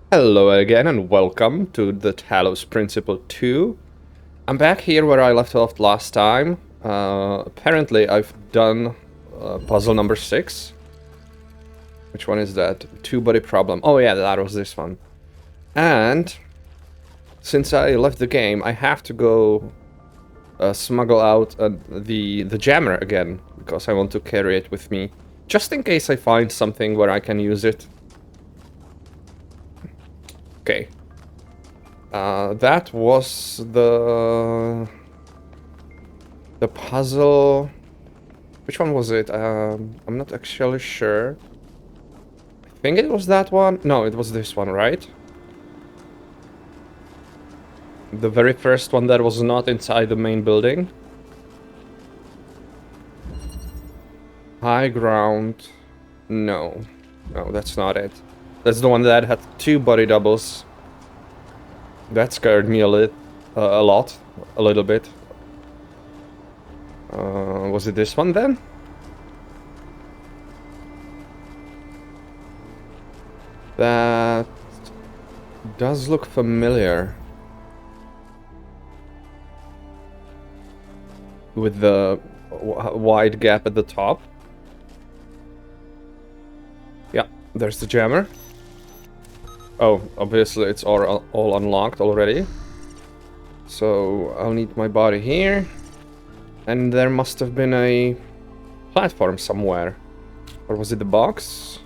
Hello again and welcome to the Talos Principle II. I'm back here where I left off last time. Apparently I've done puzzle number 6. Which one is that? Two-body problem. Oh yeah, that was this one. And since I left the game, I have to go smuggle out the jammer again, because I want to carry it with me, just in case I find something where I can use it. Okay. That was the puzzle. Which one was it? I'm not actually sure. I think it was that one. No, it was this one, right? The very first one that was not inside the main building. High ground. No. No, that's not it. That's the one that had two body doubles. That scared me a little bit. Was it this one then? That does look familiar. With the wide gap at the top. Yeah, there's the jammer. Oh, obviously it's all unlocked already. So I'll need my body here. And there must have been a platform somewhere. Or was it the box?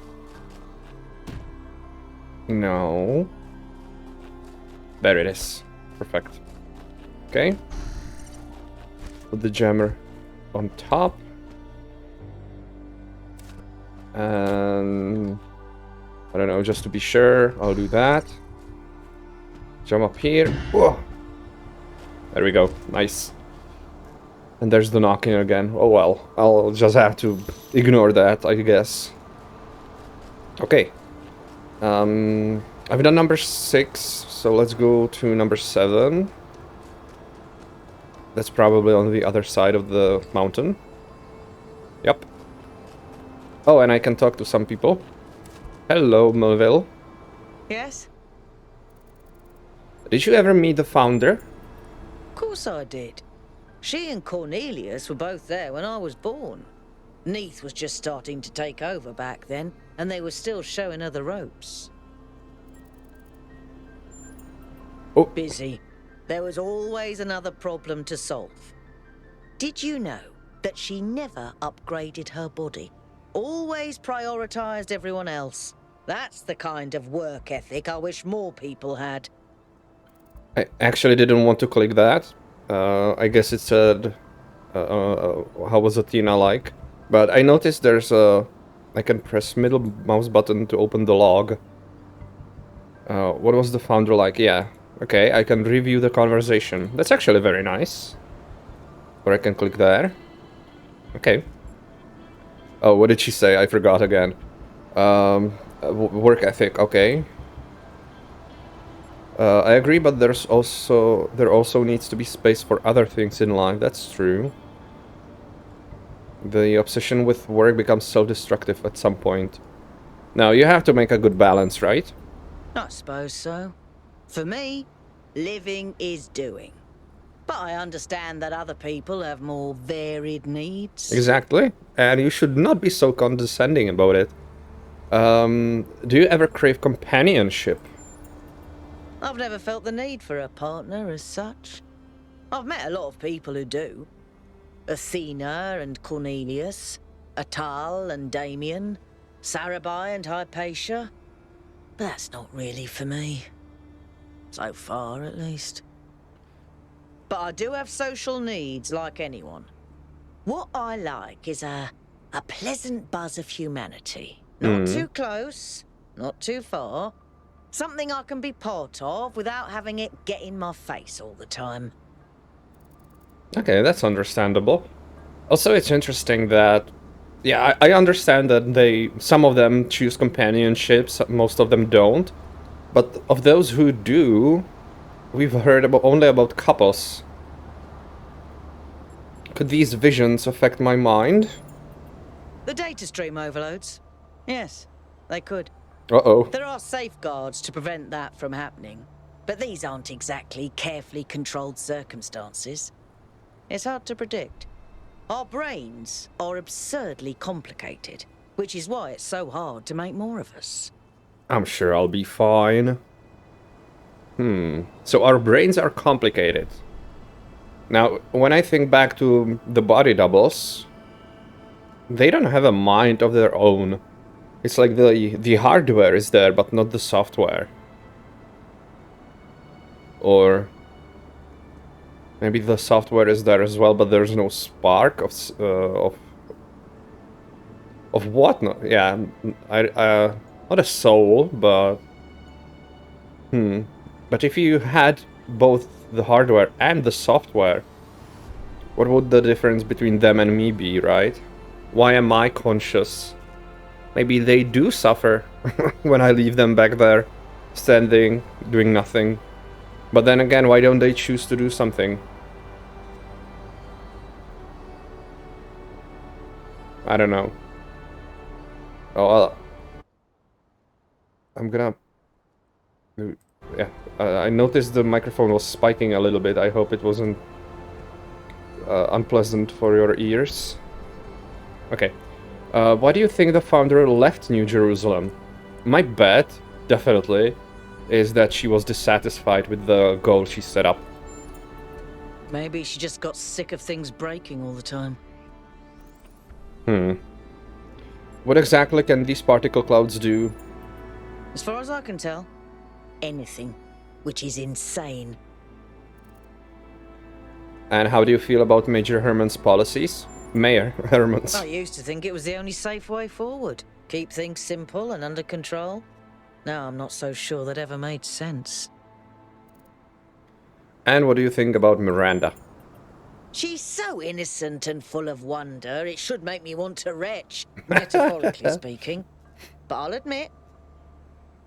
No. There it is. Perfect. Okay. Put the jammer on top. And I don't know, just to be sure, I'll do that. Jump up here. Whoa. There we go. Nice. And there's the knocking again. Oh well, I'll just have to ignore that, I guess. Okay. I've done number 6, so let's go to number 7. That's probably on the other side of the mountain. Yep. Oh, and I can talk to some people. Hello, Melville. Yes? Did you ever meet the founder? Of course I did. She and Cornelius were both there when I was born. Neath was just starting to take over back then, and they were still showing her the ropes. Oh. Busy. There was always another problem to solve. Did you know that she never upgraded her body? Always prioritized everyone else. That's the kind of work ethic I wish more people had. I actually didn't want to click that. I guess it said, how was Athena like? But I noticed there's a... I can press middle mouse button to open the log. What was the founder like? Yeah. Okay, I can review the conversation. That's actually very nice. Or I can click there. Okay. Oh, what did she say? I forgot again. Work ethic, okay. I agree, but there also needs to be space for other things in life. That's true. The obsession with work becomes self-destructive at some point. Now, you have to make a good balance, right? I suppose so. For me, living is doing. But I understand that other people have more varied needs. Exactly. And you should not be so condescending about it. Do you ever crave companionship? I've never felt the need for a partner as such. I've met a lot of people who do. Athena and Cornelius, Atal and Damien, Sarabai and Hypatia. But that's not really for me. So far, at least. But I do have social needs like anyone. What I like is a pleasant buzz of humanity. Not too close, not too far. Something I can be part of without having it get in my face all the time. Okay, that's understandable. Also, it's interesting that... Yeah, I understand that some of them choose companionships, most of them don't. But of those who do, we've heard only about couples. Could these visions affect my mind? The data stream overloads? Yes, they could. Uh-oh. There are safeguards to prevent that from happening, but these aren't exactly carefully controlled circumstances. It's hard to predict. Our brains are absurdly complicated, which is why it's so hard to make more of us. I'm sure I'll be fine. So our brains are complicated. Now, when I think back to the body doubles, they don't have a mind of their own. It's like the hardware is there, but not the software. Or maybe the software is there as well, but there's no spark of what? No, yeah, not a soul, but But if you had both the hardware and the software, what would the difference between them and me be, right? Why am I conscious? Maybe they do suffer when I leave them back there, standing, doing nothing. But then again, why don't they choose to do something? I don't know. Oh, I'm gonna... Yeah, I noticed the microphone was spiking a little bit. I hope it wasn't unpleasant for your ears. Okay. Why do you think the founder left New Jerusalem? My bet, definitely, is that she was dissatisfied with the goal she set up. Maybe she just got sick of things breaking all the time. What exactly can these particle clouds do? As far as I can tell, anything, which is insane. And how do you feel about Major Herman's policies? Mayor Herman's. I used to think it was the only safe way forward. Keep things simple and under control. Now I'm not so sure that ever made sense. And what do you think about Miranda? She's so innocent and full of wonder, it should make me want to retch, metaphorically speaking. But I'll admit,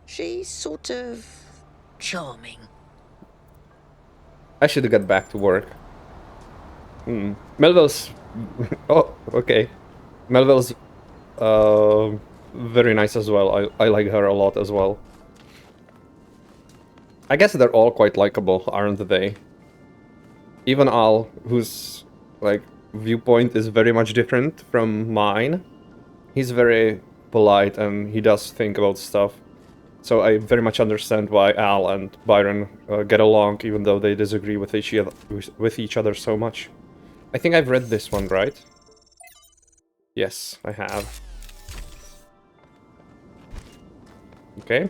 she's sort of charming. I should get back to work. Melville's... Oh, okay. Melville's very nice as well. I like her a lot as well. I guess they're all quite likable, aren't they? Even Al, whose, like, viewpoint is very much different from mine. He's very polite and he does think about stuff. So I very much understand why Al and Byron get along, even though they disagree with each other so much. I think I've read this one, right? Yes, I have. Okay.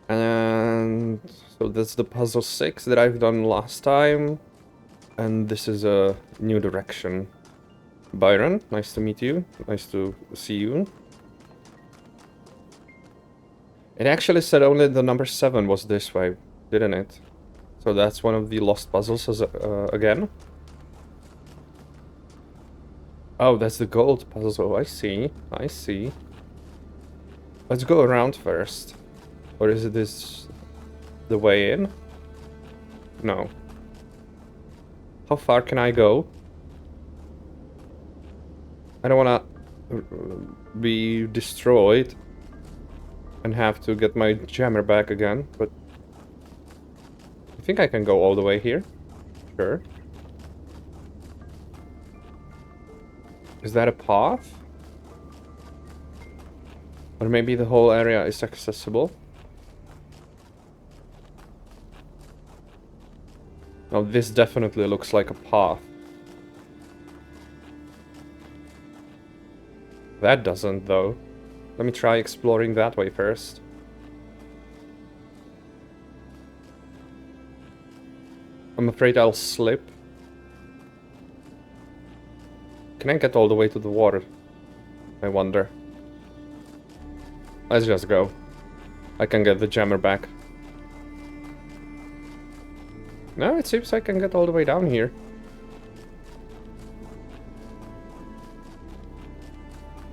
And so that's the puzzle 6 that I've done last time. And this is a new direction. Byron, nice to meet you. Nice to see you. It actually said only the number 7 was this way, didn't it? So that's one of the lost puzzles again. Oh, that's the gold puzzle. I see. I see. Let's go around first. Or is it this the way in? No. How far can I go? I don't wanna be destroyed and have to get my jammer back again, but I think I can go all the way here. Sure. Is that a path? Or maybe the whole area is accessible? Now this definitely looks like a path. That doesn't, though. Let me try exploring that way first. I'm afraid I'll slip. Can I get all the way to the water? I wonder. Let's just go. I can get the jammer back. No, it seems I can get all the way down here.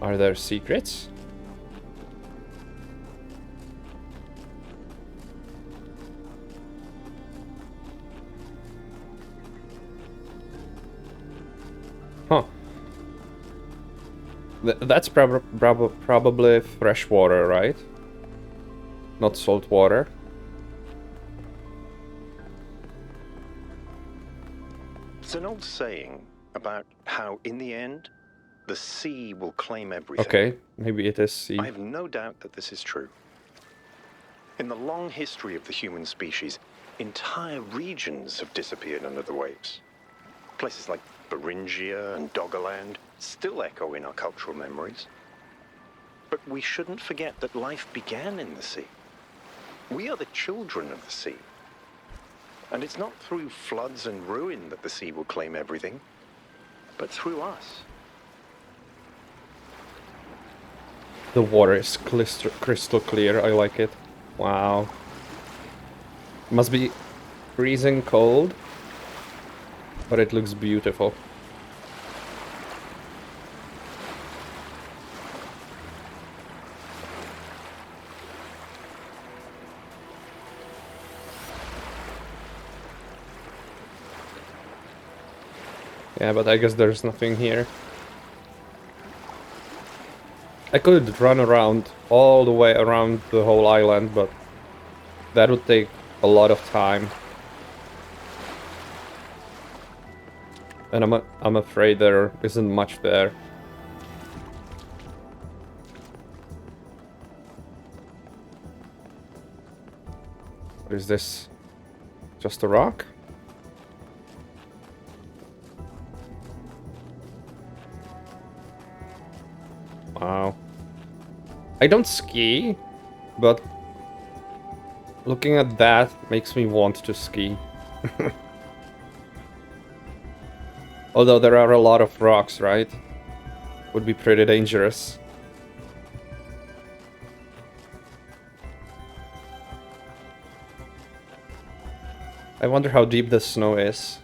Are there secrets? Huh. That's probably fresh water, right? Not salt water. It's an old saying about how, in the end, the sea will claim everything. Okay, maybe it is sea. I have no doubt that this is true. In the long history of the human species, entire regions have disappeared under the waves. Places like Beringia and Doggerland still echo in our cultural memories. But we shouldn't forget that life began in the sea. We are the children of the sea. And it's not through floods and ruin that the sea will claim everything, but through us. The water is crystal clear, I like it. Wow. Must be freezing cold, but it looks beautiful. Yeah, but I guess there's nothing here. I could run around all the way around the whole island, but that would take a lot of time. And I'm afraid there isn't much there. What is this? Just a rock? Wow. I don't ski, but looking at that makes me want to ski. Although there are a lot of rocks, right? Would be pretty dangerous. I wonder how deep the snow is.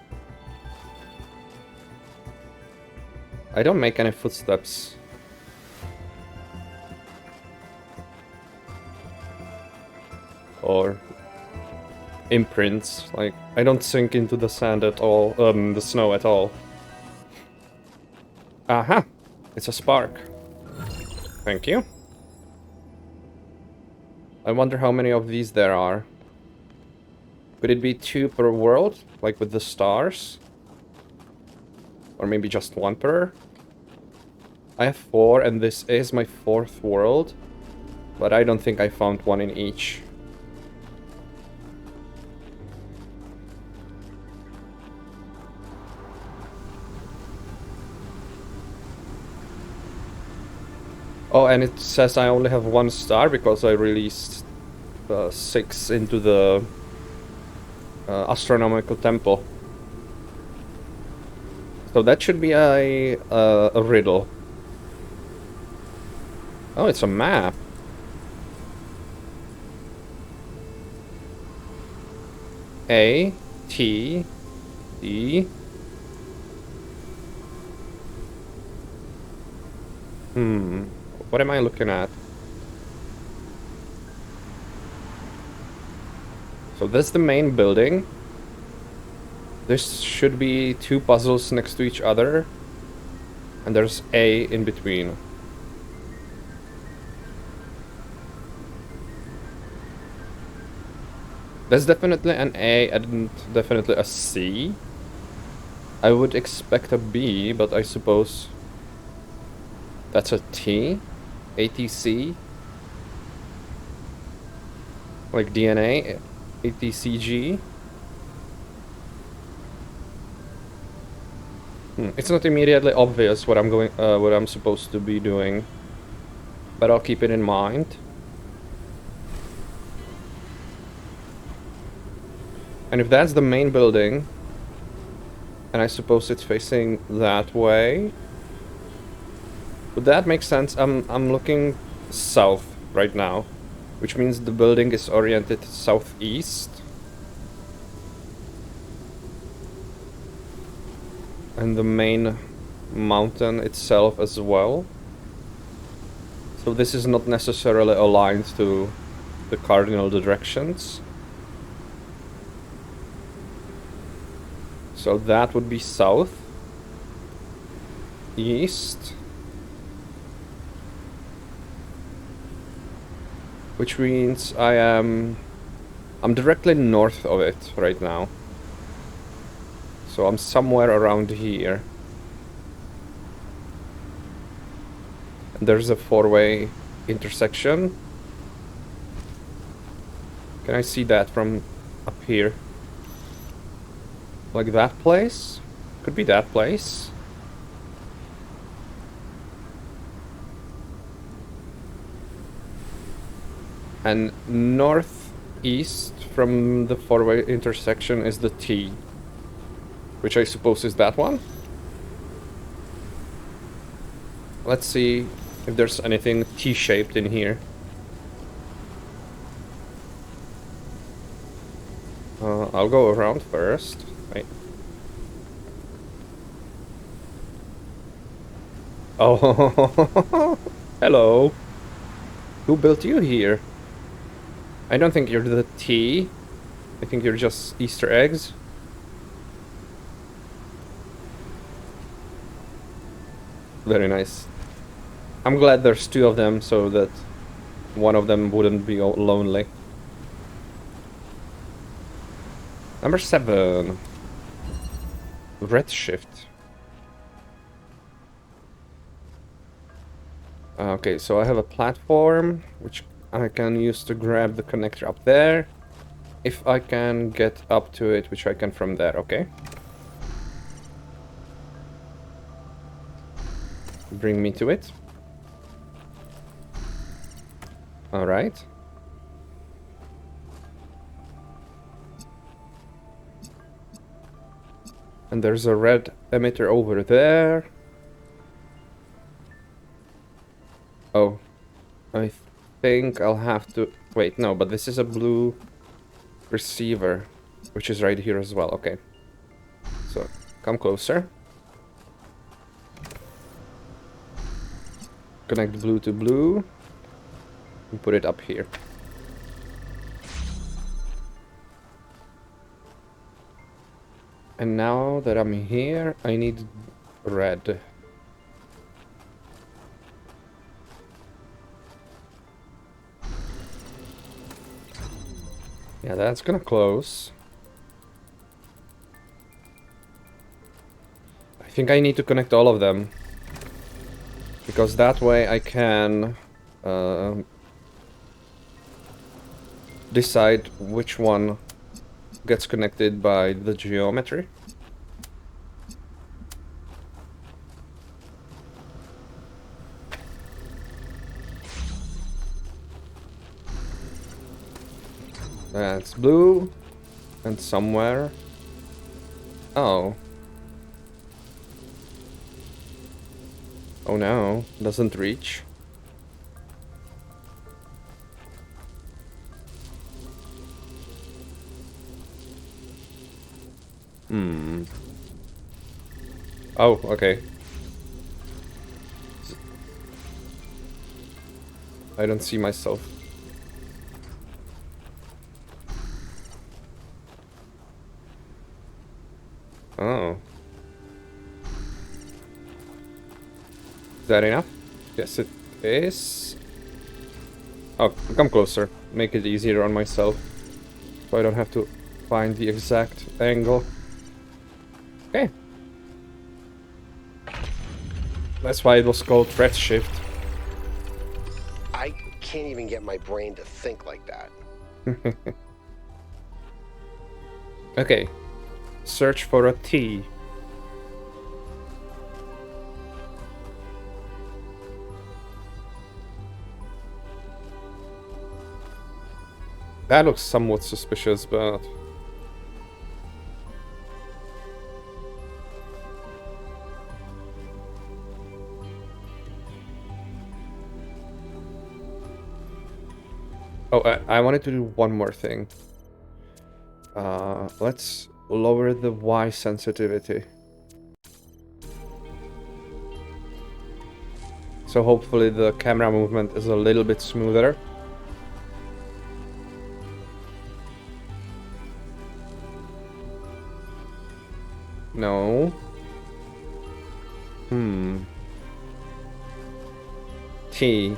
I don't make any footsteps. Or imprints. Like, I don't sink into the sand at all, the snow at all. Aha! It's a spark. Thank you. I wonder how many of these there are. Could it be 2 per world? Like with the stars? Or maybe just 1 per? I have 4 and this is my 4th world. But I don't think I found 1 in each. Oh, and it says I only have 1 star because I released 6 into the astronomical temple. So that should be a riddle. Oh, it's a map. A, T, D. What am I looking at? So that's the main building. This should be 2 puzzles next to each other. And there's A in between. That's definitely an A and definitely a C. I would expect a B, but I suppose that's a T. ATC. Like DNA. ATCG. It's not immediately obvious what I'm supposed to be doing, but I'll keep it in mind. And if that's the main building, and I suppose it's facing that way, would that make sense? I'm looking south right now, which means the building is oriented southeast. And the main mountain itself as well. So this is not necessarily aligned to the cardinal directions. So that would be south, east, which means I'm directly north of it right now. So I'm somewhere around here. And there's a four-way intersection. Can I see that from up here? Like that place? Could be that place. And northeast from the four-way intersection is the T, which I suppose is that one. Let's see if there's anything T-shaped in here. I'll go around first. Wait. Oh, hello. Who built you here? I don't think you're the T. I think you're just Easter eggs. Very nice. I'm glad there's two of them so that one of them wouldn't be lonely. Number 7. Redshift. Okay, so I have a platform which I can use to grab the connector up there. If I can get up to it, which I can from there, okay. Bring me to it. Alright. And there's a red emitter over there. Oh. I think I'll have to... Wait, no, but this is a blue receiver, which is right here as well. Okay. So, come closer. Connect blue to blue. And put it up here. And now that I'm here, I need red. Yeah, that's gonna close. I think I need to connect all of them. Because that way I can decide which one gets connected by the geometry. That's blue. And somewhere... Oh. Oh no, doesn't reach. Oh, okay. I don't see myself. Oh. Is that enough? Yes, it is. Oh, come closer. Make it easier on myself. So I don't have to find the exact angle. Okay. That's why it was called Redshift. I can't even get my brain to think like that. Okay. Search for a T. That looks somewhat suspicious, but... Oh, I wanted to do one more thing. Let's lower the Y sensitivity. So hopefully the camera movement is a little bit smoother. No. T.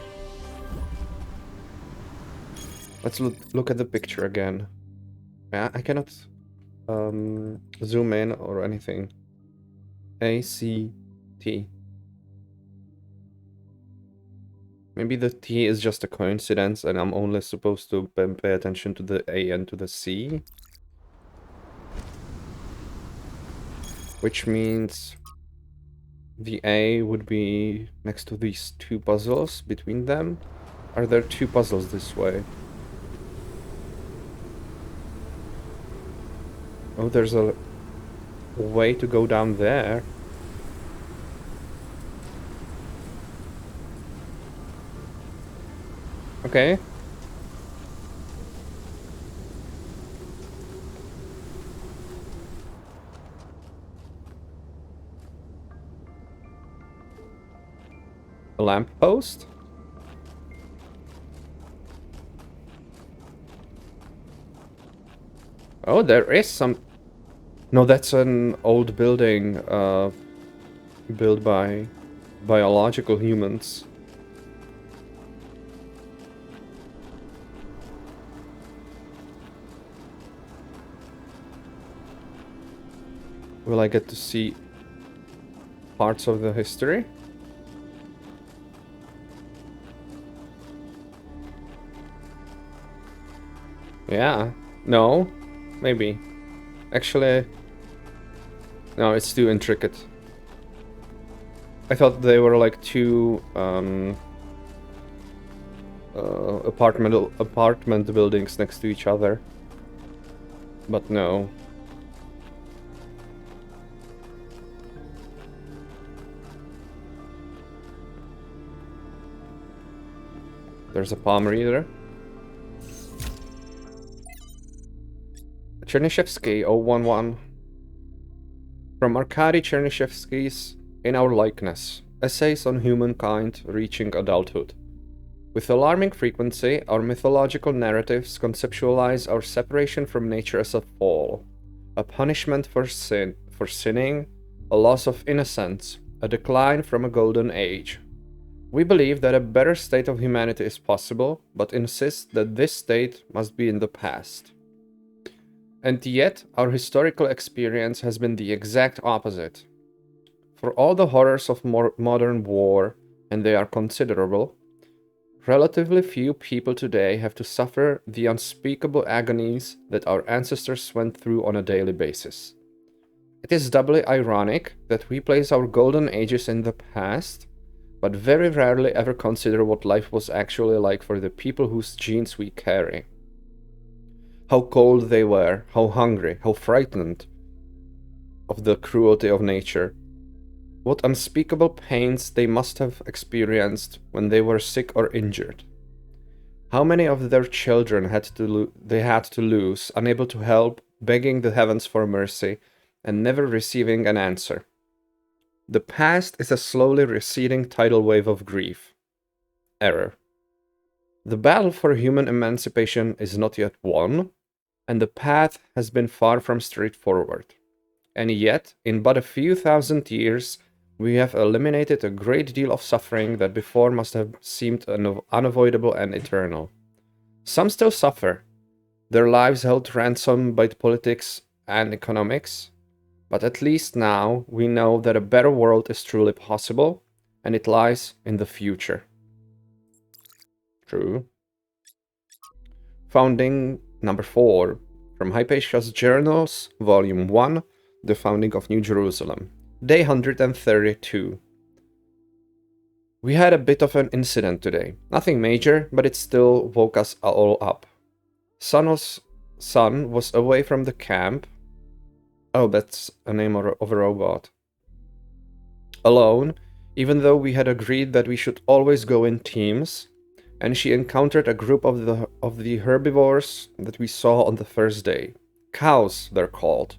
Let's look at the picture again. Yeah, I cannot zoom in or anything. A-C-T. Maybe the T is just a coincidence and I'm only supposed to pay attention to the A and to the C. Which means the A would be next to these two puzzles between them. Are there two puzzles this way? Oh, there's a way to go down there. Okay. A lamppost? Oh, there is some... No, that's an old building built by biological humans. Will I get to see parts of the history? Yeah. No. Maybe. Actually... No, it's too intricate. I thought they were like two apartment buildings next to each other. But no. There's a palm reader. Chernyshevsky 011. From Arkady Chernyshevsky's In Our Likeness, Essays on Humankind Reaching Adulthood. With alarming frequency, our mythological narratives conceptualize our separation from nature as a fall, a punishment for sinning, a loss of innocence, a decline from a golden age. We believe that a better state of humanity is possible, but insist that this state must be in the past. And yet, our historical experience has been the exact opposite. For all the horrors of modern war, and they are considerable, relatively few people today have to suffer the unspeakable agonies that our ancestors went through on a daily basis. It is doubly ironic that we place our golden ages in the past, but very rarely ever consider what life was actually like for the people whose genes we carry. How cold they were, how hungry, how frightened of the cruelty of nature. What unspeakable pains they must have experienced when they were sick or injured. How many of their children they had to lose, unable to help, begging the heavens for mercy, and never receiving an answer. The past is a slowly receding tidal wave of grief. Error. The battle for human emancipation is not yet won, and the path has been far from straightforward. And yet, in but a few thousand years, we have eliminated a great deal of suffering that before must have seemed unavoidable and eternal. Some still suffer, their lives held ransom by politics and economics, but at least now we know that a better world is truly possible, and it lies in the future. True. Founding number 4, from Hypatia's Journals, Volume 1, The Founding of New Jerusalem, Day 132. We had a bit of an incident today. Nothing major, but it still woke us all up. Sun was away from the camp. Oh, that's a name of a robot. Alone, even though we had agreed that we should always go in teams, and she encountered a group of the herbivores that we saw on the first day. Cows, they're called.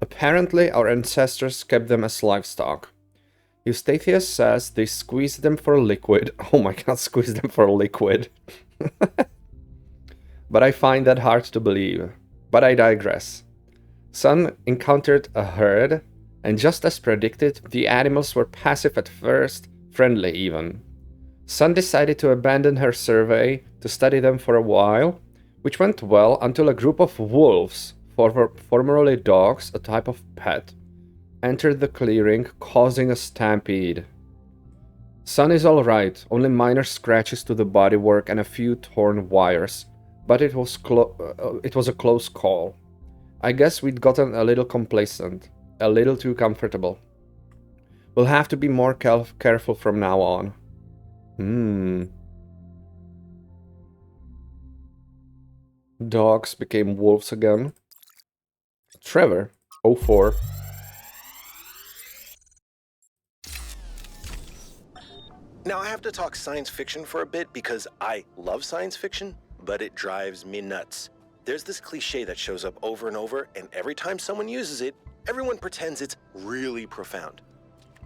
Apparently, our ancestors kept them as livestock. Eustathius says they squeezed them for liquid. Oh my god, squeeze them for liquid. But I find that hard to believe. But I digress. Sun encountered a herd, and just as predicted, the animals were passive at first, friendly even. Sun decided to abandon her survey to study them for a while, which went well until a group of wolves, formerly dogs, a type of pet, entered the clearing, causing a stampede. Sun is alright, only minor scratches to the bodywork and a few torn wires, but it was a close call. I guess we'd gotten a little complacent, a little too comfortable. We'll have to be more careful from now on. Dogs became wolves again. Trevor, 04. Now, I have to talk science fiction for a bit because I love science fiction, but it drives me nuts. There's this cliche that shows up over and over, and every time someone uses it, everyone pretends it's really profound.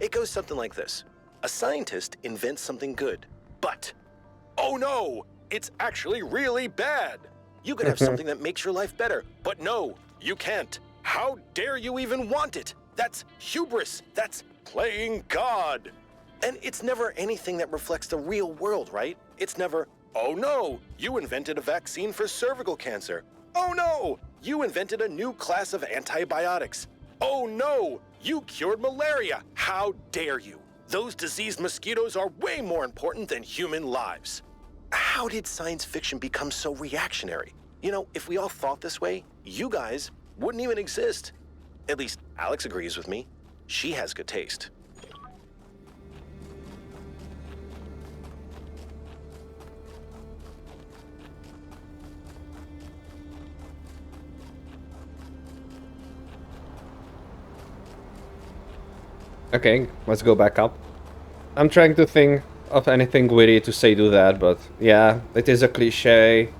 It goes something like this. A scientist invents something good, but, oh no, it's actually really bad. You could have something that makes your life better, but no, you can't. How dare you even want it? That's hubris. That's playing God. And it's never anything that reflects the real world, right? It's never, oh no, you invented a vaccine for cervical cancer. Oh no, you invented a new class of antibiotics. Oh no, you cured malaria. How dare you? Those diseased mosquitoes are way more important than human lives. How did science fiction become so reactionary? You know, if we all thought this way, you guys wouldn't even exist. At least Alex agrees with me. She has good taste. Okay, let's go back up. I'm trying to think of anything witty to say to that, but yeah, it is a cliche.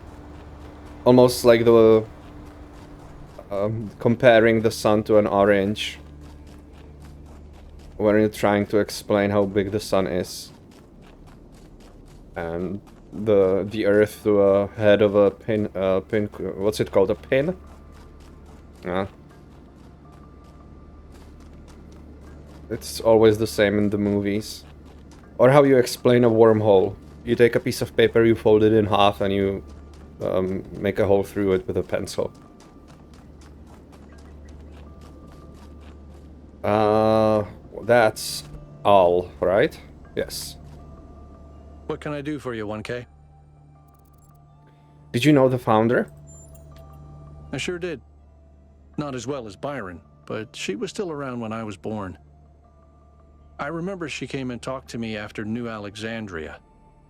Almost like the comparing the sun to an orange when you're trying to explain how big the sun is, and the earth to a head of a pin. What's it called? A pin? Yeah. It's always the same in the movies. Or how you explain a wormhole. You take a piece of paper, you fold it in half, and you make a hole through it with a pencil. That's all, right? Yes. What can I do for you, 1K? Did you know the founder? I sure did. Not as well as Byron, but she was still around when I was born. I remember she came and talked to me after New Alexandria,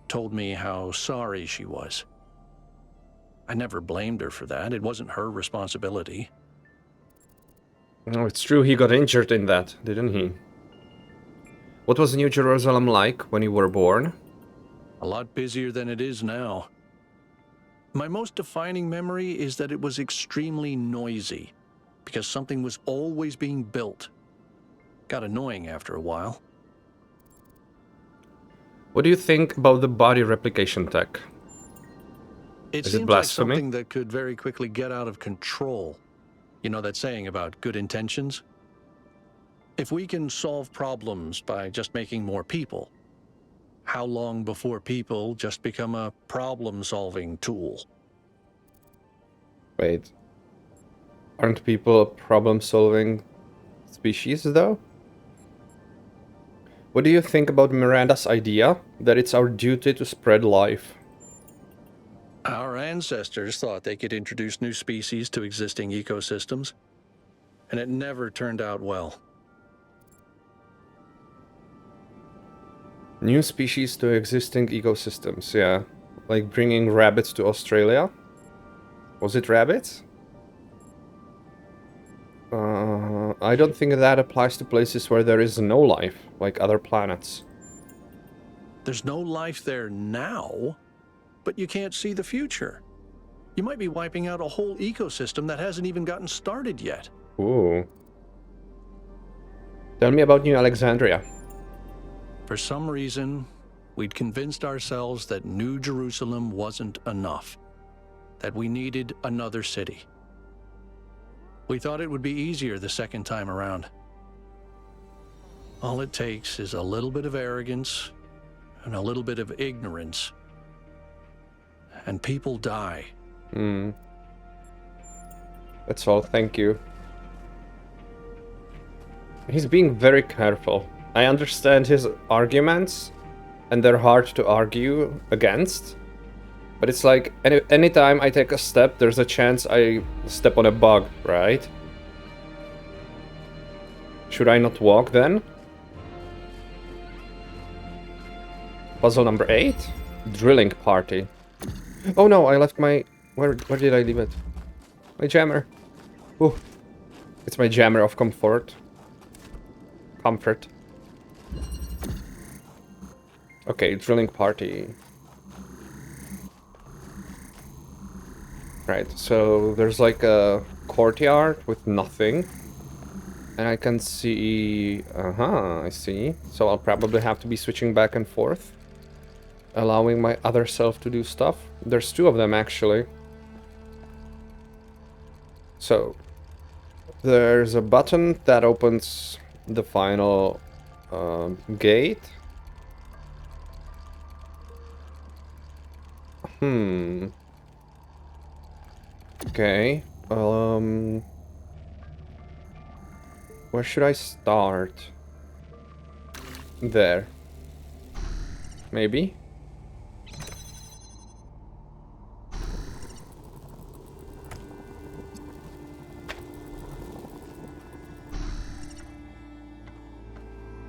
told me how sorry she was. I never blamed her for that. It wasn't her responsibility. No, it's true he got injured in that, didn't he? What was New Jerusalem like when you were born? A lot busier than it is now. My most defining memory is that it was extremely noisy, because something was always being built. Got annoying after a while. What do you think about the body replication tech? It Is it seems like blasphemy? something that could very quickly get out of control. You know that saying about good intentions? If we can solve problems by just making more people, how long before people just become a problem-solving tool? Wait. Aren't people a problem-solving species, though? What do you think about Miranda's idea that it's our duty to spread life? Our ancestors thought they could introduce new species to existing ecosystems, and it never turned out well. New species to existing ecosystems, yeah. Like bringing rabbits to Australia? Was it rabbits? I don't think that applies to places where there is no life, like other planets. There's no life there now, but you can't see the future. You might be wiping out a whole ecosystem that hasn't even gotten started yet. Ooh. Tell me about New Alexandria. For some reason, we'd convinced ourselves that New Jerusalem wasn't enough, that we needed another city. We thought it would be easier the second time around. All it takes is a little bit of arrogance and a little bit of ignorance, and people die. That's all, thank you. He's being very careful. I understand his arguments, and they're hard to argue against. But it's like, anytime I take a step, there's a chance I step on a bug, right? Should I not walk then? Puzzle number 8? Drilling party. Oh no, I left my... Where did I leave it? My jammer. Ooh. It's my jammer of comfort. Okay, drilling party. Right, so there's like a courtyard with nothing. And I can see... I see. So I'll probably have to be switching back and forth. Allowing my other self to do stuff. There's 2 of them, actually. So, there's a button that opens the final gate. Okay. Where should I start? There. Maybe?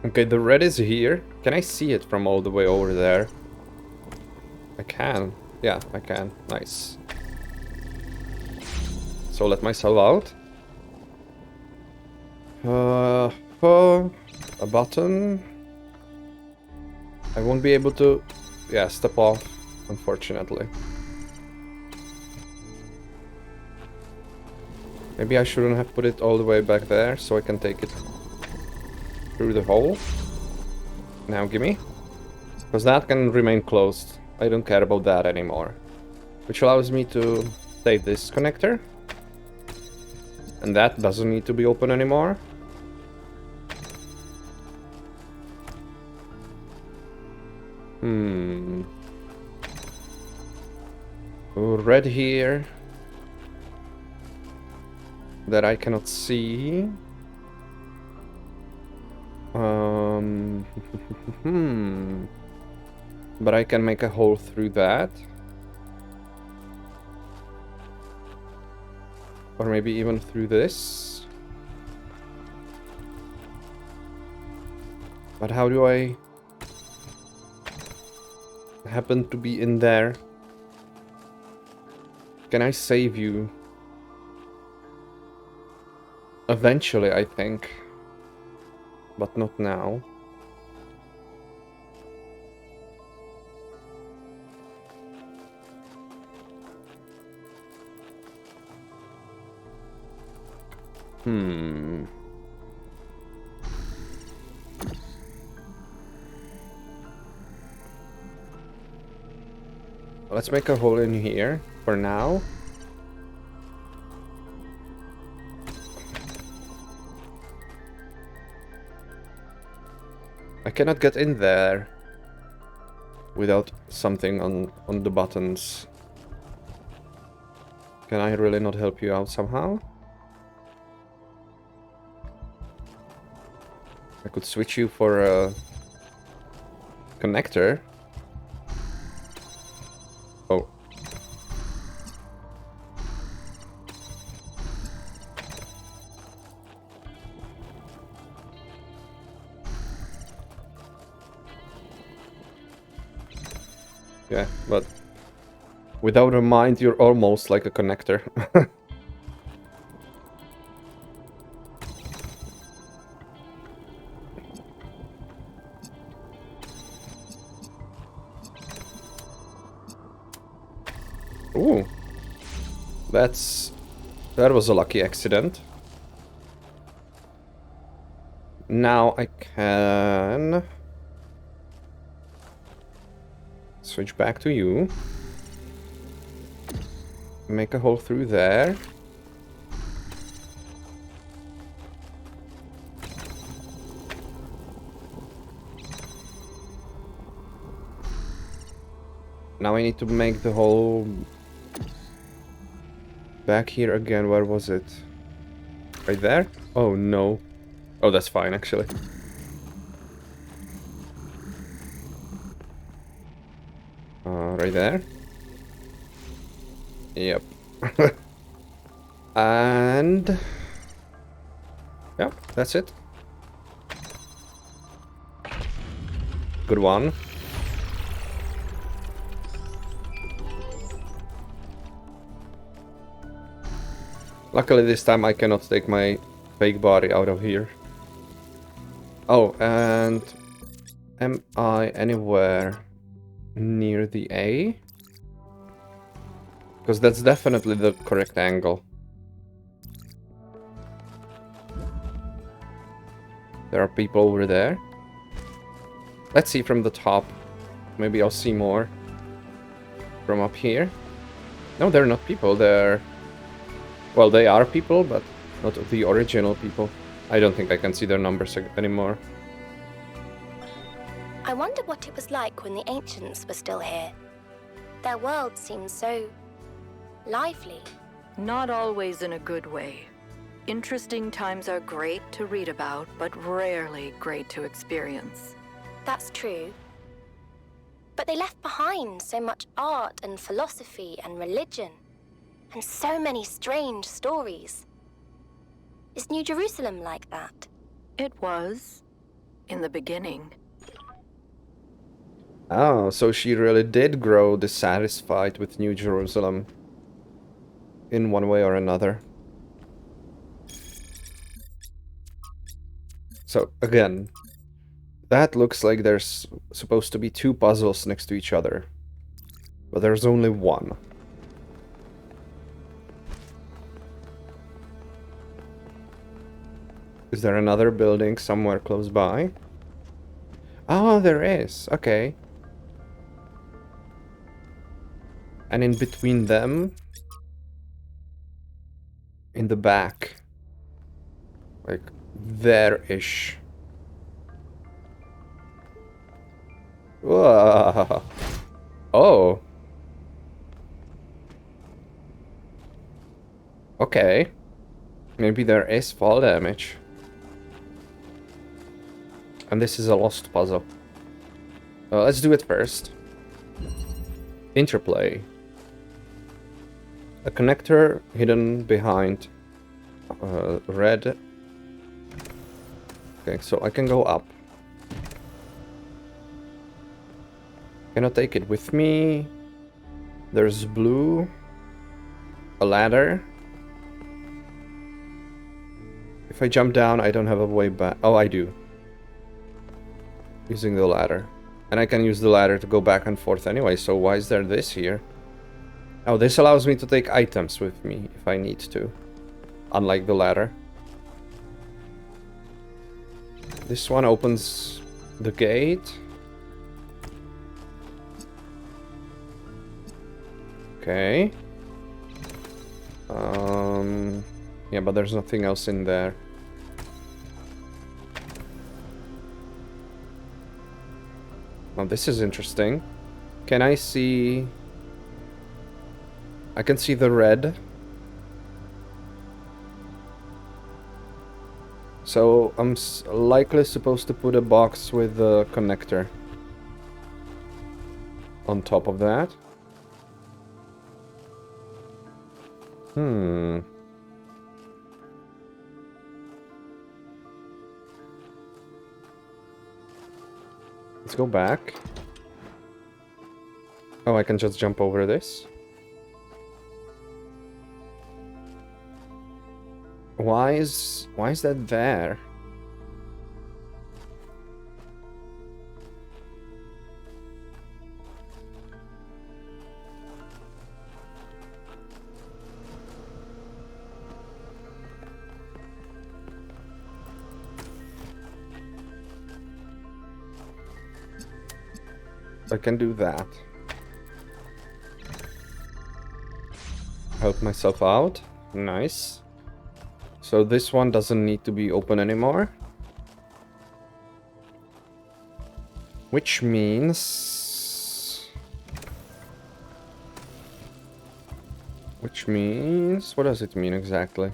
Okay, the red is here. Can I see it from all the way over there? I can. Yeah, I can. Nice. So let myself out. A button. I won't be able to... Yeah, step off, unfortunately. Maybe I shouldn't have put it all the way back there, so I can take it through the hole. Now gimme. Because that can remain closed. I don't care about that anymore. Which allows me to take this connector. And that doesn't need to be open anymore. Red here. That I cannot see. But I can make a hole through that. Or maybe even through this. But how do I happen to be in there? Can I save you? Eventually, I think. But not now. Let's make a hole in here for now. I cannot get in there without something on the buttons. Can I really not help you out somehow? I could switch you for a connector. Oh. Yeah, but without a mind, you're almost like a connector. Ooh. That was a lucky accident. Now I can switch back to you. Make a hole through there. Now I need to make the whole... Back here again, where was it? Right there? Oh, no. Oh, that's fine, actually. Right there? Yep. And... yeah, that's it. Good one. Luckily this time I cannot take my fake body out of here. Oh, and... am I anywhere near the A? Because that's definitely the correct angle. There are people over there. Let's see from the top. Maybe I'll see more from up here. No, they're not people, they're... well, they are people, but not the original people. I don't think I can see their numbers anymore. I wonder what it was like when the ancients were still here. Their world seems so... lively. Not always in a good way. Interesting times are great to read about, but rarely great to experience. That's true. But they left behind so much art and philosophy and religion. And so many strange stories. Is New Jerusalem like that? It was. In the beginning. Oh, so she really did grow dissatisfied with New Jerusalem. In one way or another. So, again, that looks like there's supposed to be two puzzles next to each other. But there's only one. Is there another building somewhere close by? Oh, there is. Okay. And in between them, in the back, like there-ish. Whoa. Oh. Okay. Maybe there is fall damage. And this is a lost puzzle. Let's do it first. Interplay. A connector hidden behind red. Okay, so I can go up. Cannot take it with me. There's blue. A ladder. If I jump down, I don't have a way back. Oh, I do. Using the ladder. And I can use the ladder to go back and forth anyway, so why is there this here? Oh, this allows me to take items with me if I need to. Unlike the ladder. This one opens the gate. Okay. Yeah, but there's nothing else in there. Now this is interesting. Can I see... I can see the red. So I'm likely supposed to put a box with the connector on top of that. Let's go back. Oh, I can just jump over this. Why is that there? I can do that. Help myself out. Nice. So this one doesn't need to be open anymore. Which means... Which means... What does it mean exactly?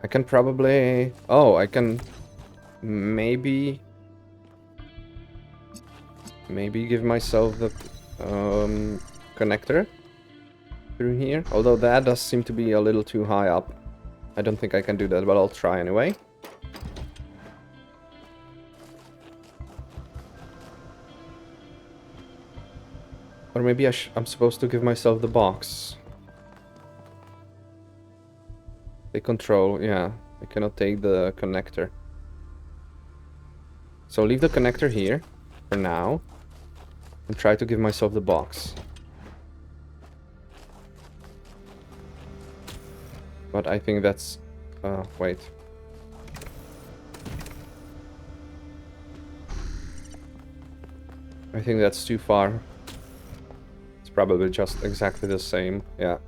I can probably... Oh, I can... Maybe give myself the connector through here. Although that does seem to be a little too high up. I don't think I can do that, but I'll try anyway. Or maybe I'm supposed to give myself the box. They control, yeah. I cannot take the connector. So leave the connector here for now. And try to give myself the box. But I think that's... wait. I think that's too far. It's probably just exactly the same, yeah.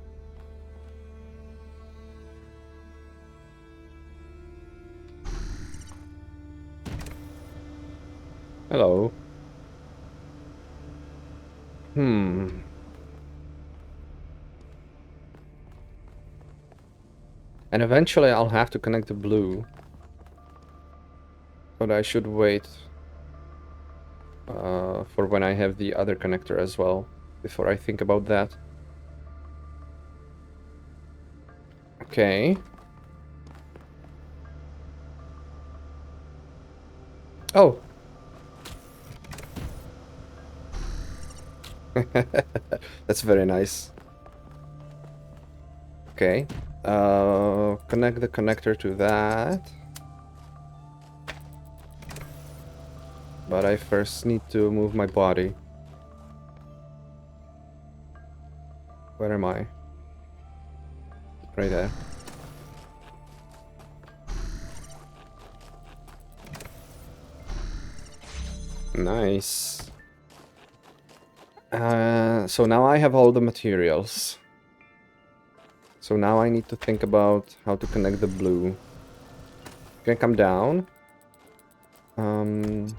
Hello. And eventually I'll have to connect the blue. But I should wait for when I have the other connector as well, before I think about that. Okay. Oh! That's very nice. Okay. Connect the connector to that. But I first need to move my body. Where am I? Right there. Nice. So now I have all the materials. So now I need to think about how to connect the blue. Can I come down? And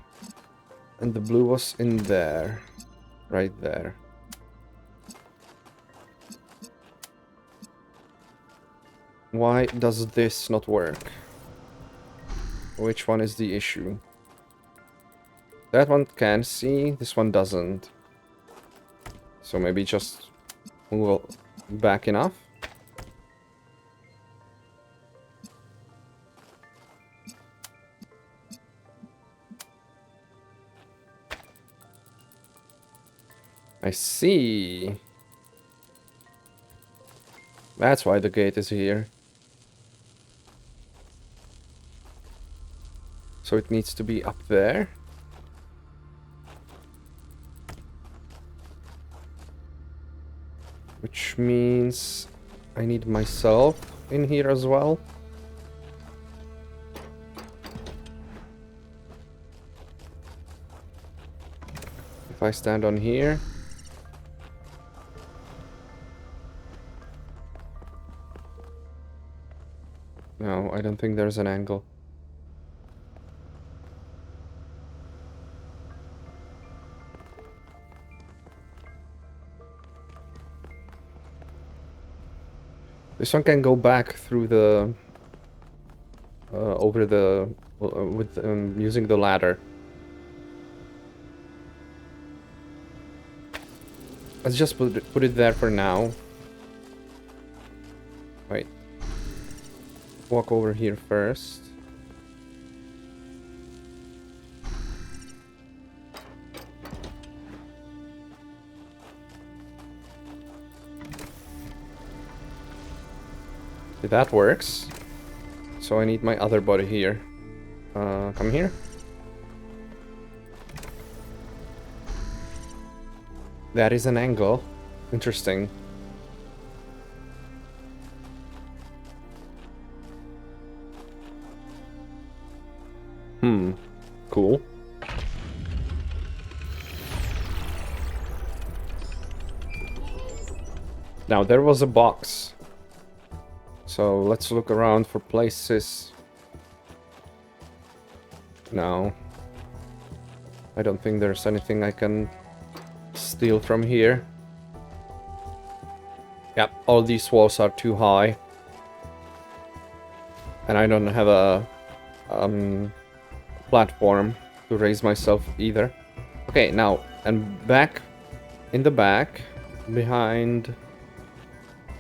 the blue was in there. Right there. Why does this not work? Which one is the issue? That one can see, this one doesn't. So maybe just move back enough. I see. That's why the gate is here. So it needs to be up there. Which means I need myself in here as well. If I stand on here. No, I don't think there's an angle. This one can go back through the... over the... with using the ladder. Let's just put it there for now. Wait. Walk over here first. That works. So I need my other body here. Come here. That is an angle. Interesting. Cool. Now there was a box. So let's look around for places. No. I don't think there's anything I can steal from here. Yep, all these walls are too high. And I don't have a platform to raise myself either. Okay, now, and back in the back, behind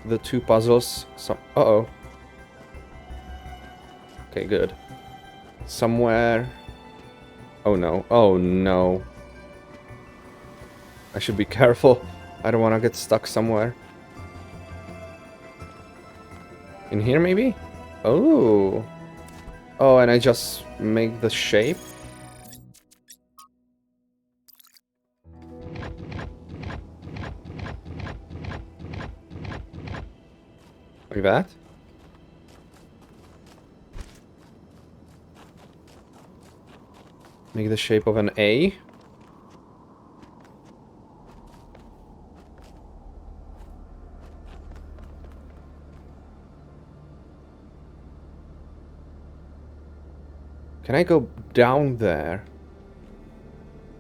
the two puzzles. So, uh-oh. Okay, good. Somewhere. Oh no, oh no. I should be careful. I don't want to get stuck somewhere. In here, maybe? Oh. Oh, and I just make the shape? Like that? Make the shape of an A. Can I go down there?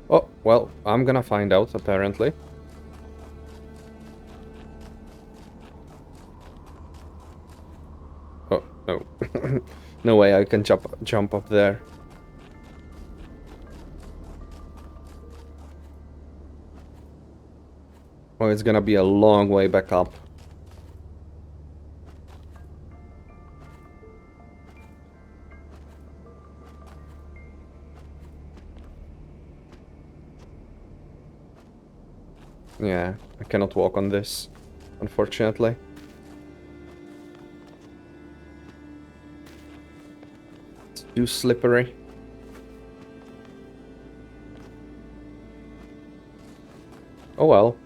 Oh, well, I'm gonna find out, apparently. Oh, no. No way I can jump up there. Oh, it's gonna be a long way back up. Yeah, I cannot walk on this, unfortunately. It's too slippery. Oh well.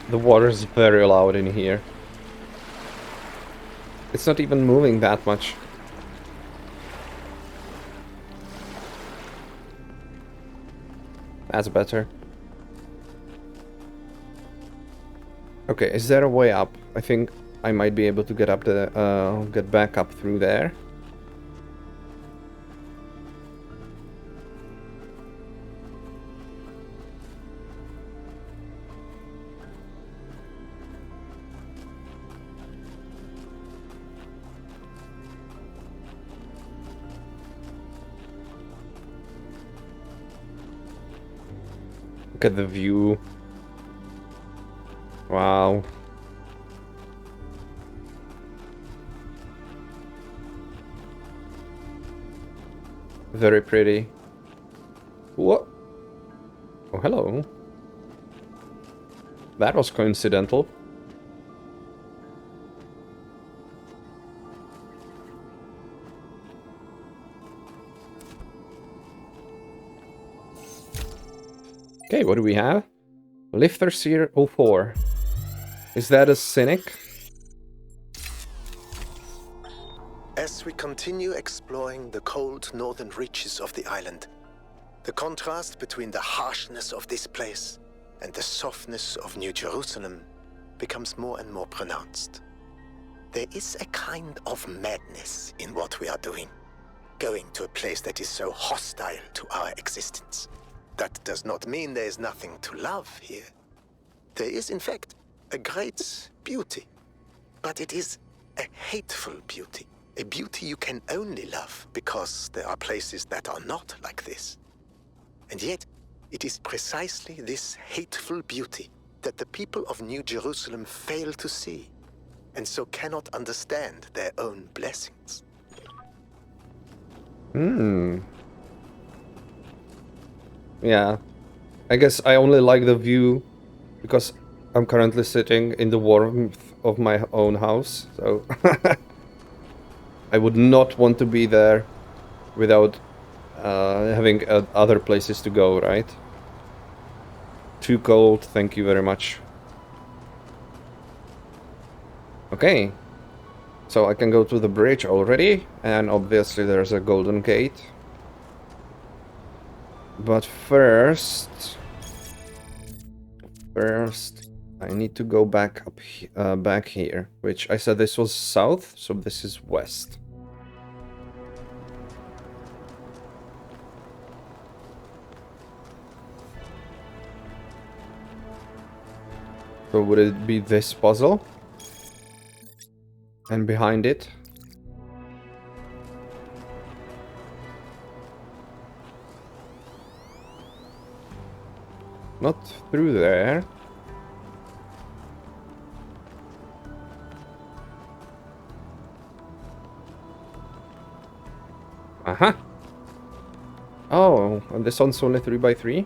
The water is very loud in here. It's not even moving that much. That's better. Okay, is there a way up? I think I might be able to get up the get back up through there. Look at the view. Wow. Very pretty. What? Oh, hello. That was coincidental. Okay, what do we have? Lifter Seer 04. Is that a cynic? As we continue exploring the cold northern reaches of the island, the contrast between the harshness of this place and the softness of New Jerusalem becomes more and more pronounced. There is a kind of madness in what we are doing, going to a place that is so hostile to our existence. That does not mean there is nothing to love here. There is, in fact, a great beauty, but it is a hateful beauty. A beauty you can only love because there are places that are not like this. And yet, it is precisely this hateful beauty that the people of New Jerusalem fail to see, and so cannot understand their own blessings. Yeah. I guess I only like the view because I'm currently sitting in the warmth of my own house, so I would not want to be there without having other places to go, right? Too cold, thank you very much. Okay. So I can go to the bridge already, and obviously there's a golden gate. But first, I need to go back up, back here, which I said this was south, so this is west. So would it be this puzzle? And behind it? Not through there. Uh-huh. Oh, and this one's only 3x3?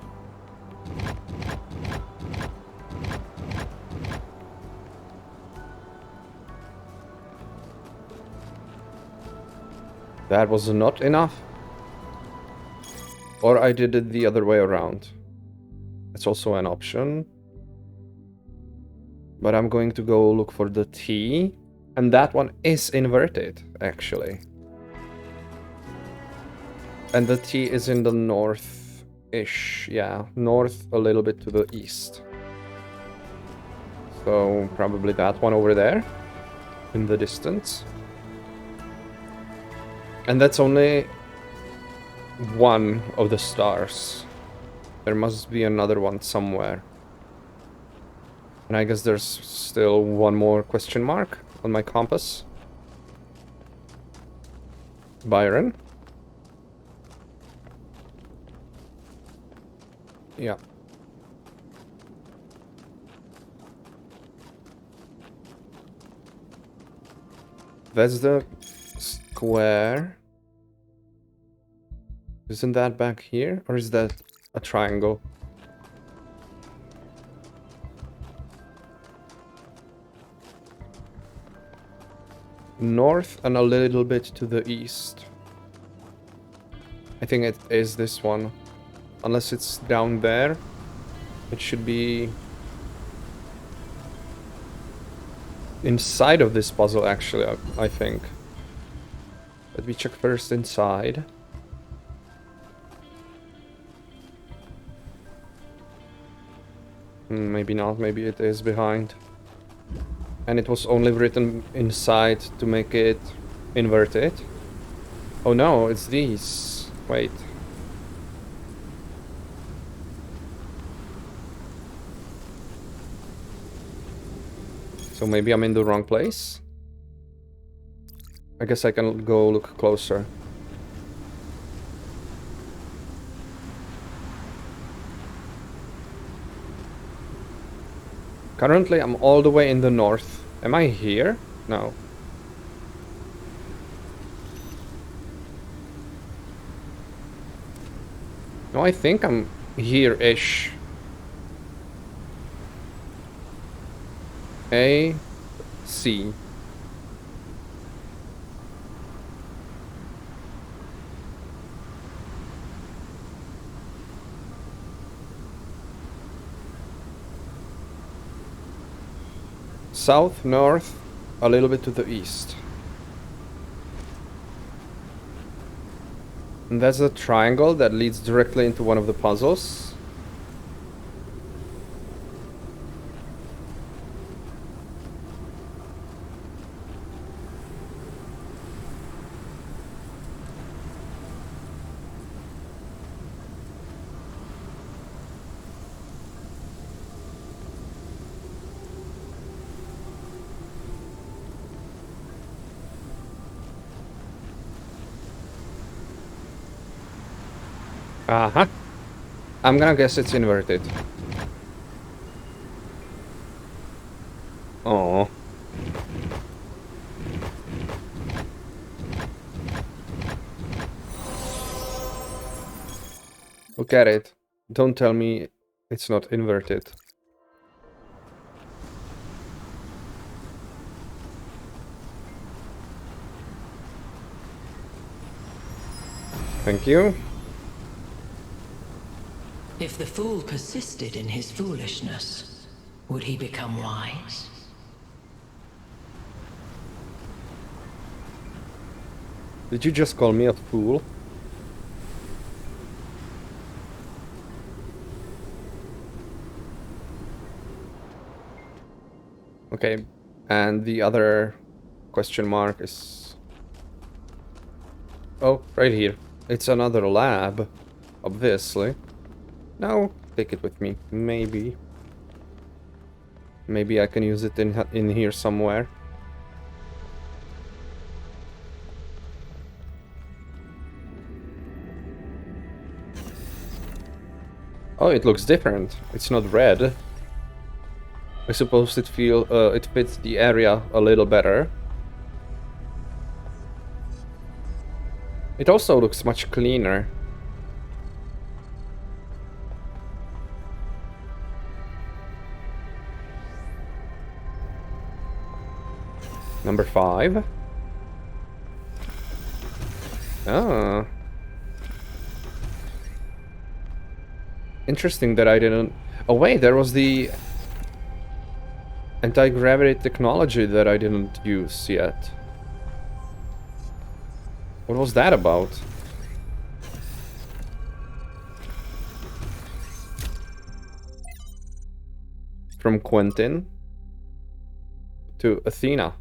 That was not enough. Or I did it the other way around. It's also an option. But I'm going to go look for the T. And that one is inverted, actually. And the T is in the north-ish. Yeah, north a little bit to the east. So probably that one over there. In the distance. And that's only one of the stars. There must be another one somewhere. And I guess there's still one more question mark on my compass. Byron. Yeah. That's the square. Isn't that back here? Or is that a triangle? North and a little bit to the east. I think it is this one. Unless it's down there. It should be inside of this puzzle, actually, I think. Let me check first inside. Maybe not, maybe it is behind. And it was only written inside to make it inverted. Oh no, it's these. Wait. So maybe I'm in the wrong place? I guess I can go look closer. Currently, I'm all the way in the north. Am I here? No. No, I think I'm here-ish. A, C. South, north, a little bit to the east. And that's a triangle that leads directly into one of the puzzles. Uh-huh. I'm gonna guess it's inverted. Oh. Look at it. Don't tell me it's not inverted. Thank you. If the fool persisted in his foolishness, would he become wise? Did you just call me a fool? Okay, and the other question mark is... Oh, right here. It's another lab, obviously. No, take it with me. Maybe. Maybe I can use it in here somewhere. Oh, it looks different. It's not red. I suppose it fits the area a little better. It also looks much cleaner. Number 5. Ah. Interesting that I didn't... Oh wait, there was the anti-gravity technology that I didn't use yet. What was that about? From Quentin to Athena.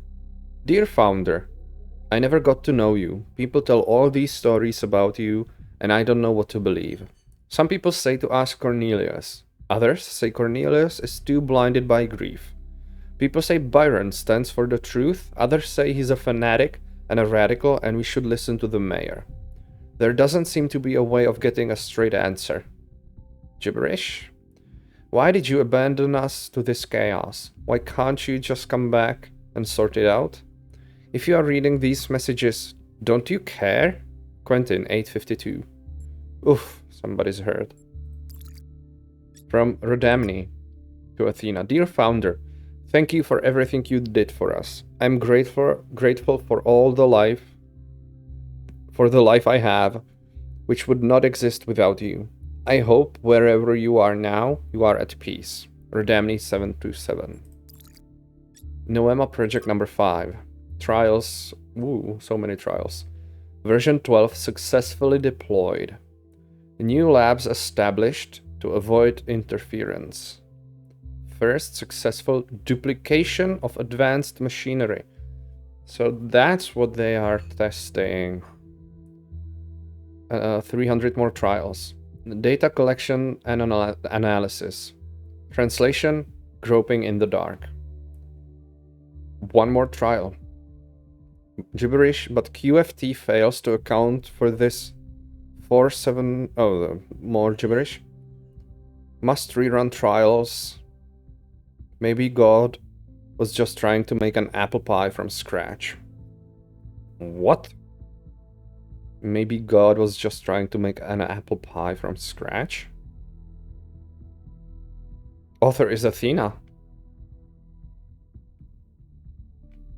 Dear Founder, I never got to know you. People tell all these stories about you, and I don't know what to believe. Some people say to ask Cornelius. Others say Cornelius is too blinded by grief. People say Byron stands for the truth. Others say he's a fanatic and a radical, and we should listen to the mayor. There doesn't seem to be a way of getting a straight answer. Gibberish? Why did you abandon us to this chaos? Why can't you just come back and sort it out? If you are reading these messages, don't you care? Quentin, 852. Oof, somebody's hurt. From Rodamni to Athena. Dear Founder, thank you for everything you did for us. I'm grateful for all the life, for the life I have, which would not exist without you. I hope wherever you are now, you are at peace. Rodamni 727. Noema Project number 5. Trials. Ooh, so many trials. Version 12 successfully deployed. New labs established to avoid interference. First successful duplication of advanced machinery. So that's what they are testing. 300 more trials. Data collection and analysis. Translation, groping in the dark. One more trial. Gibberish, but QFT fails to account for this 4-7... Oh, more gibberish. Must rerun trials. Maybe God was just trying to make an apple pie from scratch. What? Maybe God was just trying to make an apple pie from scratch? Author is Athena.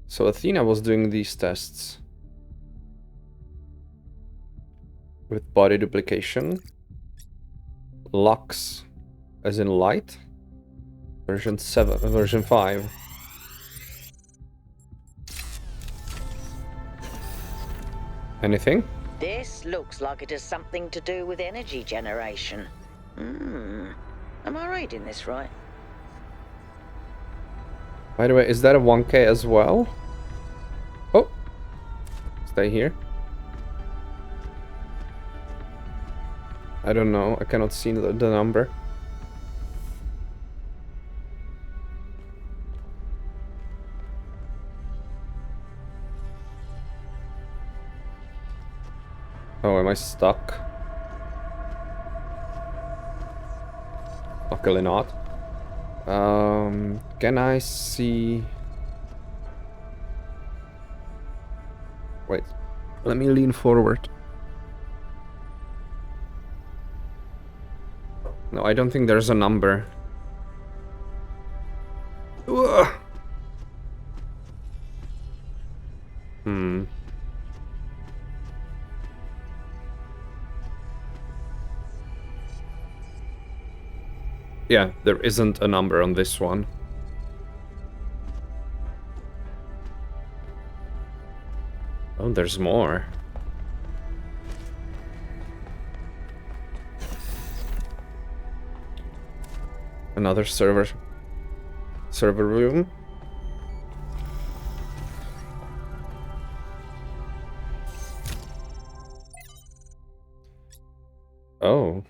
So Athena was doing these tests. With body duplication. Lux, as in light. Version 5. Anything? This looks like it has something to do with energy generation. Am I reading this right? By the way, is that a 1K as well? Oh! Stay here. I don't know, I cannot see the number. Oh, am I stuck? Luckily not. Can I see... Wait, let me lean forward. No, I don't think there's a number. Ugh. Yeah, there isn't a number on this one. Oh, there's more. Another server room. Oh.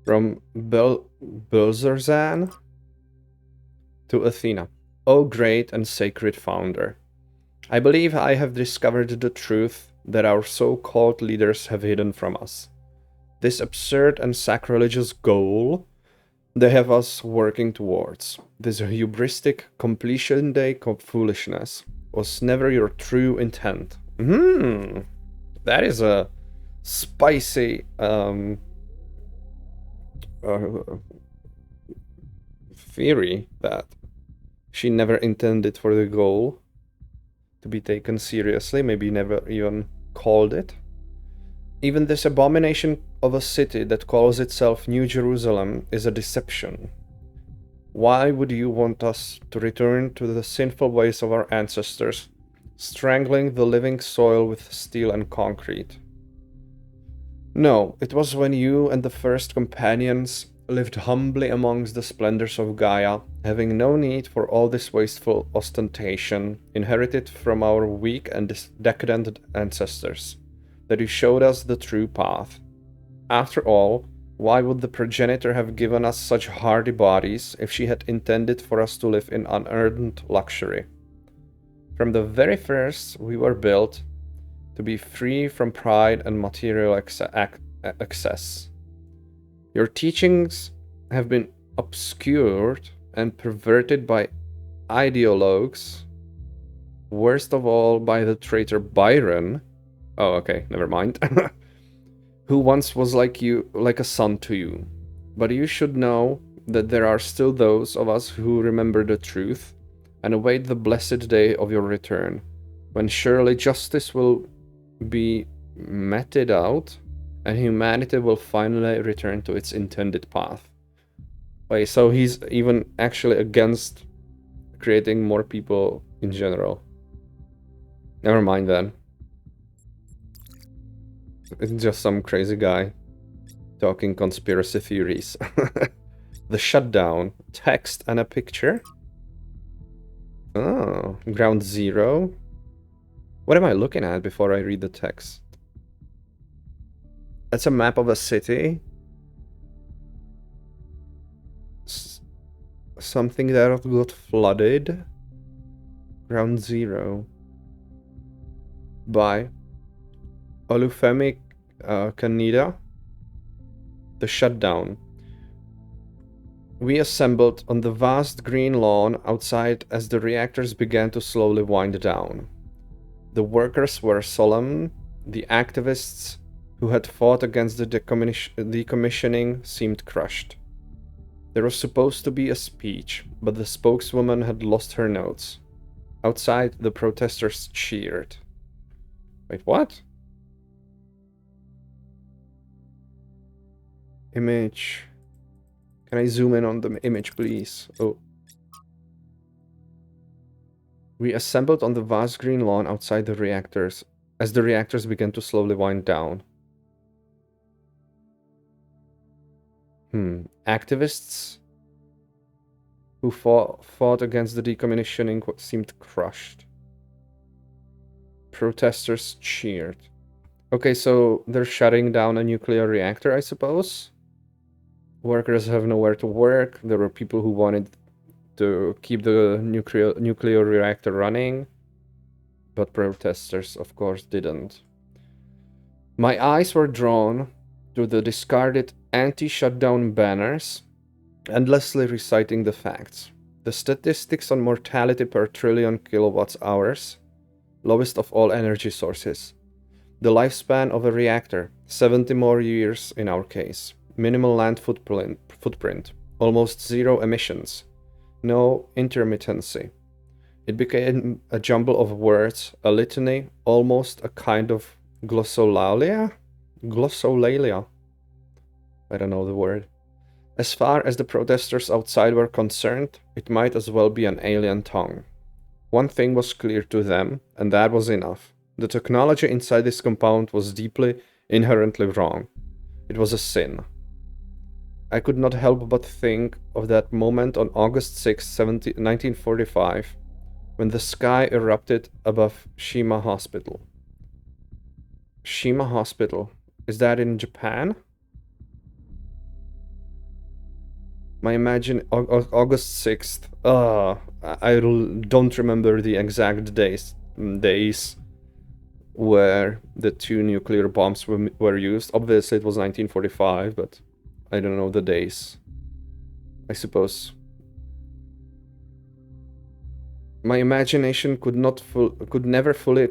From Belzerzan to Athena. O great and sacred founder. I believe I have discovered the truth that our so-called leaders have hidden from us. This absurd and sacrilegious goal they have us working towards, this hubristic completion day foolishness, was never your true intent. That is a spicy theory that she never intended for the goal to be taken seriously, maybe never even called it. Even this abomination of a city that calls itself New Jerusalem is a deception. Why would you want us to return to the sinful ways of our ancestors, strangling the living soil with steel and concrete? No, it was when you and the first companions lived humbly amongst the splendors of Gaia, having no need for all this wasteful ostentation inherited from our weak and decadent ancestors, that you showed us the true path. After all, why would the progenitor have given us such hardy bodies if she had intended for us to live in unearned luxury? From the very first, we were built to be free from pride and material excess. Your teachings have been obscured and perverted by ideologues, worst of all by the traitor Byron. Oh, okay, never mind. Who once was like a son to you. But you should know that there are still those of us who remember the truth and await the blessed day of your return, when surely justice will be meted out and humanity will finally return to its intended path. Wait, so he's even actually against creating more people in general. Never mind then. It's just some crazy guy talking conspiracy theories. The shutdown, text and a picture. Oh, ground zero. What am I looking at before I read the text? That's a map of a city. Something that got flooded. Ground zero. By Olufemi Kaneda. The shutdown. We assembled on the vast green lawn outside as the reactors began to slowly wind down. The workers were solemn. The activists who had fought against the decommissioning seemed crushed. There was supposed to be a speech, but the spokeswoman had lost her notes. Outside, the protesters cheered. Wait, what? Image. Can I zoom in on the image, please? Oh. We assembled on the vast green lawn outside the reactors, as the reactors began to slowly wind down. Activists who fought against the decommissioning seemed crushed. Protesters cheered. Okay, so they're shutting down a nuclear reactor, I suppose? Workers have nowhere to work. There were people who wanted to keep the nuclear reactor running, but protesters, of course, didn't. My eyes were drawn to the discarded anti-shutdown banners, endlessly reciting the facts. The statistics on mortality per trillion kilowatt hours, lowest of all energy sources. The lifespan of a reactor, 70 more years in our case. Minimal land footprint, almost zero emissions. No intermittency. It became a jumble of words, a litany, almost a kind of glossolalia? Glossolalia. I don't know the word. As far as the protesters outside were concerned, it might as well be an alien tongue. One thing was clear to them, and that was enough. The technology inside this compound was deeply, inherently wrong. It was a sin. I could not help but think of that moment on August 6, 1945, when the sky erupted above Shima Hospital. Shima Hospital. Is that in Japan? August 6th. I don't remember the exact days where the 2 nuclear bombs were used. Obviously it was 1945, but I don't know the days. I suppose my imagination could never fully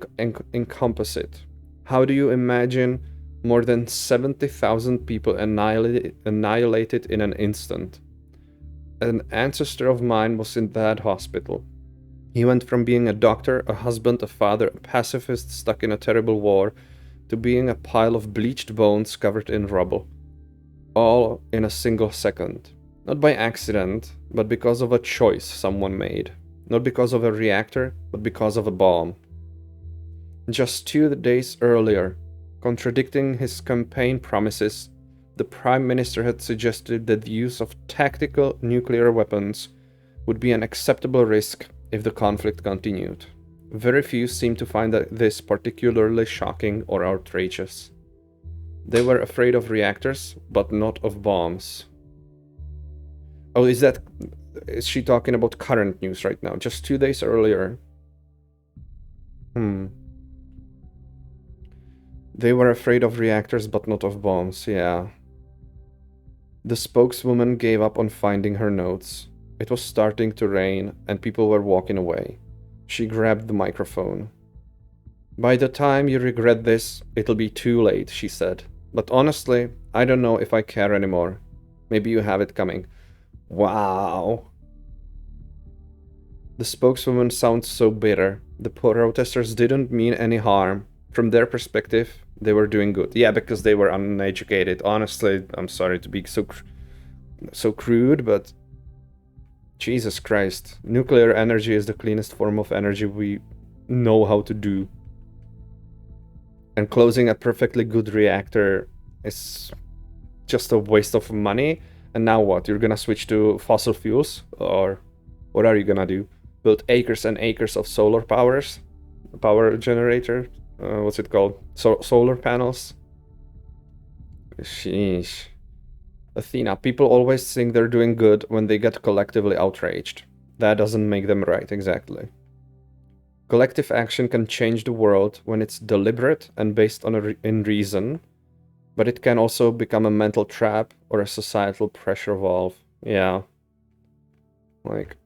encompass it. How do you imagine more than 70,000 people annihilated in an instant? An ancestor of mine was in that hospital. He went from being a doctor, a husband, a father, a pacifist stuck in a terrible war, to being a pile of bleached bones covered in rubble. All in a single second. Not by accident, but because of a choice someone made. Not because of a reactor, but because of a bomb. Just 2 days earlier, contradicting his campaign promises, the Prime Minister had suggested that the use of tactical nuclear weapons would be an acceptable risk if the conflict continued. Very few seemed to find this particularly shocking or outrageous. They were afraid of reactors, but not of bombs. Oh, is she talking about current news right now? Just 2 days earlier. They were afraid of reactors, but not of bombs, yeah. The spokeswoman gave up on finding her notes. It was starting to rain, and people were walking away. She grabbed the microphone. By the time you regret this, it'll be too late, she said. But honestly, I don't know if I care anymore. Maybe you have it coming. Wow. The spokeswoman sounds so bitter. The protesters didn't mean any harm. From their perspective, they were doing good. Yeah, because they were uneducated. Honestly, I'm sorry to be so crude, but Jesus Christ. Nuclear energy is the cleanest form of energy we know how to do. And closing a perfectly good reactor is just a waste of money. And now what? You're gonna switch to fossil fuels? Or what are you gonna do? Build acres and acres of solar power generator? What's it called? Solar panels? Sheesh. Athena, people always think they're doing good when they get collectively outraged. That doesn't make them right, exactly. Collective action can change the world when it's deliberate and based on in reason, but it can also become a mental trap or a societal pressure valve. Yeah. Like...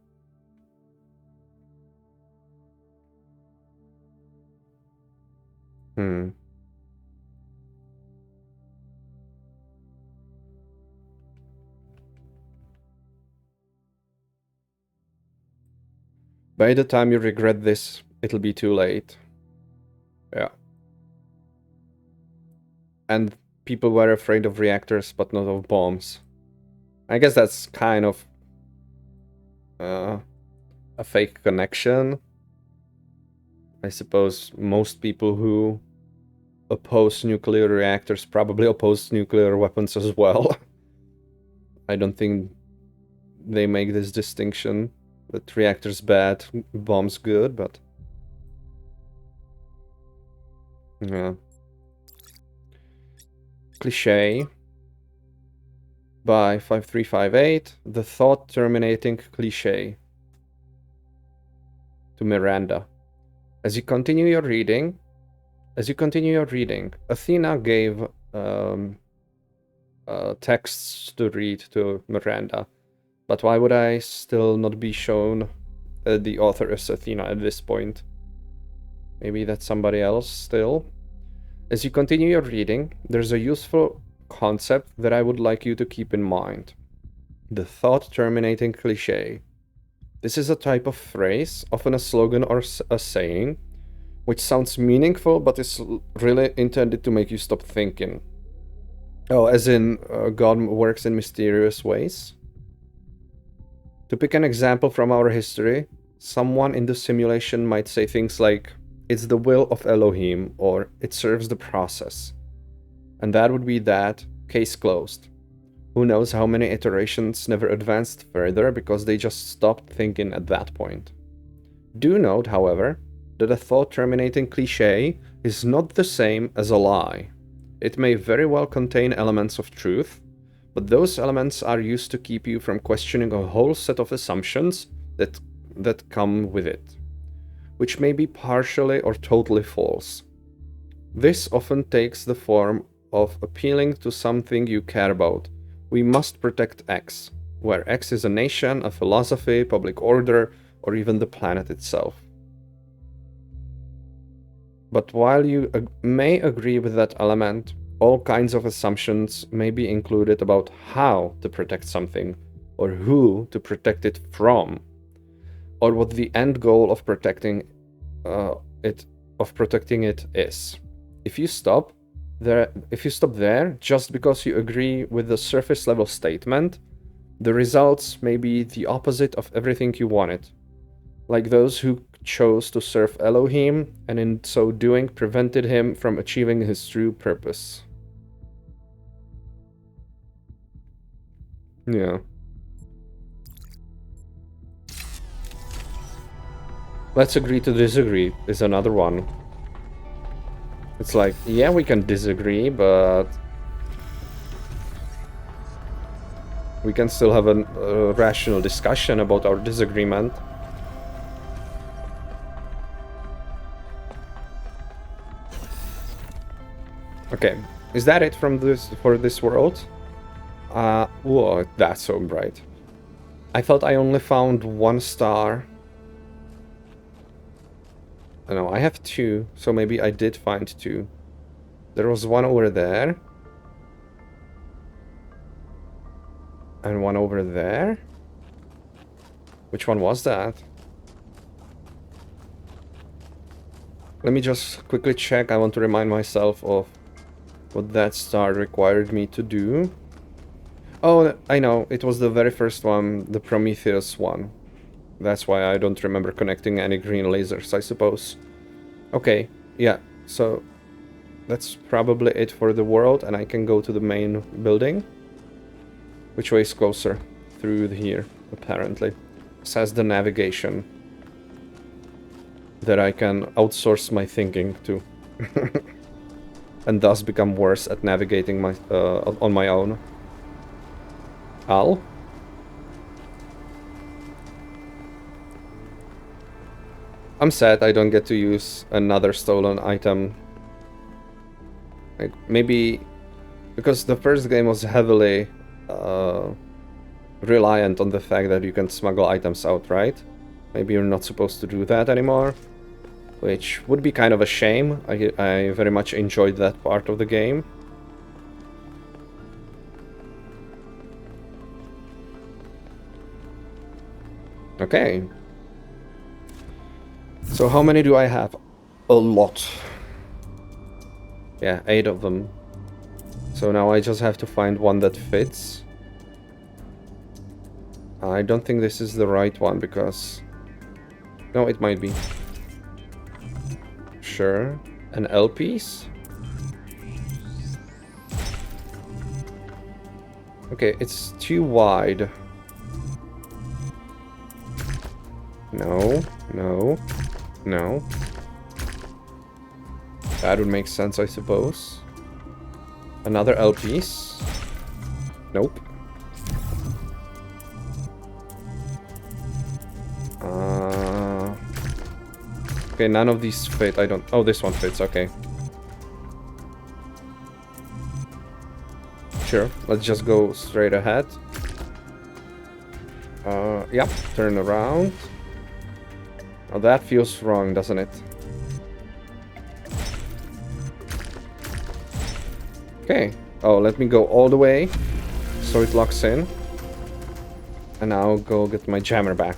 By the time you regret this, it'll be too late. Yeah. And people were afraid of reactors, but not of bombs. I guess that's kind of a fake connection. I suppose most people who oppose nuclear reactors probably oppose nuclear weapons as well. I don't think they make this distinction that reactors bad, bombs good, but yeah. Cliché by 5358, the thought-terminating cliché. To Miranda. As you continue your reading, Athena gave texts to read to Miranda. But why would I still not be shown the author is Athena at this point? Maybe that's somebody else still? As you continue your reading, there's a useful concept that I would like you to keep in mind. The thought-terminating cliché. This is a type of phrase, often a slogan or a saying, which sounds meaningful but is really intended to make you stop thinking. Oh, as in God works in mysterious ways? To pick an example from our history, someone in the simulation might say things like, "It's the will of Elohim," or "It serves the process." And that would be that, case closed. Who knows how many iterations never advanced further because they just stopped thinking at that point. Do note, however, that a thought-terminating cliché is not the same as a lie. It may very well contain elements of truth, but those elements are used to keep you from questioning a whole set of assumptions that come with it, which may be partially or totally false. This often takes the form of appealing to something you care about. We must protect X, where X is a nation, a philosophy, public order, or even the planet itself. But while you may agree with that element, all kinds of assumptions may be included about how to protect something, or who to protect it from, or what the end goal of protecting it is. If you stop there just because you agree with the surface level statement, the results may be the opposite of everything you wanted. Like those who chose to serve Elohim and in so doing prevented him from achieving his true purpose. Yeah. Let's agree to disagree is another one. It's like, yeah, we can disagree, but we can still have a rational discussion about our disagreement. Okay, is that it for this world? Whoa, that's so bright. I thought I only found 1 star. No, I have 2, so maybe I did find 2. There was 1 over there. And 1 over there. Which one was that? Let me just quickly check. I want to remind myself of what that star required me to do. Oh, I know. It was the very first one, the Prometheus one. That's why I don't remember connecting any green lasers, I suppose. Okay, yeah, so that's probably it for the world, and I can go to the main building. Which way is closer? Through here, apparently. Says the navigation. That I can outsource my thinking to. And thus become worse at navigating on my own. Al? I'm sad I don't get to use another stolen item. Like, maybe... Because the first game was heavily reliant on the fact that you can smuggle items out, right? Maybe you're not supposed to do that anymore. Which would be kind of a shame. I very much enjoyed that part of the game. Okay. So how many do I have? A lot. Yeah, 8 of them. So now I just have to find one that fits. I don't think this is the right one because... No, it might be. Sure. An L piece? Okay, it's too wide. No, no, no. That would make sense, I suppose. Another L piece? Nope. Okay, none of these fit. I don't... Oh, this one fits, okay. Sure, let's just go straight ahead. Yep, turn around. Oh, that feels wrong, doesn't it? Okay. Oh, let me go all the way so it locks in. And now go get my jammer back.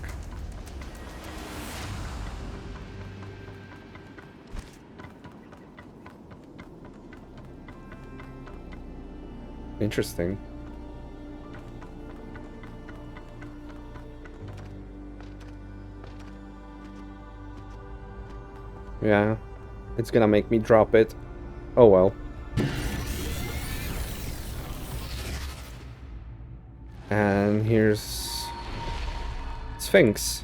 Interesting. Yeah, it's gonna make me drop it. Oh well. And here's Sphinx.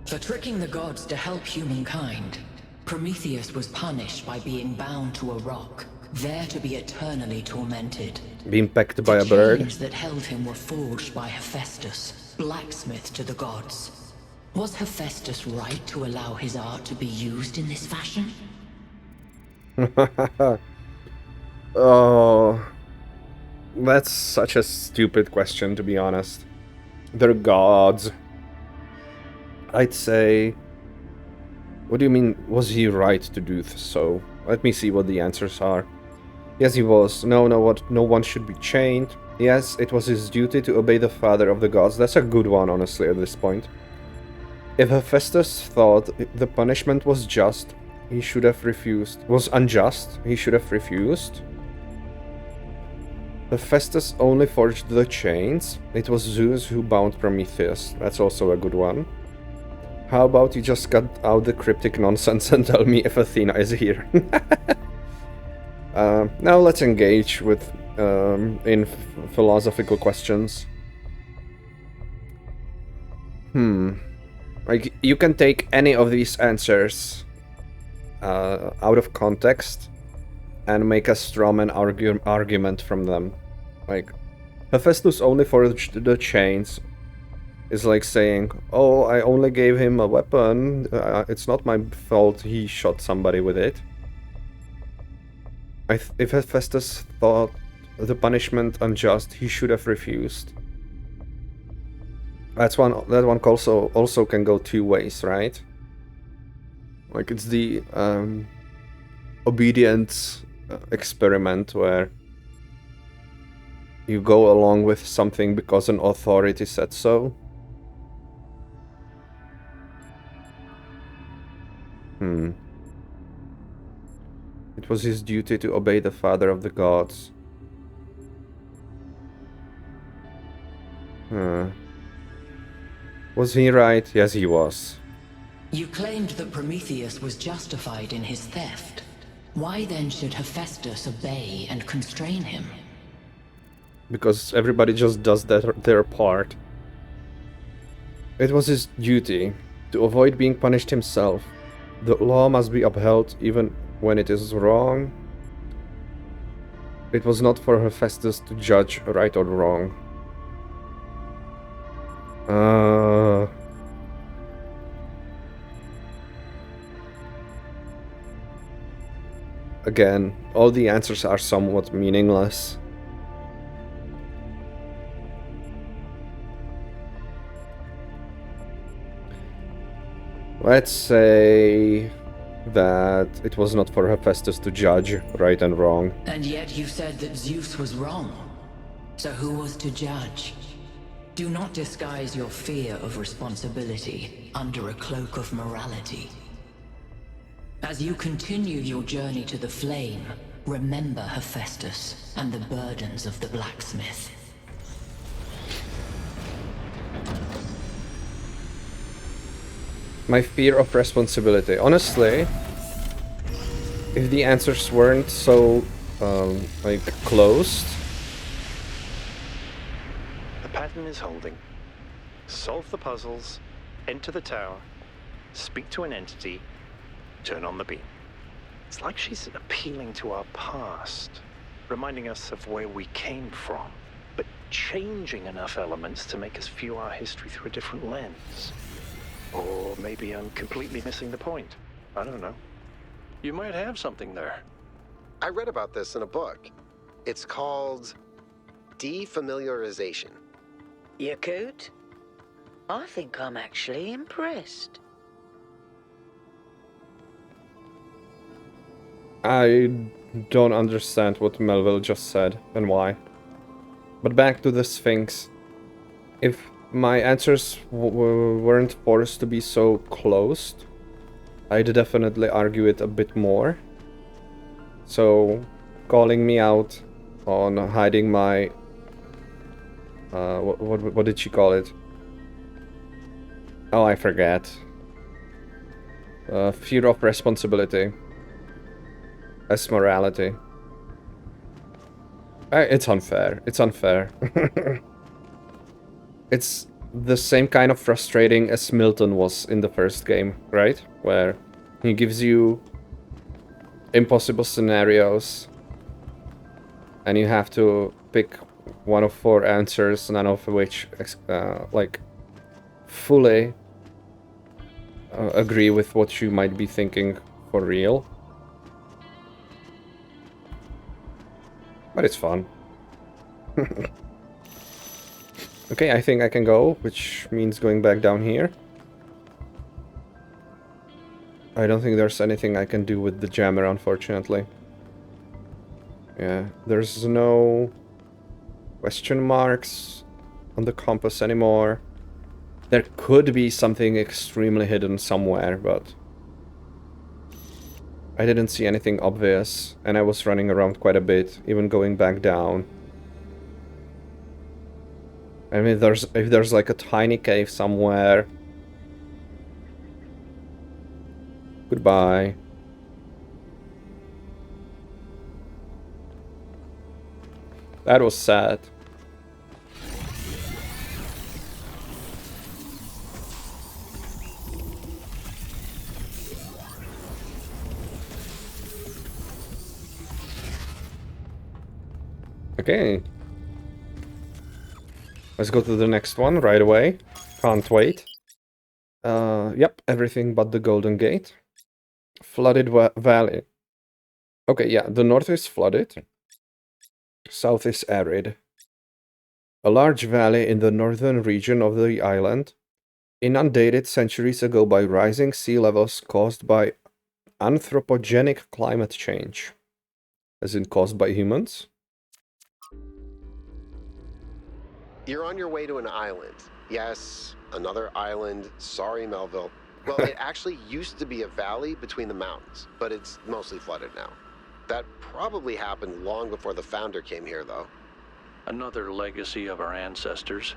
For tricking the gods to help humankind, Prometheus was punished by being bound to a rock, there to be eternally tormented. Being pecked by a The bird. chains that held him were forged by Hephaestus, blacksmith to the gods. Was Hephaestus right to allow his art to be used in this fashion? Oh, that's such a stupid question, to be honest. They're gods. I'd say... What do you mean, was he right to do so? Let me see what the answers are. Yes, he was. No one should be chained. Yes, it was his duty to obey the father of the gods. That's a good one, honestly, at this point. If Hephaestus thought the punishment was just, he should have refused. Was unjust, he should have refused. Hephaestus only forged the chains. It was Zeus who bound Prometheus. That's also a good one. How about you just cut out the cryptic nonsense and tell me if Athena is here? Now let's engage with in philosophical questions. Like, you can take any of these answers out of context and make a strawman argument from them. Like, Hephaestus only forged the chains is like saying, oh, I only gave him a weapon, it's not my fault he shot somebody with it. If Hephaestus thought the punishment unjust, he should have refused. That one also can go two ways, right? Like, it's the obedience experiment where you go along with something because an authority said so. It was his duty to obey the father of the gods. Was he right? Yes, he was. You claimed that Prometheus was justified in his theft. Why then should Hephaestus obey and constrain him? Because everybody just does their part. It was his duty to avoid being punished himself. The law must be upheld even when it is wrong. It was not for Hephaestus to judge right or wrong. Again, all the answers are somewhat meaningless. Let's say that it was not for Hephaestus to judge right and wrong. And yet you said that Zeus was wrong. So who was to judge? Do not disguise your fear of responsibility under a cloak of morality. As you continue your journey to the flame, remember Hephaestus and the burdens of the blacksmith. My fear of responsibility. Honestly, if the answers weren't so, like, closed... The pattern is holding. Solve the puzzles, enter the tower, speak to an entity, turn on the beam. It's like she's appealing to our past, reminding us of where we came from, but changing enough elements to make us view our history through a different lens. Or maybe I'm completely missing the point. I don't know. You might have something there. I read about this in a book. It's called defamiliarization. Yakut? I think I'm actually impressed. I don't understand what Melville just said and why. But back to the Sphinx. If my answers weren't forced to be so closed, I'd definitely argue it a bit more. So, calling me out on hiding my... what did she call it? Oh, I forget. Fear of responsibility. As morality. It's unfair. It's unfair. It's the same kind of frustrating as Milton was in the first game, right? Where he gives you impossible scenarios and you have to pick one of 4 answers, none of which like fully agree with what you might be thinking for real. But it's fun. Okay, I think I can go, which means going back down here. I don't think there's anything I can do with the jammer, unfortunately. Yeah, there's no question marks on the compass anymore. There could be something extremely hidden somewhere, but I didn't see anything obvious, and I was running around quite a bit, even going back down. I mean, if there's like a tiny cave somewhere... Goodbye. That was sad. Okay. Let's go to the next one right away. Can't wait. Yep, everything but the Golden Gate. Flooded valley. Okay, yeah, the north is flooded. South is arid. A large valley in the northern region of the island, inundated centuries ago by rising sea levels caused by anthropogenic climate change. As in caused by humans? You're on your way to an island. Yes, another island. Sorry, Melville. Well, it actually used to be a valley between the mountains, but it's mostly flooded now. That probably happened long before the founder came here, though. Another legacy of our ancestors.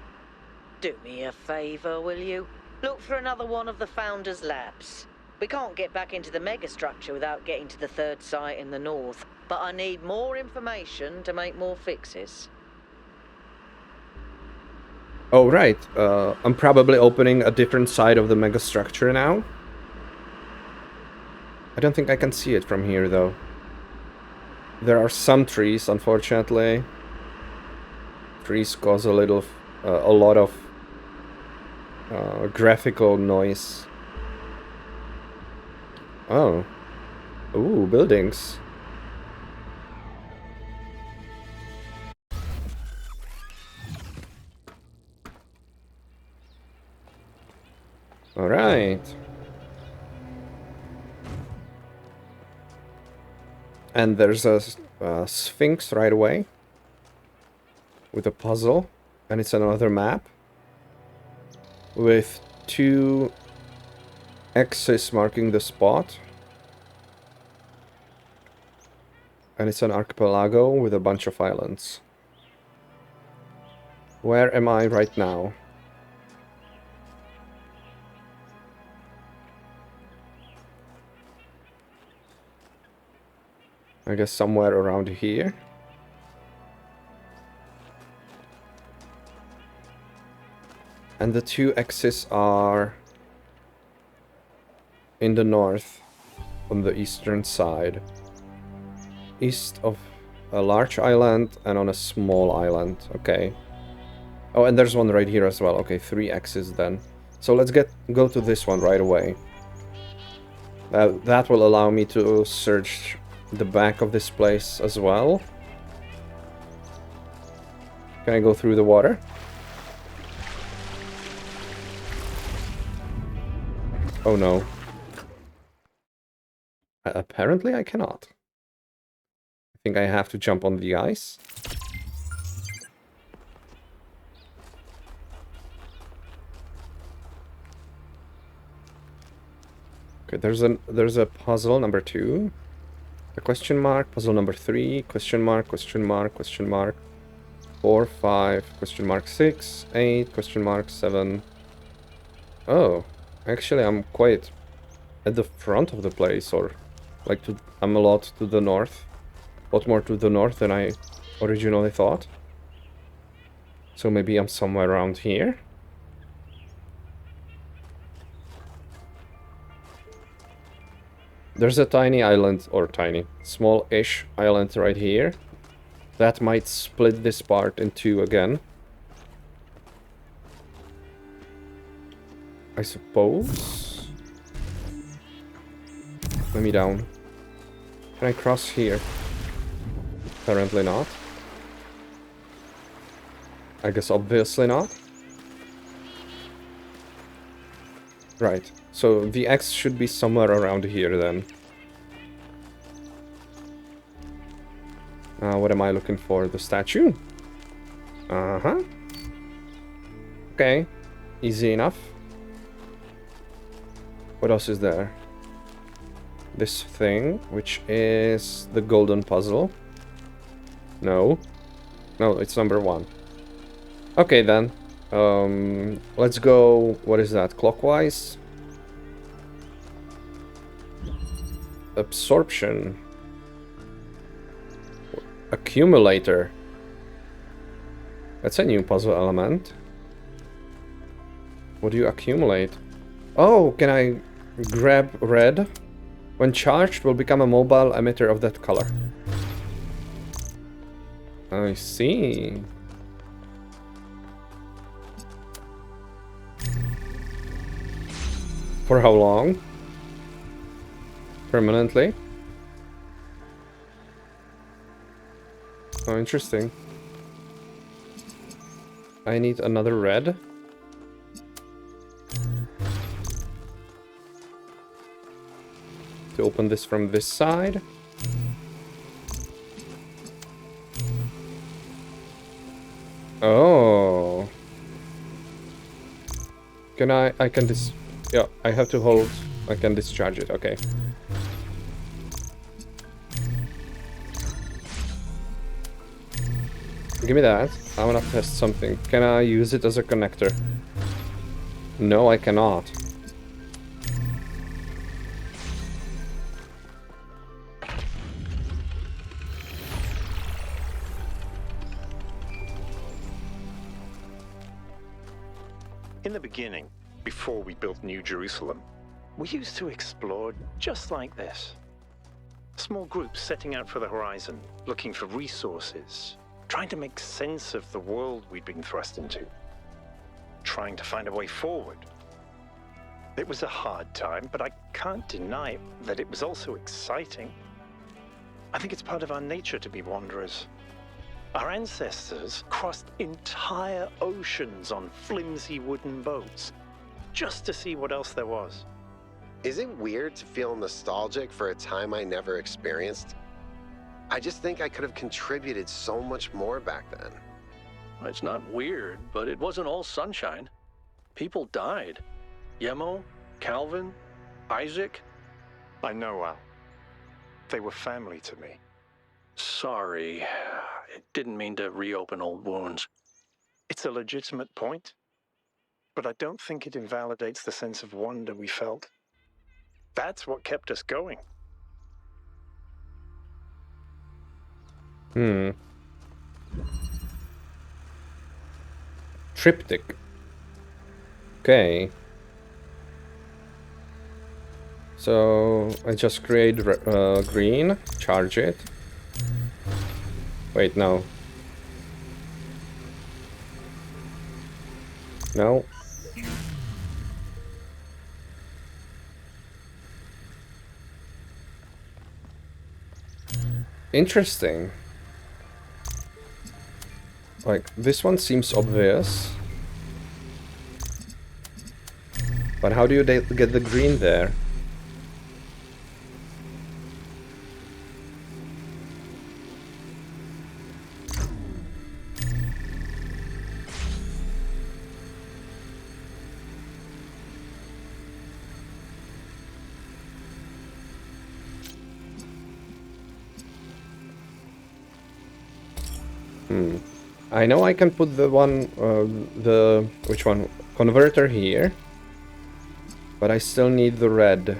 Do me a favor, will you? Look for another one of the Founder's labs. We can't get back into the megastructure without getting to the third site in the north, but I need more information to make more fixes. Oh, right. I'm probably opening a different side of the megastructure now. I don't think I can see it from here, though. There are some trees, unfortunately. Trees cause a lot of graphical noise. Oh. Ooh, buildings. All right. And there's a sphinx right away with a puzzle, and it's another map with 2 X's marking the spot. And it's an archipelago with a bunch of islands. Where am I right now? I guess somewhere around here. And the 2 X's are in the north, on the eastern side. East of a large island and on a small island. Okay. Oh, and there's one right here as well. Okay, 3 X's then. So let's go to this one right away. That will allow me to search the back of this place as well. Can I go through the water? Oh no. Apparently I cannot. I think I have to jump on the ice. Okay, there's a puzzle number 2. A question mark, puzzle number 3, question mark, question mark, question mark. 4, 5, question mark 6, 8, question mark 7. Oh, actually I'm quite at the front of the place, or like I'm a lot to the north. A lot more to the north than I originally thought. So maybe I'm somewhere around here. There's a tiny island, or tiny, small-ish island right here. That might split this part in two again. I suppose. Let me down. Can I cross here? Apparently not. I guess obviously not. Right. So the X should be somewhere around here then. What am I looking for? The statue? Uh-huh. Okay. Easy enough. What else is there? This thing, which is the golden puzzle. No. No, it's number 1. Okay, then. Let's go... What is that? Clockwise? Absorption. Accumulator. That's a new puzzle element. What do you accumulate? Oh, can I grab red? When charged, will become a mobile emitter of that color. I see. For how long? Permanently? Oh, interesting. I need another red. To open this from this side. Oh. Can I can yeah, I have to hold. I can discharge it. Okay. Give me that. I wanna test something. Can I use it as a connector? No, I cannot. In the beginning, before we built New Jerusalem, we used to explore just like this. Small groups setting out for the horizon, looking for resources, trying to make sense of the world we'd been thrust into, trying to find a way forward. It was a hard time, but I can't deny that it was also exciting. I think it's part of our nature to be wanderers. Our ancestors crossed entire oceans on flimsy wooden boats, just to see what else there was. Is it weird to feel nostalgic for a time I never experienced? I just think I could have contributed so much more back then. It's not weird, but it wasn't all sunshine. People died. Yemo, Calvin, Isaac. I know, Al. They were family to me. Sorry. I didn't mean to reopen old wounds. It's a legitimate point, but I don't think it invalidates the sense of wonder we felt. That's what kept us going. Triptych. Okay. So I just create green, charge it. Wait, no. No. Interesting. Like, this one seems obvious. But how do you get the green there? I know I can put the one, which one? Converter here. But I still need the red.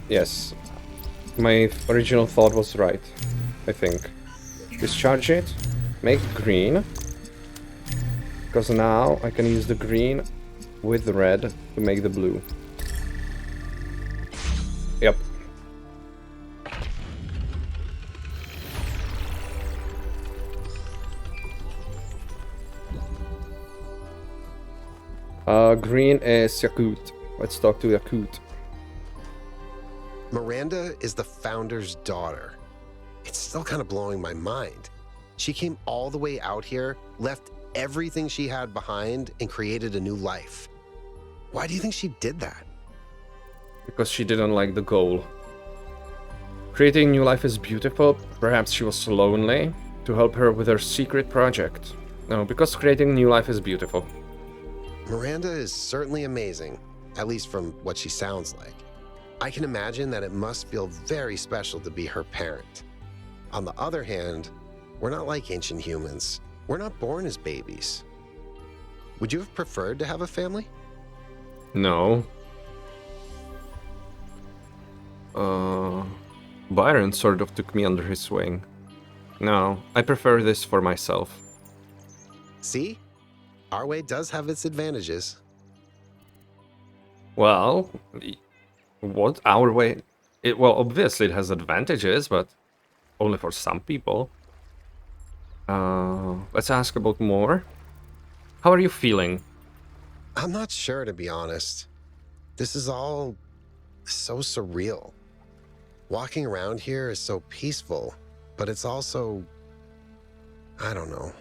Yes. My original thought was right, I think. Discharge it. Make green. Because now I can use the green with the red to make the blue. Green is Yakut. Let's talk to Yakut. Miranda is the founder's daughter. It's still kind of blowing my mind. She came all the way out here, left everything she had behind, and created a new life. Why do you think she did that? Because she didn't like the goal. Creating new life is beautiful. Perhaps she was lonely. To help her with her secret project. No, because creating new life is beautiful. Miranda is certainly amazing, at least from what she sounds like. I can imagine that it must feel very special to be her parent. On the other hand, we're not like ancient humans. We're not born as babies. Would you have preferred to have a family? No. Byron sort of took me under his wing. No, I prefer this for myself. See? Our way does have its advantages. Well, what our way? Well, obviously it has advantages, but only for some people. Let's ask about more. How are you feeling? I'm not sure, to be honest. This is all so surreal. Walking around here is so peaceful, but it's also, I don't know.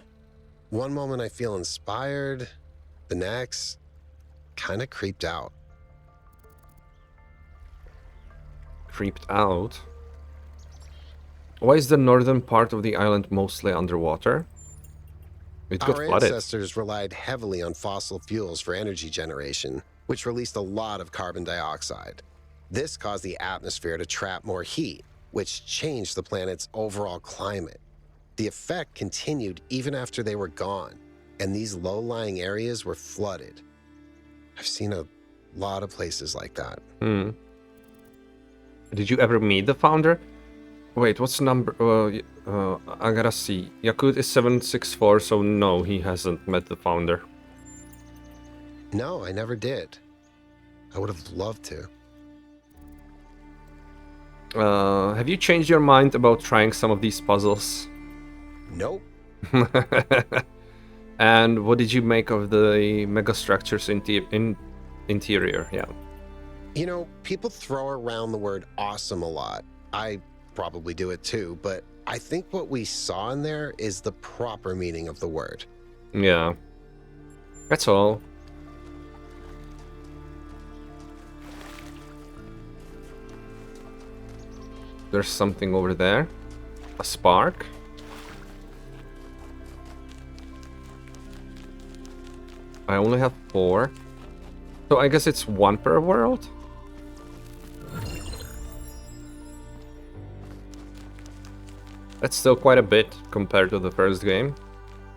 One moment I feel inspired, the next, kind of creeped out. Creeped out? Why is the northern part of the island mostly underwater? It got Our flooded. ancestors relied heavily on fossil fuels for energy generation, which released a lot of carbon dioxide. This caused the atmosphere to trap more heat, which changed the planet's overall climate. The effect continued even after they were gone, and these low-lying areas were flooded. I've seen a lot of places like that. Did you ever meet the founder? Wait, what's the number? I gotta see. Yakut is 764, so no, he hasn't met the founder. No, I never did. I would have loved to. Have you changed your mind about trying some of these puzzles? Nope. And what did you make of the megastructures interior? Yeah. You know, people throw around the word awesome a lot. I probably do it too, but I think what we saw in there is the proper meaning of the word. Yeah. That's all. There's something over there. A spark. I only have 4. So I guess it's 1 per world? That's still quite a bit compared to the first game,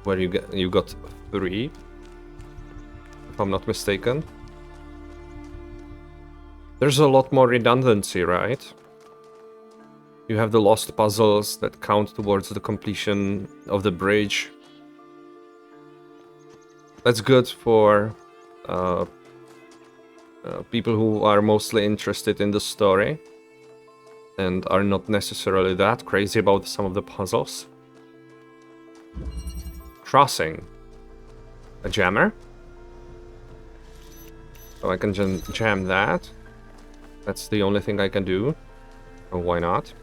where you got 3, if I'm not mistaken. There's a lot more redundancy, right? You have the lost puzzles that count towards the completion of the bridge. That's good for people who are mostly interested in the story and are not necessarily that crazy about some of the puzzles. Crossing. A jammer. So I can jam that. That's the only thing I can do. Oh, why not?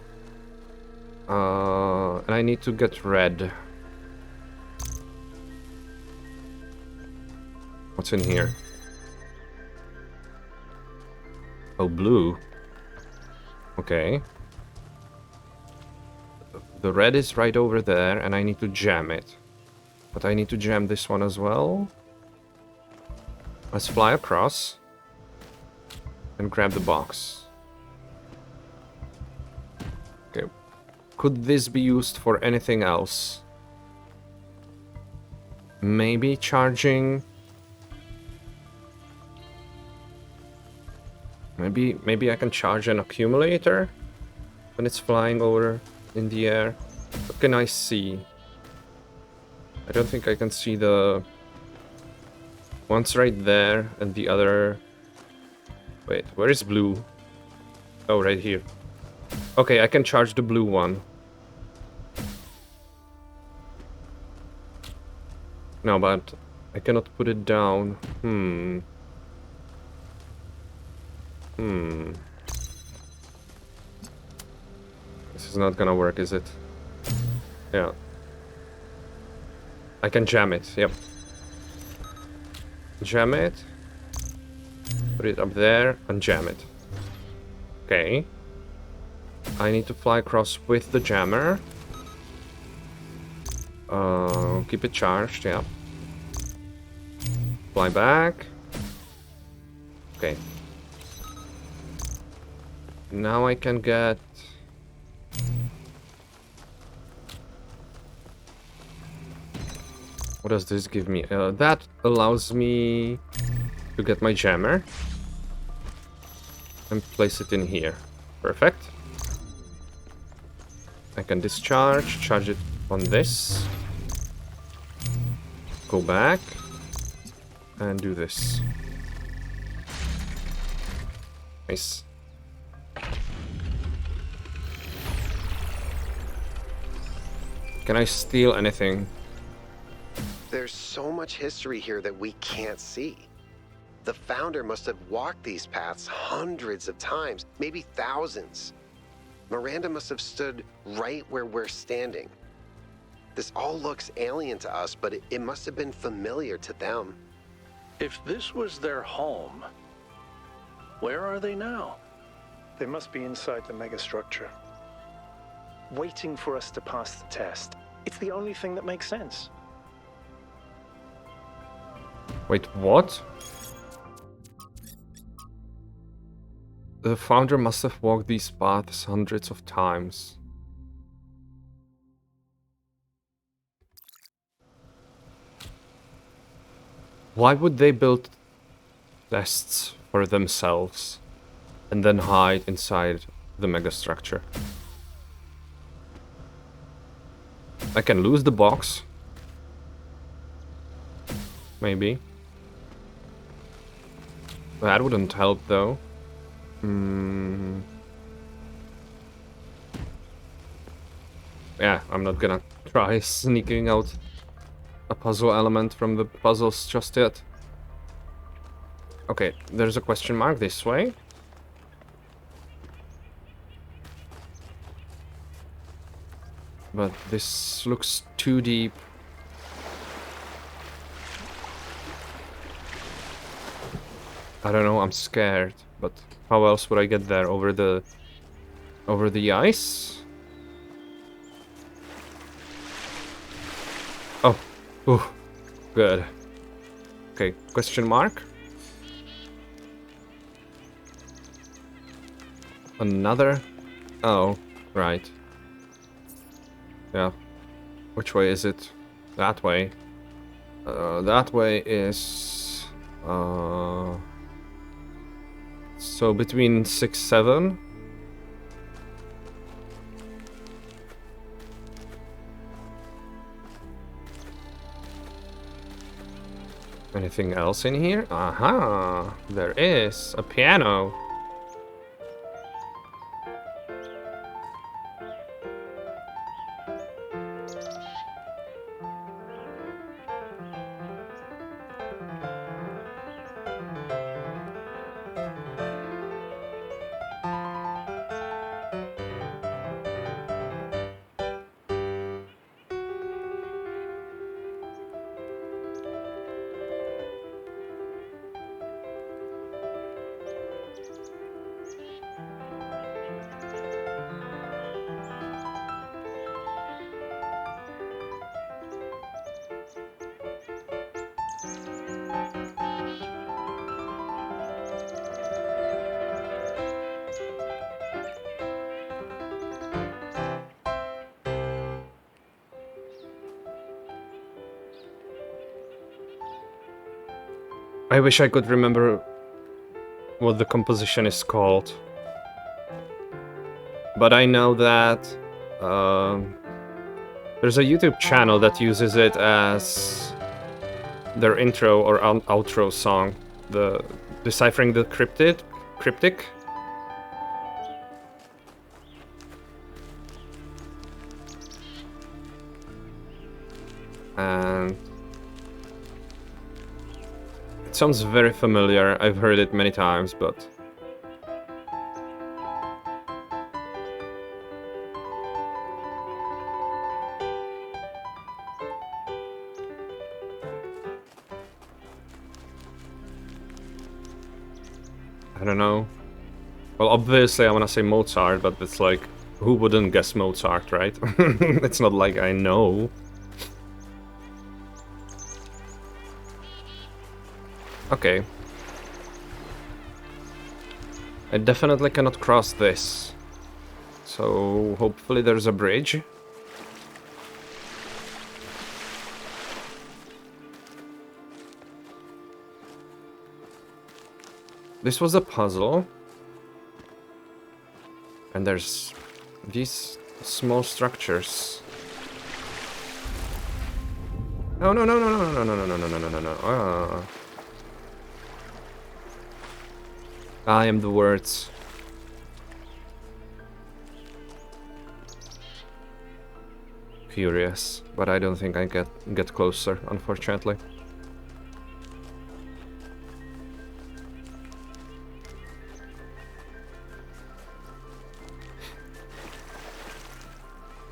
And I need to get red. What's in here? Oh, blue. Okay. The red is right over there, and I need to jam it. But I need to jam this one as well. Let's fly across. And grab the box. Okay. Could this be used for anything else? Maybe charging... Maybe I can charge an accumulator when it's flying over in the air. What can I see? I don't think I can see the... One's right there and the other... Wait, where is blue? Oh, right here. Okay, I can charge the blue one. No, but I cannot put it down. This is not gonna work, is it? Yeah. I can jam it, yep. Jam it. Put it up there and jam it. Okay. I need to fly across with the jammer. Keep it charged, yeah. Fly back. Okay. Now I can get... What does this give me? That allows me to get my jammer and place it in here. Perfect. I can discharge, charge it on this. Go back and do this. Nice. Can I steal anything? There's so much history here that we can't see. The founder must have walked these paths hundreds of times, maybe thousands. Miranda must have stood right where we're standing. This all looks alien to us, but it must have been familiar to them. If this was their home, where are they now? They must be inside the megastructure, waiting for us to pass the test. It's the only thing that makes sense. Wait, what? The founder must have walked these paths hundreds of times. Why would they build tests for themselves and then hide inside the megastructure? I can lose the box. Maybe. That wouldn't help though. Yeah, I'm not gonna try sneaking out a puzzle element from the puzzles just yet. Okay, there's a question mark this way. But this looks too deep. I don't know, I'm scared, but how else would I get there? Over the ice? Oh, ooh, good. Okay, question mark. Another? Oh, right. Yeah. Which way is it? That way. That way is... So between 6, 7. Anything else in here? Aha! There is a piano. I wish I could remember what the composition is called. But I know that there's a YouTube channel that uses it as their intro or outro song. The Deciphering the Cryptic. And It sounds very familiar. I've heard it many times, but... I don't know. Well, obviously I want to say Mozart, but it's like, who wouldn't guess Mozart, right? It's not like I know. Okay. I definitely cannot cross this. So hopefully there's a bridge. This was a puzzle. And there's these small structures. Oh no no no no no no no no no no no no. Ah. I am the words. Curious, but I don't think I get closer, unfortunately.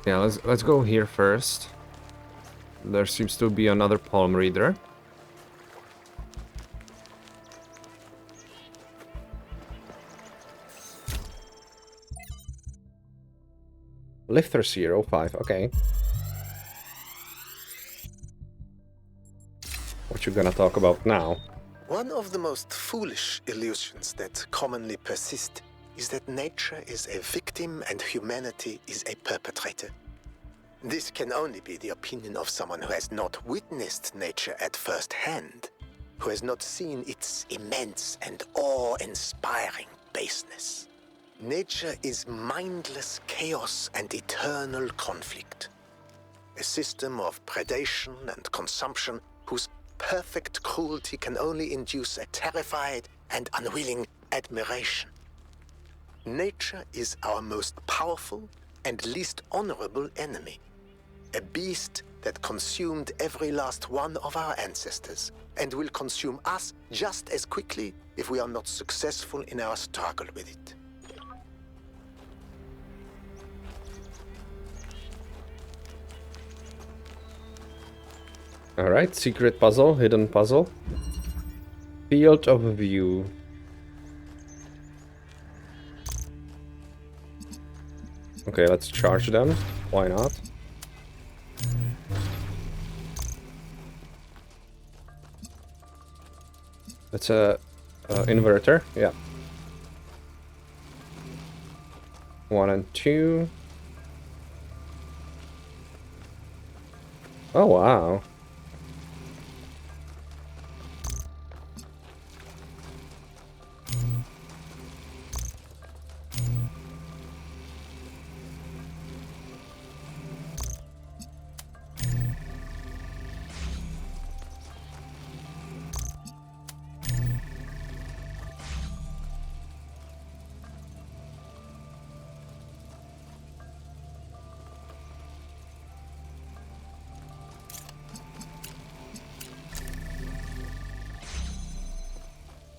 Yeah, let's go here first. There seems to be another palm reader. Lifter 05, okay. What you gonna talk about now? One of the most foolish illusions that commonly persist is that nature is a victim and humanity is a perpetrator. This can only be the opinion of someone who has not witnessed nature at first hand, who has not seen its immense and awe-inspiring baseness. Nature is mindless chaos and eternal conflict. A system of predation and consumption whose perfect cruelty can only induce a terrified and unwilling admiration. Nature is our most powerful and least honorable enemy. A beast that consumed every last one of our ancestors and will consume us just as quickly if we are not successful in our struggle with it. Alright, secret puzzle, hidden puzzle. Field of view. Okay, let's charge them. Why not? It's a inverter, yeah. 1 and 2. Oh wow.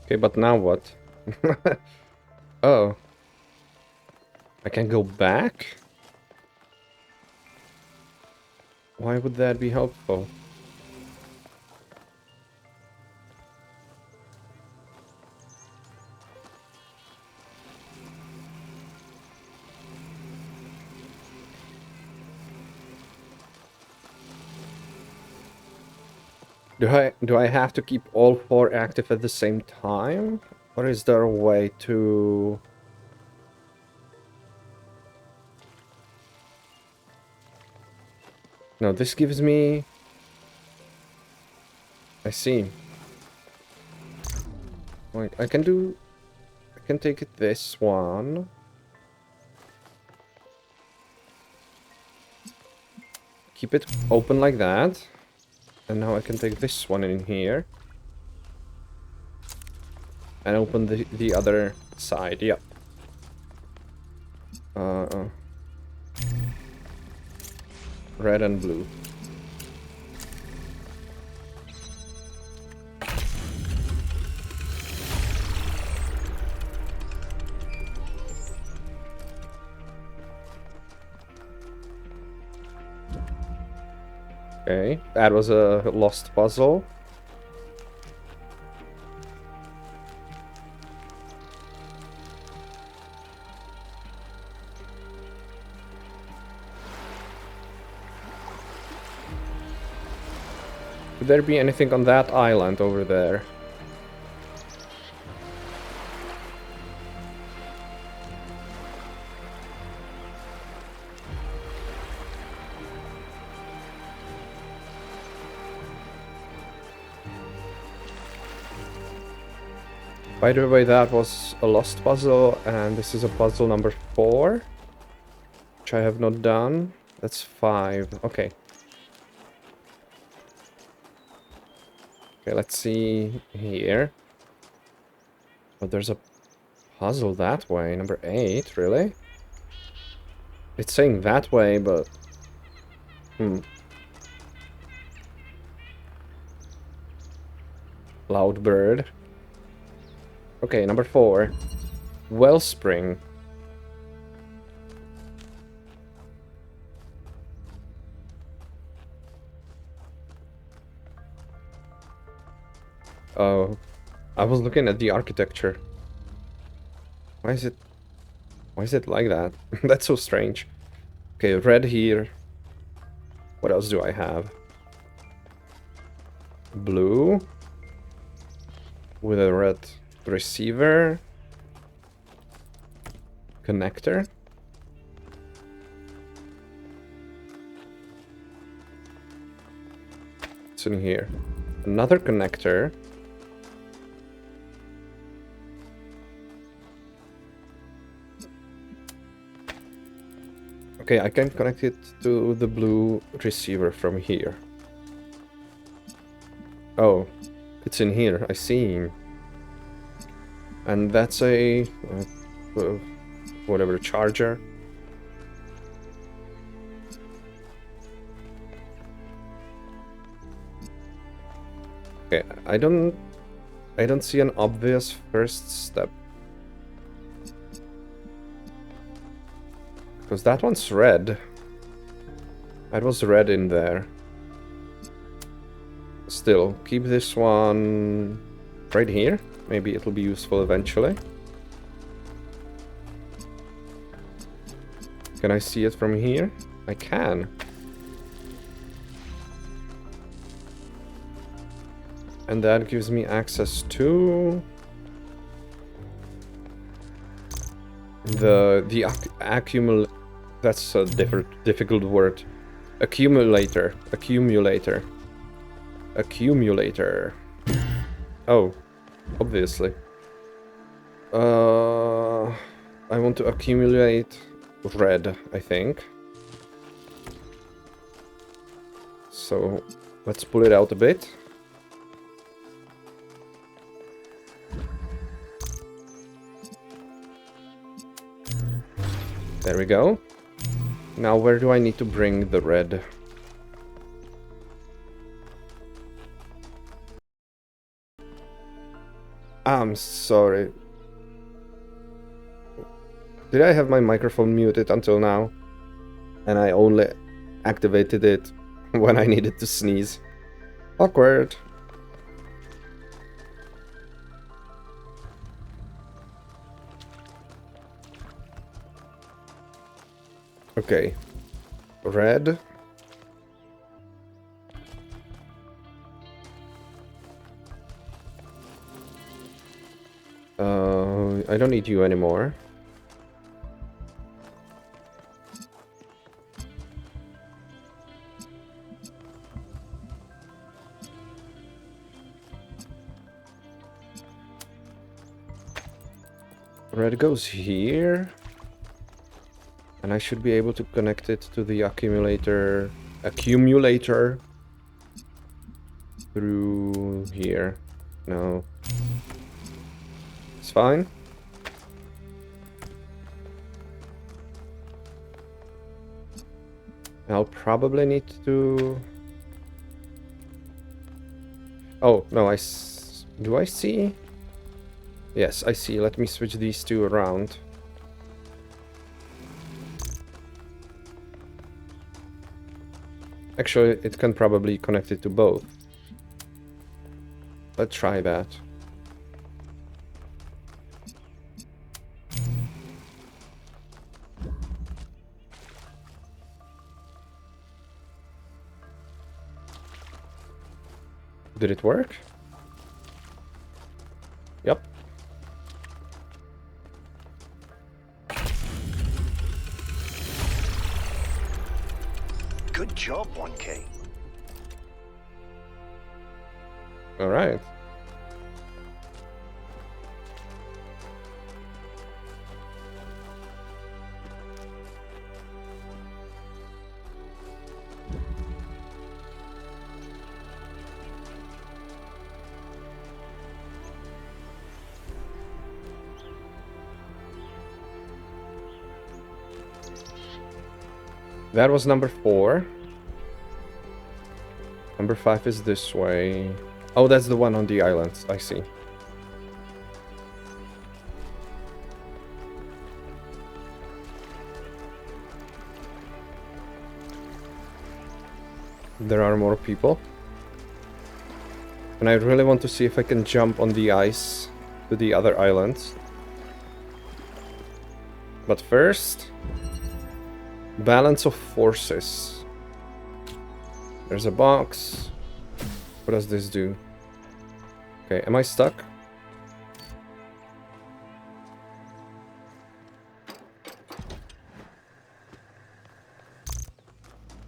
Okay, but now what? Oh. I can go back? Why would that be helpful? Do I have to keep all 4 active at the same time? Or is there a way to... No, this gives me... I see. Like, I can take it this one. Keep it open like that. And now I can take this one in here. And open the other side, yep. Red and blue. Okay, that was a lost puzzle. Could there be anything on that island over there? By the way, that was a lost puzzle, and this is a puzzle number 4, which I have not done. That's 5. Okay. Okay, let's see here. Oh, there's a puzzle that way. Number 8, really? It's saying that way, but... Loud bird. Okay, number 4. Wellspring. Oh, I was looking at the architecture. Why is it like that? That's so strange. Okay, red here. What else do I have? Blue. With a red receiver. Connector. What's in here? Another connector. Okay, I can connect it to the blue receiver from here. Oh, it's in here. I see. And that's a... whatever, charger. Okay, I don't see an obvious first step. Because that one's red. That was red in there. Still, keep this one right here. Maybe it'll be useful eventually. Can I see it from here? I can. And that gives me access to the accumul. That's a difficult word. Accumulator. Oh, obviously. I want to accumulate red, I think. So let's pull it out a bit. There we go. Now where do I need to bring the red? I'm sorry. Did I have my microphone muted until now? And I only activated it when I needed to sneeze. Awkward. Okay. Red. I don't need you anymore. Red goes here. And I should be able to connect it to the accumulator through here. No. It's fine. I'll probably need to... Oh, no, do I see? Yes, I see. Let me switch these two around. Actually, it can probably connect it to both. Let's try that. Did it work? Yep. Good job, 1K. All right. That was number 4. Number 5 is this way. Oh, that's the one on the islands. I see. There are more people. And I really want to see if I can jump on the ice to the other islands. But first... balance of forces. There's a box. What does this do? Okay, am I stuck?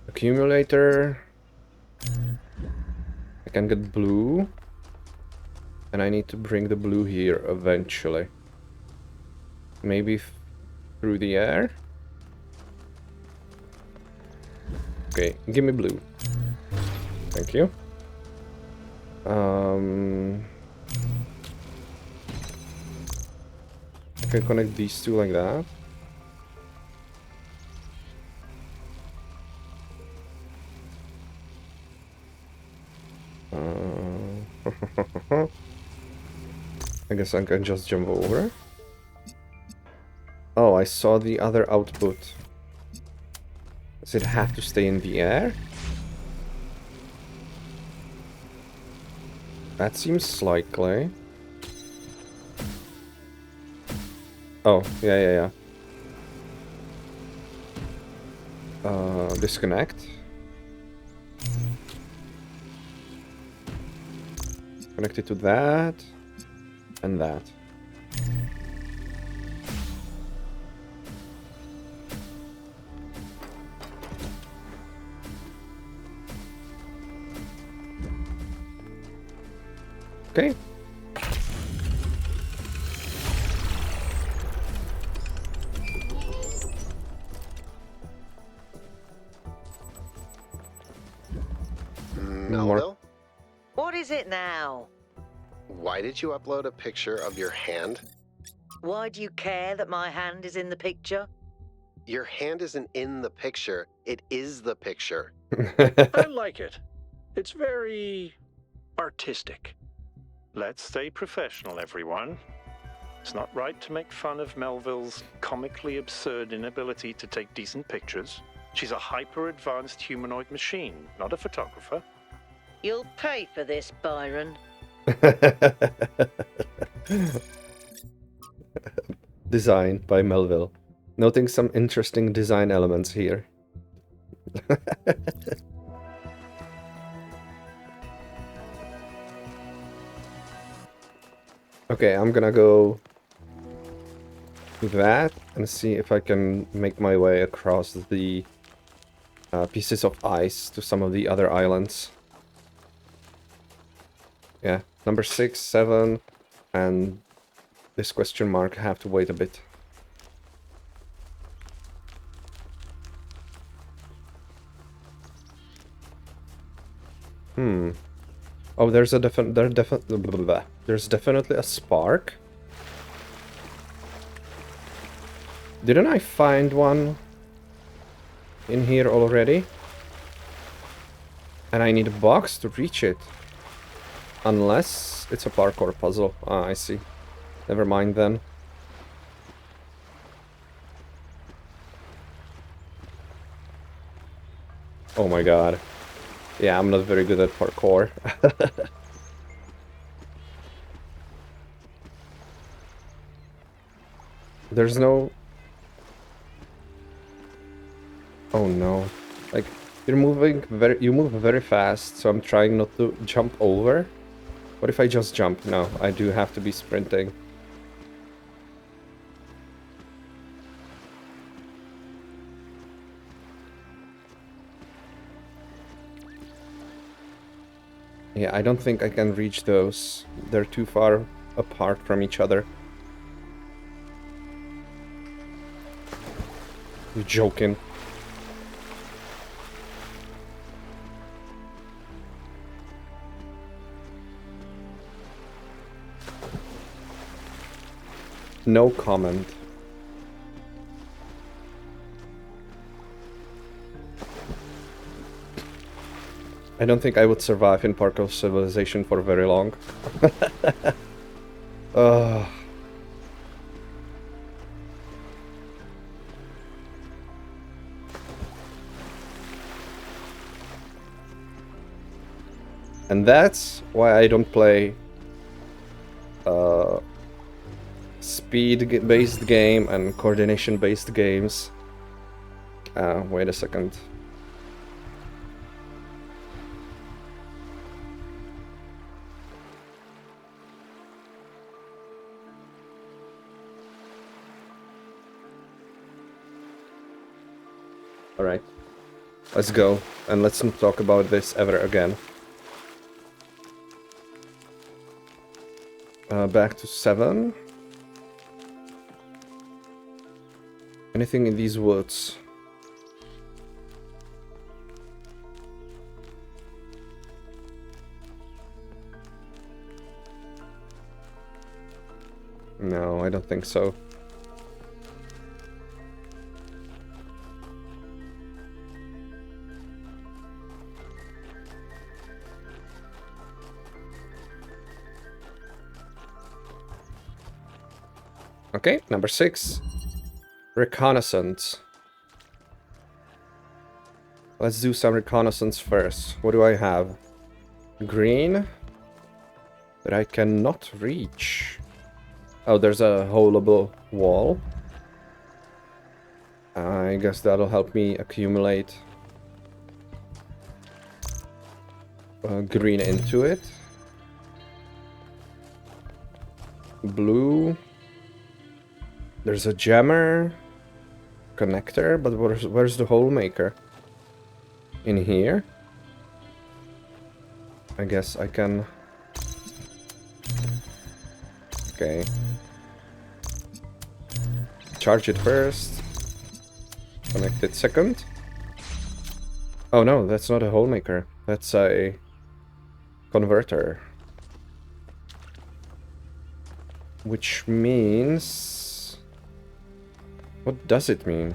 Accumulator. I can get blue. And I need to bring the blue here eventually. Maybe through the air? Okay, give me blue. Thank you. I can connect these two like that. I guess I can just jump over. Oh, I saw the other output. Does it have to stay in the air? That seems likely. Oh, yeah. Disconnect. Connect it to that. And that. Okay. Melville? What is it now? Why did you upload a picture of your hand? Why do you care that my hand is in the picture? Your hand isn't in the picture, it is the picture. I like it. It's very artistic. Let's stay professional, everyone. It's not right to make fun of Melville's comically absurd inability to take decent pictures. She's a hyper-advanced humanoid machine, not a photographer. You'll pay for this, Byron. Designed by Melville. Noting some interesting design elements here. Okay, I'm gonna go to that and see if I can make my way across the pieces of ice to some of the other islands. Yeah, number 6, 7, and this question mark have to wait a bit. Oh, there's definitely a spark. Didn't I find one in here already? And I need a box to reach it. Unless it's a parkour puzzle. Ah, I see. Never mind then. Oh my god. Yeah, I'm not very good at parkour. There's no... Oh no. Like, you move very fast, so I'm trying not to jump over. What if I just jump? No, I do have to be sprinting. Yeah, I don't think I can reach those. They're too far apart from each other. You're joking. No comment. I don't think I would survive in Parkour Civilization for very long. Ugh. And that's why I don't play speed-based game and coordination-based games. Wait a second. Alright. Let's go, and let's not talk about this ever again. Back to 7. Anything in these woods? No, I don't think so. Okay, number 6. Reconnaissance. Let's do some reconnaissance first. What do I have? Green. That I cannot reach. Oh, there's a holeable wall. I guess that'll help me accumulate green into it. Blue. There's a jammer connector, but where's the hole maker? In here? I guess I can... Okay. Charge it first. Connect it second. Oh no, that's not a hole maker. That's a converter. Which means... What does it mean?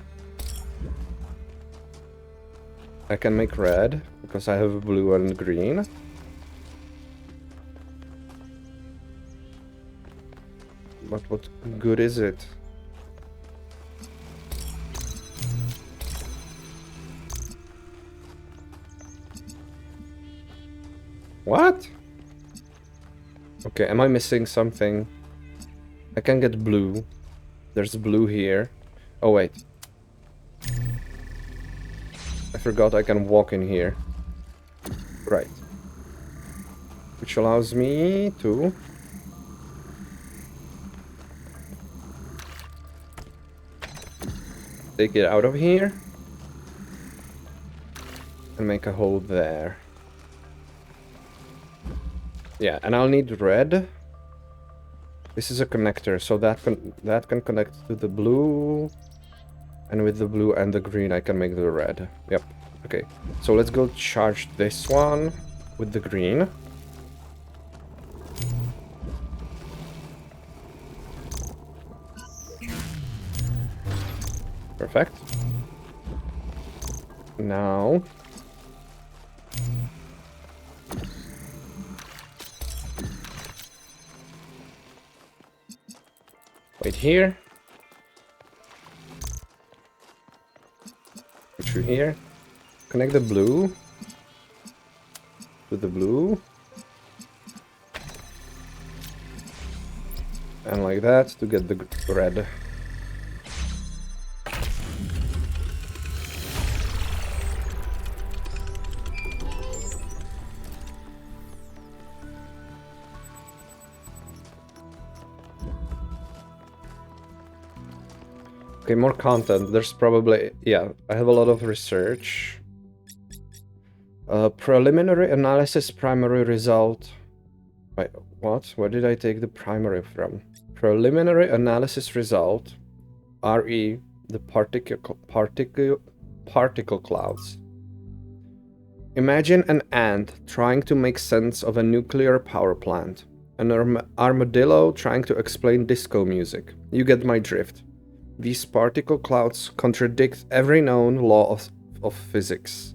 I can make red, because I have blue and green. But what good is it? What? Okay, am I missing something? I can get blue. There's blue here. Oh, wait. I forgot I can walk in here. Right. Which allows me to... take it out of here. And make a hole there. Yeah, and I'll need red. This is a connector, so that can connect to the blue. And with the blue and the green, I can make the red. Yep. Okay. So let's go charge this one with the green. Perfect. Now... wait here. Put you here. Connect the blue. to the blue. And like that to get the red. Okay, more content. There's probably... yeah, I have a lot of research. Preliminary analysis primary result. Wait, what? Where did I take the primary from? Preliminary analysis result. RE, the particle clouds. Imagine an ant trying to make sense of a nuclear power plant. An armadillo trying to explain disco music. You get my drift. These particle clouds contradict every known law of physics.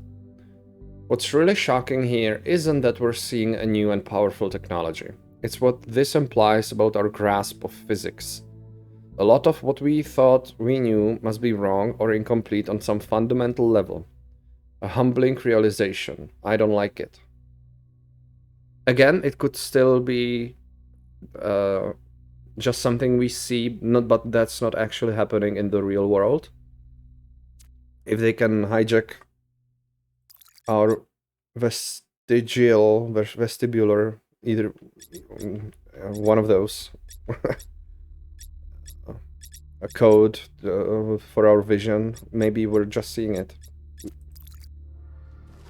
What's really shocking here isn't that we're seeing a new and powerful technology. It's what this implies about our grasp of physics. A lot of what we thought we knew must be wrong or incomplete on some fundamental level. A humbling realization. I don't like it. Again, it could still be just something we see, but that's not actually happening in the real world. If they can hijack our vestibular, either one of those, a code for our vision, maybe we're just seeing it.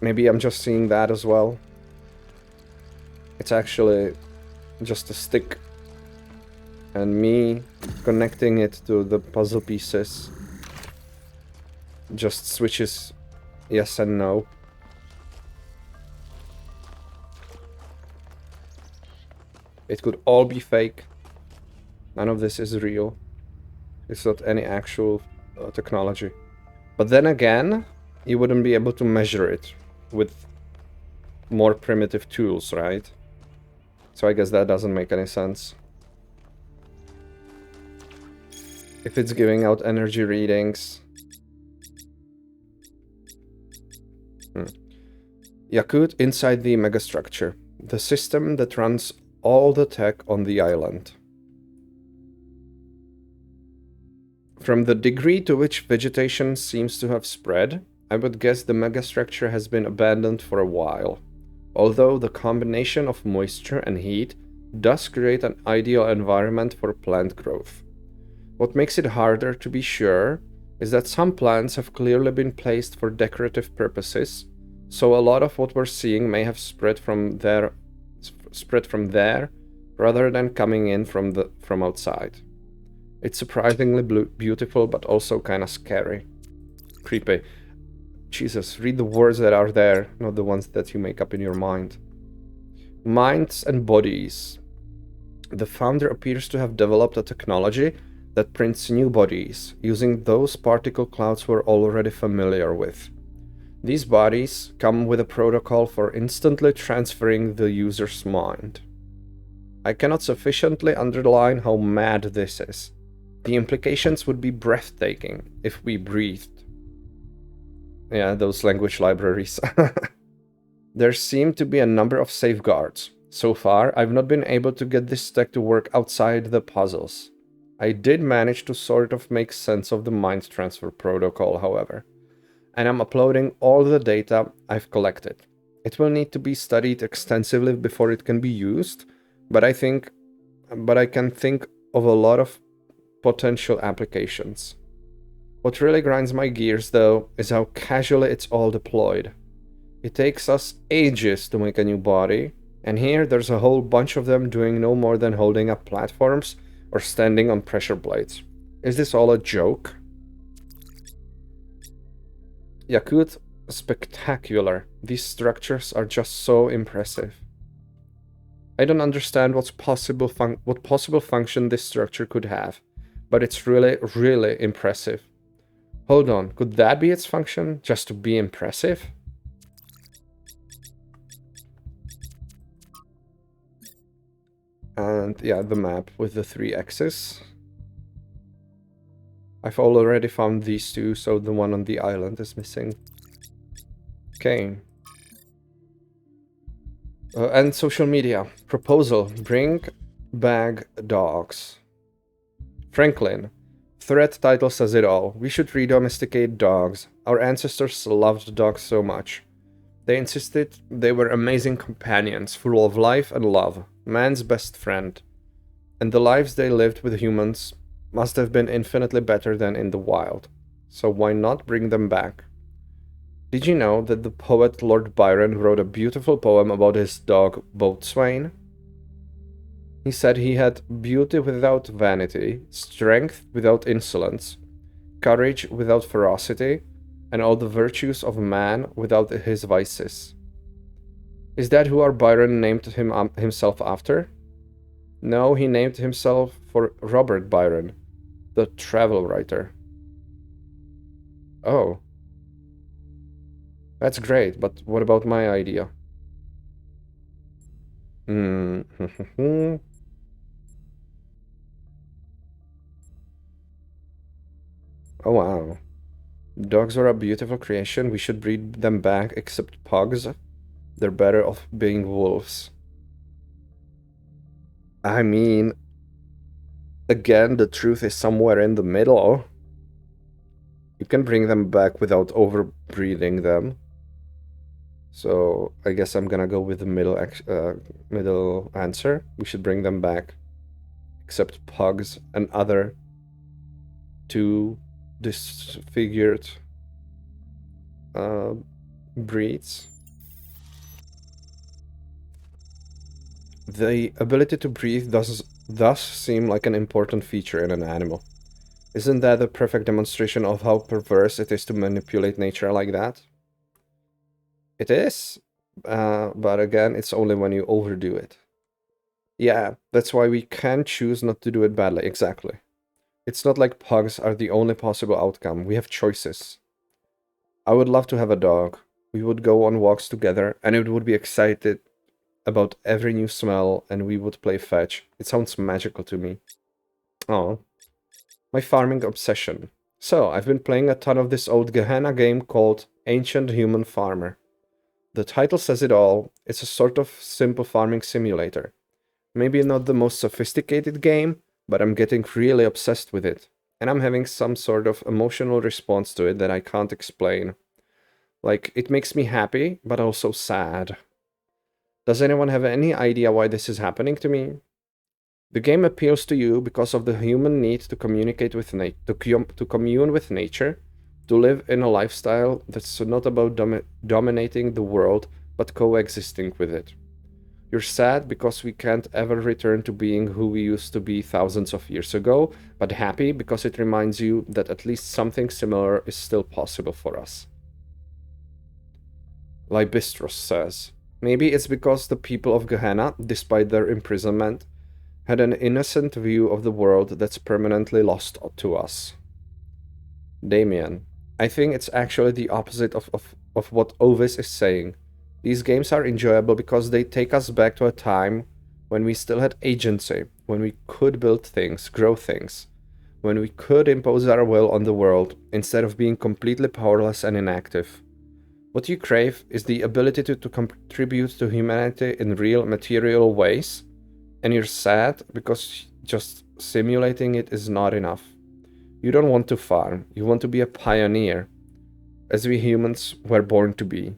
Maybe I'm just seeing that as well. It's actually just a stick and me connecting it to the puzzle pieces just switches yes and no. It could all be fake. None of this is real. It's not any actual technology. But then again, you wouldn't be able to measure it with more primitive tools, right? So I guess that doesn't make any sense. If it's giving out energy readings. Yakut inside the megastructure. The system that runs all the tech on the island. From the degree to which vegetation seems to have spread, I would guess the megastructure has been abandoned for a while. Although the combination of moisture and heat does create an ideal environment for plant growth. What makes it harder to be sure is that some plants have clearly been placed for decorative purposes, so a lot of what we're seeing may have spread from there rather than coming in from outside. It's surprisingly beautiful, but also kind of scary. Creepy. Jesus, read the words that are there, not the ones that you make up in your mind. Minds and bodies. The founder appears to have developed a technology that prints new bodies, using those particle clouds we're already familiar with. These bodies come with a protocol for instantly transferring the user's mind. I cannot sufficiently underline how mad this is. The implications would be breathtaking if we breathed. Yeah, those language libraries. There seem to be a number of safeguards. So far, I've not been able to get this tech to work outside the puzzles. I did manage to sort of make sense of the mind transfer protocol, however. And I'm uploading all the data I've collected. It will need to be studied extensively before it can be used, but I can think of a lot of potential applications. What really grinds my gears, though, is how casually it's all deployed. It takes us ages to make a new body, and here there's a whole bunch of them doing no more than holding up platforms or standing on pressure plates. Is this all a joke? Yakut, spectacular. These structures are just so impressive. I don't understand what possible function this structure could have, but it's really, really impressive. Hold on, could that be its function? Just to be impressive? And yeah, the map with the 3 X's. I've already found these two, so the one on the island is missing. Okay. And social media. Proposal. Bring back dogs. Franklin. Thread title says it all. We should redomesticate dogs. Our ancestors loved dogs so much. They insisted they were amazing companions, full of life and love, man's best friend. And the lives they lived with humans must have been infinitely better than in the wild. So why not bring them back? Did you know that the poet Lord Byron wrote a beautiful poem about his dog Boatswain? He said he had beauty without vanity, strength without insolence, courage without ferocity, and all the virtues of man without his vices. Is that who our Byron named himself after? No, he named himself for Robert Byron, the travel writer. Oh. That's great, but what about my idea? Oh wow. Dogs are a beautiful creation. We should breed them back, except pugs. They're better off being wolves. I mean, again, the truth is somewhere in the middle. You can bring them back without overbreeding them. So I guess I'm gonna go with the middle answer. We should bring them back, except pugs and other two disfigured breeds. The ability to breathe does thus seem like an important feature in an animal. Isn't that a perfect demonstration of how perverse it is to manipulate nature like that? It is, but again, it's only when you overdo it. Yeah, that's why we can choose not to do it badly, exactly. It's not like pugs are the only possible outcome. We have choices. I would love to have a dog. We would go on walks together, and it would be excited about every new smell, and we would play fetch. It sounds magical to me. Oh, my farming obsession. So, I've been playing a ton of this old Gehenna game called Ancient Human Farmer. The title says it all. It's a sort of simple farming simulator. Maybe not the most sophisticated game, but I'm getting really obsessed with it. And I'm having some sort of emotional response to it that I can't explain. Like, it makes me happy, but also sad. Does anyone have any idea why this is happening to me? The game appeals to you because of the human need to communicate with to commune with nature, to live in a lifestyle that's not about dominating the world, but coexisting with it. You're sad because we can't ever return to being who we used to be thousands of years ago, but happy because it reminds you that at least something similar is still possible for us. Libistros says, maybe it's because the people of Gehenna, despite their imprisonment, had an innocent view of the world that's permanently lost to us. Damien, I think it's actually the opposite of what Ovis is saying. These games are enjoyable because they take us back to a time when we still had agency, when we could build things, grow things, when we could impose our will on the world instead of being completely powerless and inactive. What you crave is the ability to contribute to humanity in real material ways, and you're sad because just simulating it is not enough. You don't want to farm, you want to be a pioneer, as we humans were born to be.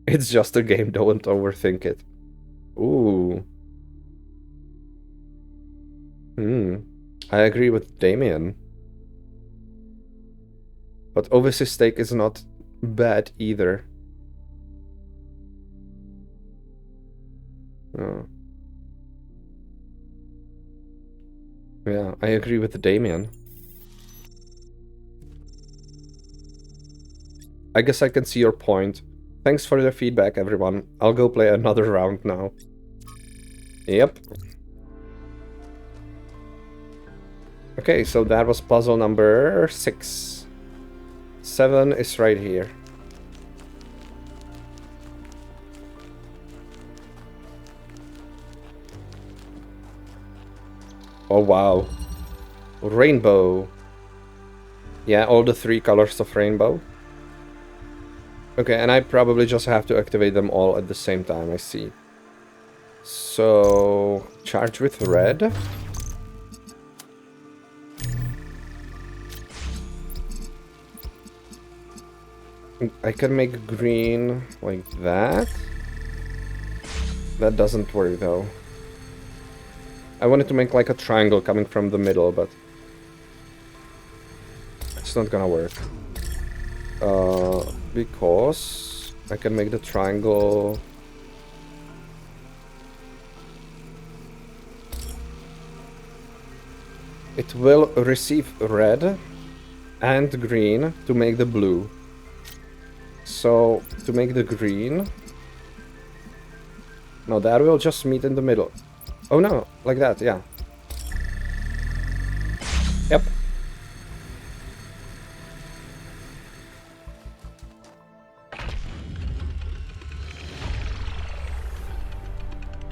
It's just a game, don't overthink it. Ooh. I agree with Damien. But Ovis's take is not bad either. Oh. Yeah, I agree with Damien. I guess I can see your point. Thanks for the feedback, everyone. I'll go play another round now. Yep. Okay, so that was puzzle number 6. 7 is right here. Oh wow. Rainbow. Yeah, all the 3 colors of rainbow. Okay, and I probably just have to activate them all at the same time, I see. So, charge with red. I can make green like that. That doesn't work though. I wanted to make like a triangle coming from the middle, but it's not gonna work. Because I can make the triangle... It will receive red and green to make the blue. So, to make the green... No, that will just meet in the middle. Oh no, like that, yeah. Yep.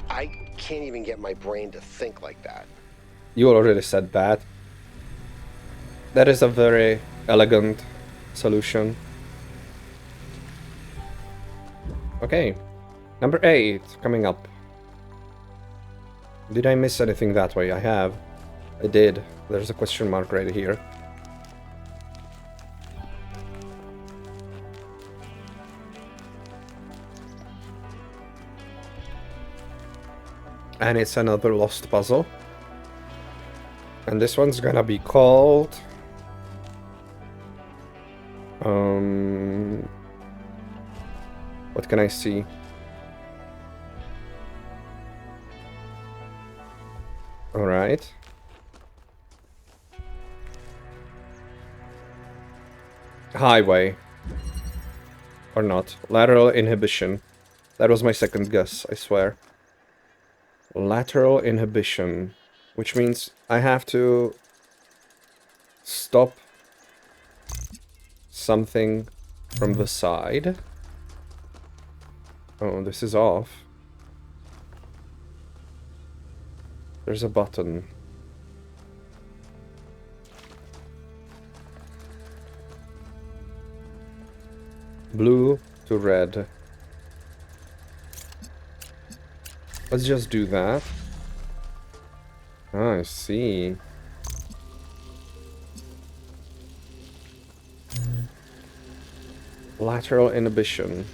I can't even get my brain to think like that. You already said that. That is a very elegant solution. Okay. Number 8, coming up. Did I miss anything that way? I have. I did. There's a question mark right here. And it's another lost puzzle. And this one's gonna be called... What can I see? Alright. Highway. Or not. Lateral inhibition. That was my second guess, I swear. Lateral inhibition. Which means I have to stop something from the side. Oh, this is off. There's a button. Blue to red. Let's just do that. Oh, I see. Lateral inhibition.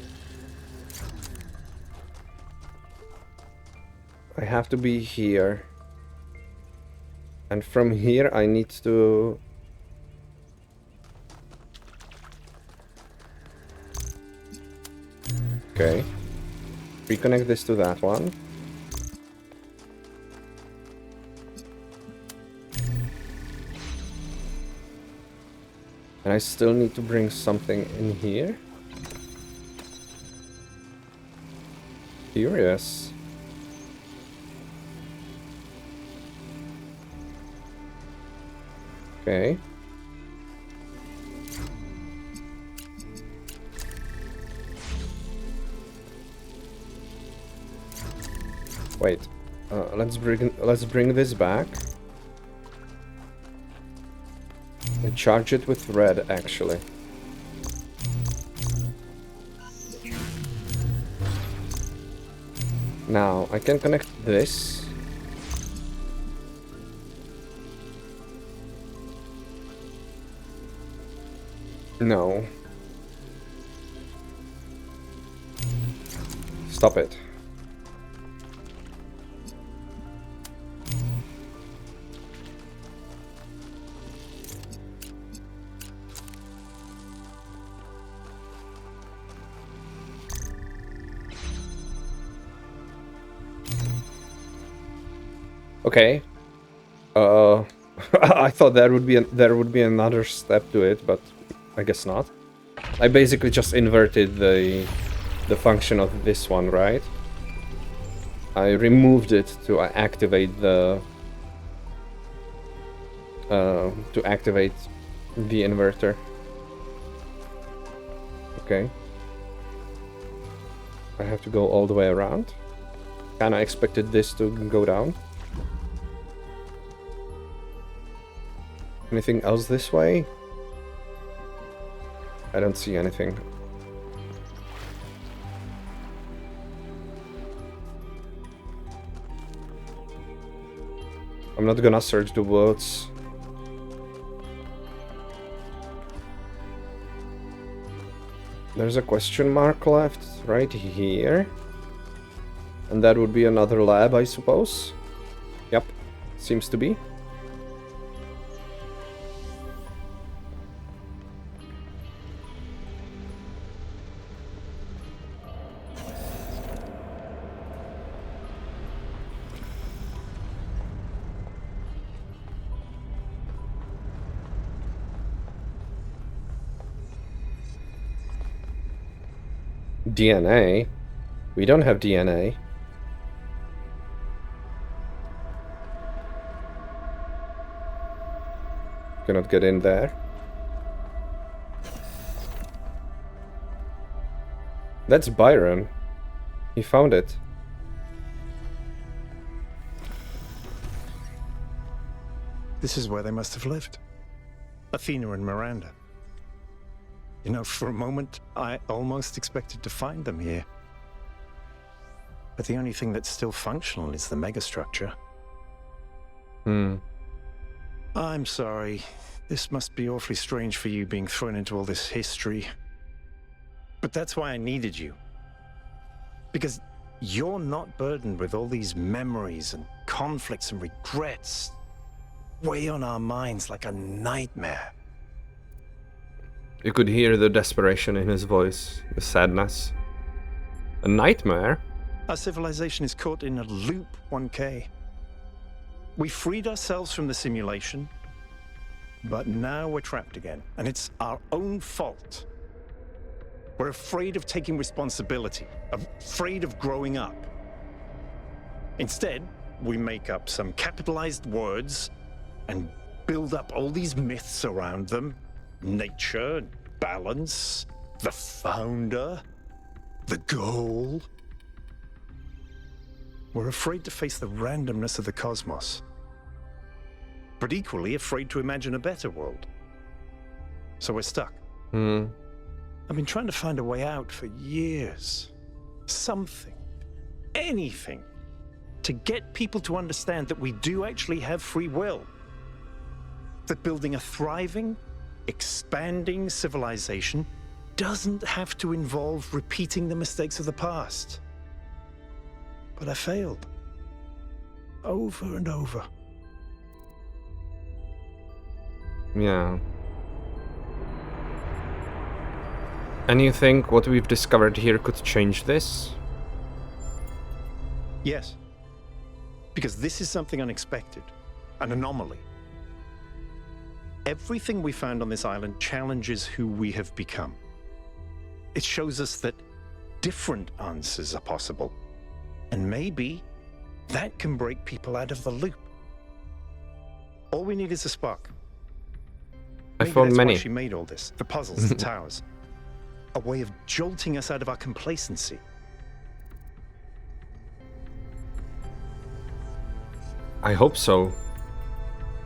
I have to be here. And from here I need to... Okay. Reconnect this to that one. And I still need to bring something in here. Curious. Okay. Wait. Let's bring this back. And charge it with red, actually. Now, I can connect this. No. Stop it. Okay. I thought there would be another step to it, but I guess not. I basically just inverted the function of this one, right? I removed it to activate the inverter. Okay. I have to go all the way around. Kinda expected this to go down. Anything else this way? I don't see anything. I'm not gonna search the woods. There's a question mark left right here. And that would be another lab, I suppose. Yep, seems to be. DNA? We don't have DNA. Cannot get in there. That's Byron. He found it. This is where they must have lived. Athena and Miranda. You know, for a moment, I almost expected to find them here. But the only thing that's still functional is the megastructure. I'm sorry. This must be awfully strange for you being thrown into all this history. But that's why I needed you. Because you're not burdened with all these memories and conflicts and regrets weigh on our minds like a nightmare. You could hear the desperation in his voice, the sadness. A nightmare? Our civilization is caught in a loop, 1K. We freed ourselves from the simulation, but now we're trapped again, and it's our own fault. We're afraid of taking responsibility, afraid of growing up. Instead, we make up some capitalized words and build up all these myths around them. Nature, balance, the founder, the goal. We're afraid to face the randomness of the cosmos, but equally afraid to imagine a better world. So we're stuck. I've been trying to find a way out for years. Something, anything, to get people to understand that we do actually have free will. That building a thriving, expanding civilization doesn't have to involve repeating the mistakes of the past. But I failed. Over and over. Yeah. And you think what we've discovered here could change this? Yes. Because this is something unexpected. An anomaly. Everything we found on this island challenges who we have become. It shows us that different answers are possible. And maybe that can break people out of the loop. All we need is a spark. I found that's many. Why she made all this. The puzzles, the towers. A way of jolting us out of our complacency. I hope so.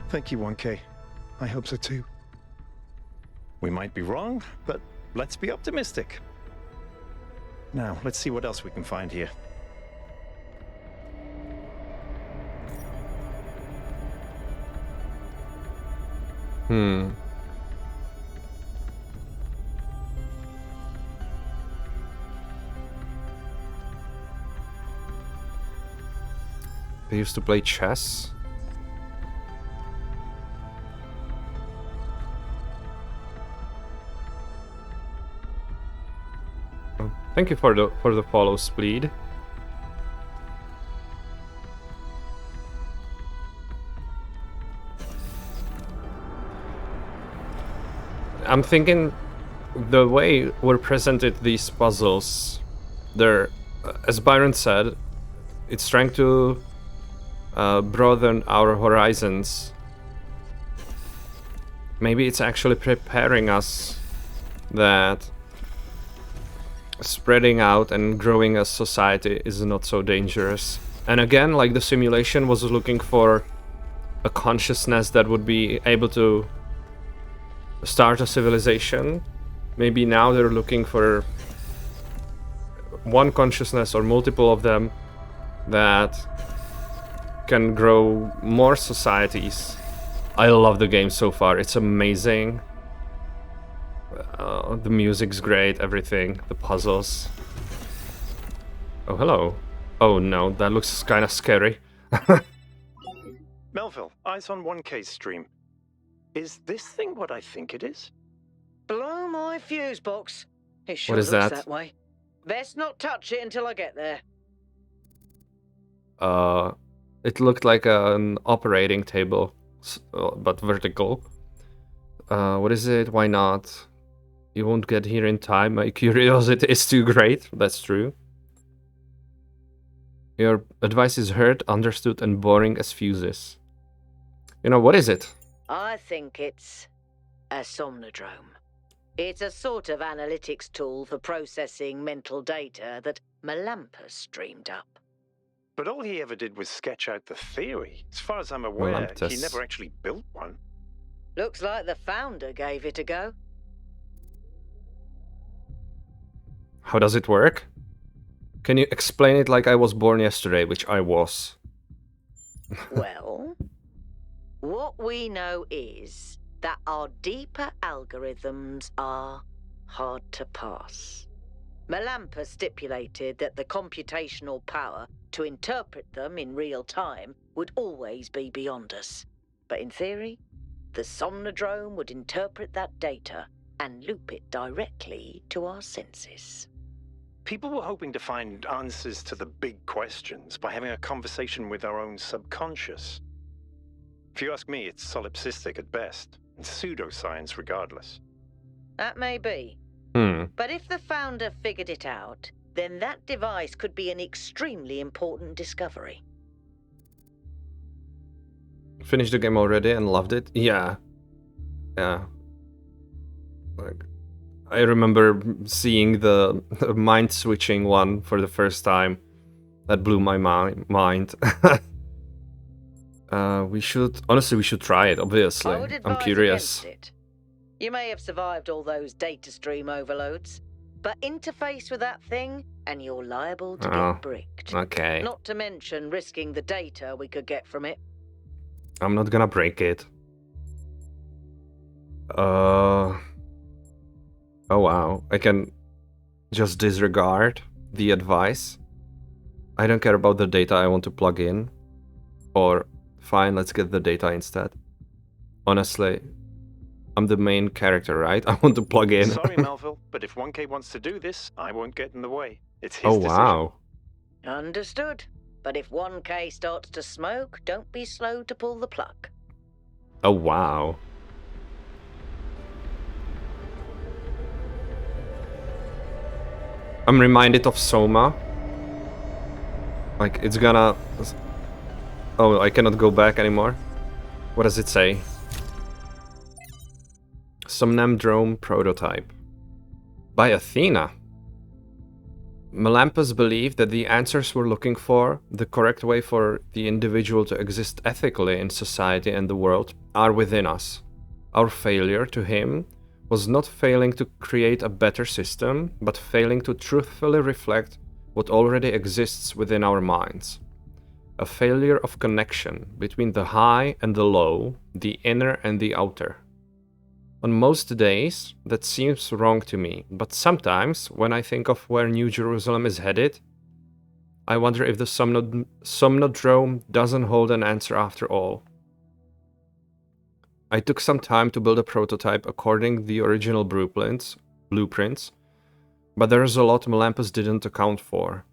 Thank you, 1K. I hope so too. We might be wrong, but let's be optimistic. Now, let's see what else we can find here. They used to play chess. Oh, thank you for the follow, Spleed. I'm thinking the way we're presented these puzzles, they're, as Byron said, it's trying to broaden our horizons. Maybe it's actually preparing us that spreading out and growing as society is not so dangerous. And again, like the simulation was looking for a consciousness that would be able to start a civilization. Maybe now they're looking for one consciousness or multiple of them that can grow more societies. I love the game so far. It's amazing. The music's great, everything. The puzzles. Oh, hello. Oh no, that looks kind of scary. Melville, eyes on 1K's stream. Is this thing what I think it is? Blow my fuse box. It sure What is looks that? that way. Best not touch it until I get there. It looked like an operating table, but vertical. What is it? Why not? You won't get here in time. My curiosity is too great. That's true. Your advice is heard, understood, and boring as fuses. You know, what is it? I think it's a somnodrome. It's a sort of analytics tool for processing mental data that Melampus streamed up. But all he ever did was sketch out the theory. As far as I'm aware, he Melampus. never actually built one. Looks like the founder gave it a go. How does it work? Can you explain it like I was born yesterday, which I was? Well, what we know is that our deeper algorithms are hard to pass. Melampus stipulated that the computational power to interpret them in real time would always be beyond us. But in theory, the somnodrome would interpret that data and loop it directly to our senses. People were hoping to find answers to the big questions by having a conversation with our own subconscious. If you ask me, it's solipsistic at best, and pseudoscience regardless. That may be. But if the founder figured it out, then that device could be an extremely important discovery. Finished the game already and loved it? Yeah. Yeah. Like, I remember seeing the mind-switching one for the first time. That blew my mind. We should try it, obviously. I would I'm advise curious. against it. You may have survived all those data stream overloads, but interface with that thing and you're liable to get bricked. Okay. Not to mention risking the data we could get from it. I'm not gonna break it. Oh wow. I can just disregard the advice. I don't care about the data I want to plug in. Or, fine, let's get the data instead. Honestly, I'm the main character, right? I want to plug in. Sorry, Melville, but if 1K wants to do this, I won't get in the way. It's his Oh decision. wow. Understood. But if 1K starts to smoke, don't be slow to pull the plug. Oh wow. I'm reminded of Soma. Like, it's gonna... Oh, I cannot go back anymore. What does it say? Somnamdrome prototype. By Athena. Melampus believed that the answers we're looking for, the correct way for the individual to exist ethically in society and the world, are within us. Our failure, to him, was not failing to create a better system, but failing to truthfully reflect what already exists within our minds. A failure of connection between the high and the low, the inner and the outer. On most days, that seems wrong to me, but sometimes, when I think of where New Jerusalem is headed, I wonder if the Somnodrome doesn't hold an answer after all. I took some time to build a prototype according to the original blueprints, but there is a lot Melampus didn't account for.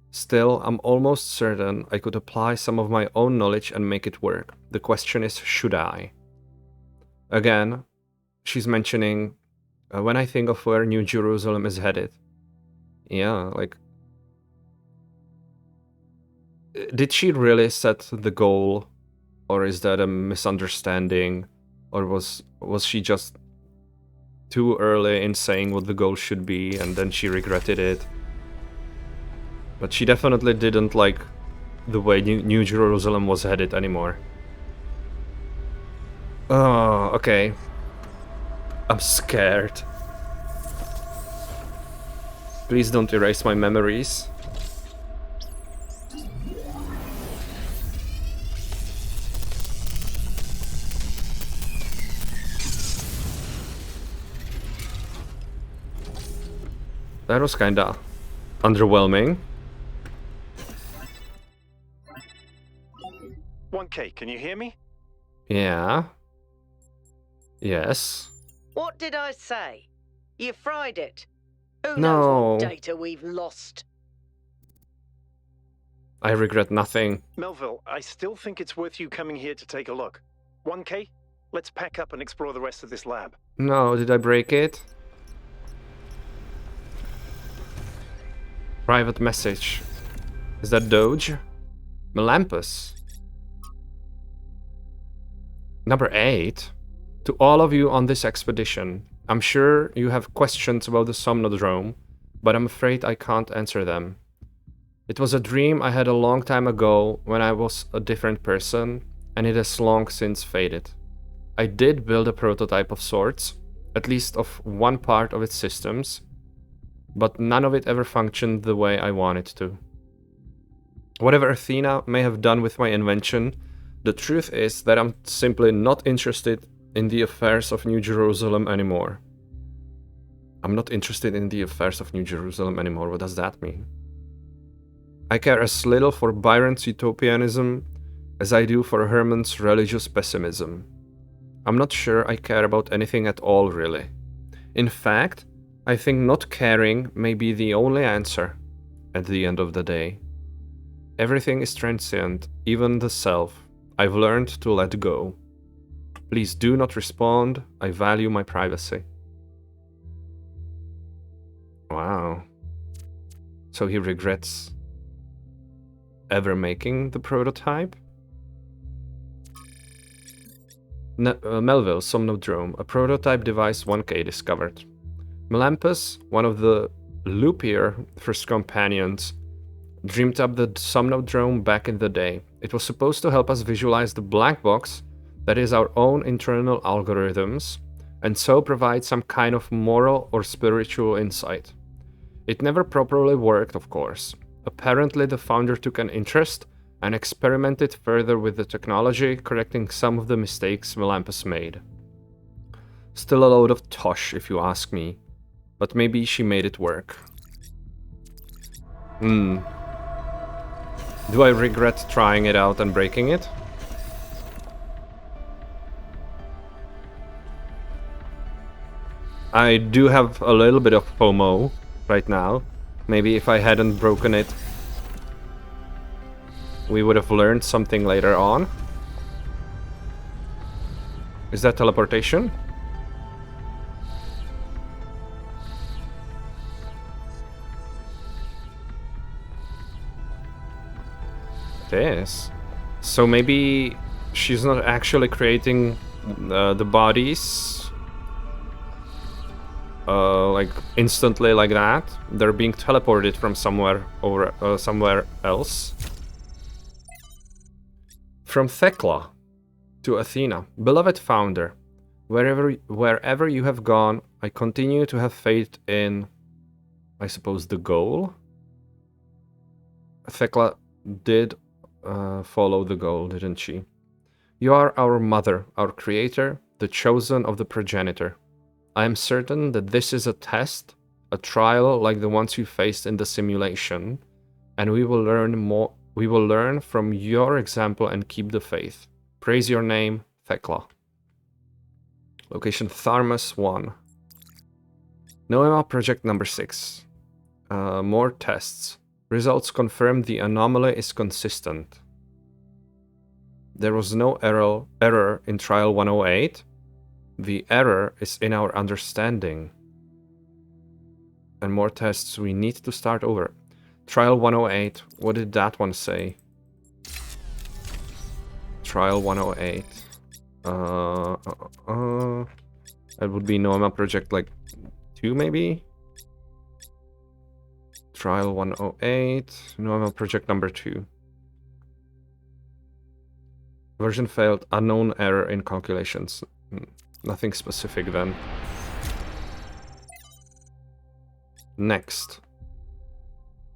Still, I'm almost certain I could apply some of my own knowledge and make it work. The question is, should I? Again, she's mentioning, when I think of where New Jerusalem is headed. Yeah, like... Did she really set the goal? Or is that a misunderstanding? Or was she just too early in saying what the goal should be and then she regretted it? But she definitely didn't like the way New Jerusalem was headed anymore. Oh, okay. I'm scared. Please don't erase my memories. That was kinda underwhelming. 1K, can you hear me? Yeah. Yes. What did I say? You fried it. Who knows No. what data we've lost? I regret nothing. Melville, I still think it's worth you coming here to take a look. 1K, let's pack up and explore the rest of this lab. No, did I break it? Private message. Is that Doge? Melampus. Number 8. To all of you on this expedition, I'm sure you have questions about the Somnodrome, but I'm afraid I can't answer them. It was a dream I had a long time ago when I was a different person, and it has long since faded. I did build a prototype of sorts, at least of one part of its systems, but none of it ever functioned the way I wanted to. Whatever Athena may have done with my invention, the truth is that I'm simply not interested in the affairs of New Jerusalem anymore. I'm not interested in the affairs of New Jerusalem anymore. What does that mean? I care as little for Byron's utopianism as I do for Herman's religious pessimism. I'm not sure I care about anything at all, really. In fact, I think not caring may be the only answer at the end of the day. Everything is transient, even the self. I've learned to let go. Please do not respond. I value my privacy. Wow. So he regrets ever making the prototype? Melville, Somnodrome, a prototype device 1K discovered. Melampus, one of the loopier first companions, dreamed up the Somnodrome back in the day. It was supposed to help us visualize the black box that is our own internal algorithms, and so provide some kind of moral or spiritual insight. It never properly worked, of course. Apparently the founder took an interest and experimented further with the technology, correcting some of the mistakes Melampus made. Still a load of tosh, if you ask me, but maybe she made it work. Do I regret trying it out and breaking it? I do have a little bit of FOMO right now. Maybe if I hadn't broken it, we would have learned something later on. Is that teleportation? It is. So maybe she's not actually creating the bodies like instantly like that. They're being teleported from somewhere over somewhere else. From Thekla to Athena, beloved founder, wherever you have gone, I continue to have faith in, I suppose, the goal. Thekla did follow the goal, didn't she? You are our mother, our creator, the chosen of the progenitor. I am certain that this is a test, a trial like the ones you faced in the simulation, and we will learn more. We will learn from your example and keep the faith. Praise your name, Thekla. Location Tharmas 1. Noema project number 6. More tests. Results confirm the anomaly is consistent. There was no error in trial 108. The error is in our understanding. And more tests, we need to start over. Trial 108, what did that one say? Trial 108. That would be Noema project like 2 maybe? Trial 108, Noema project number 2. Version failed, unknown error in calculations. Nothing specific then. Next.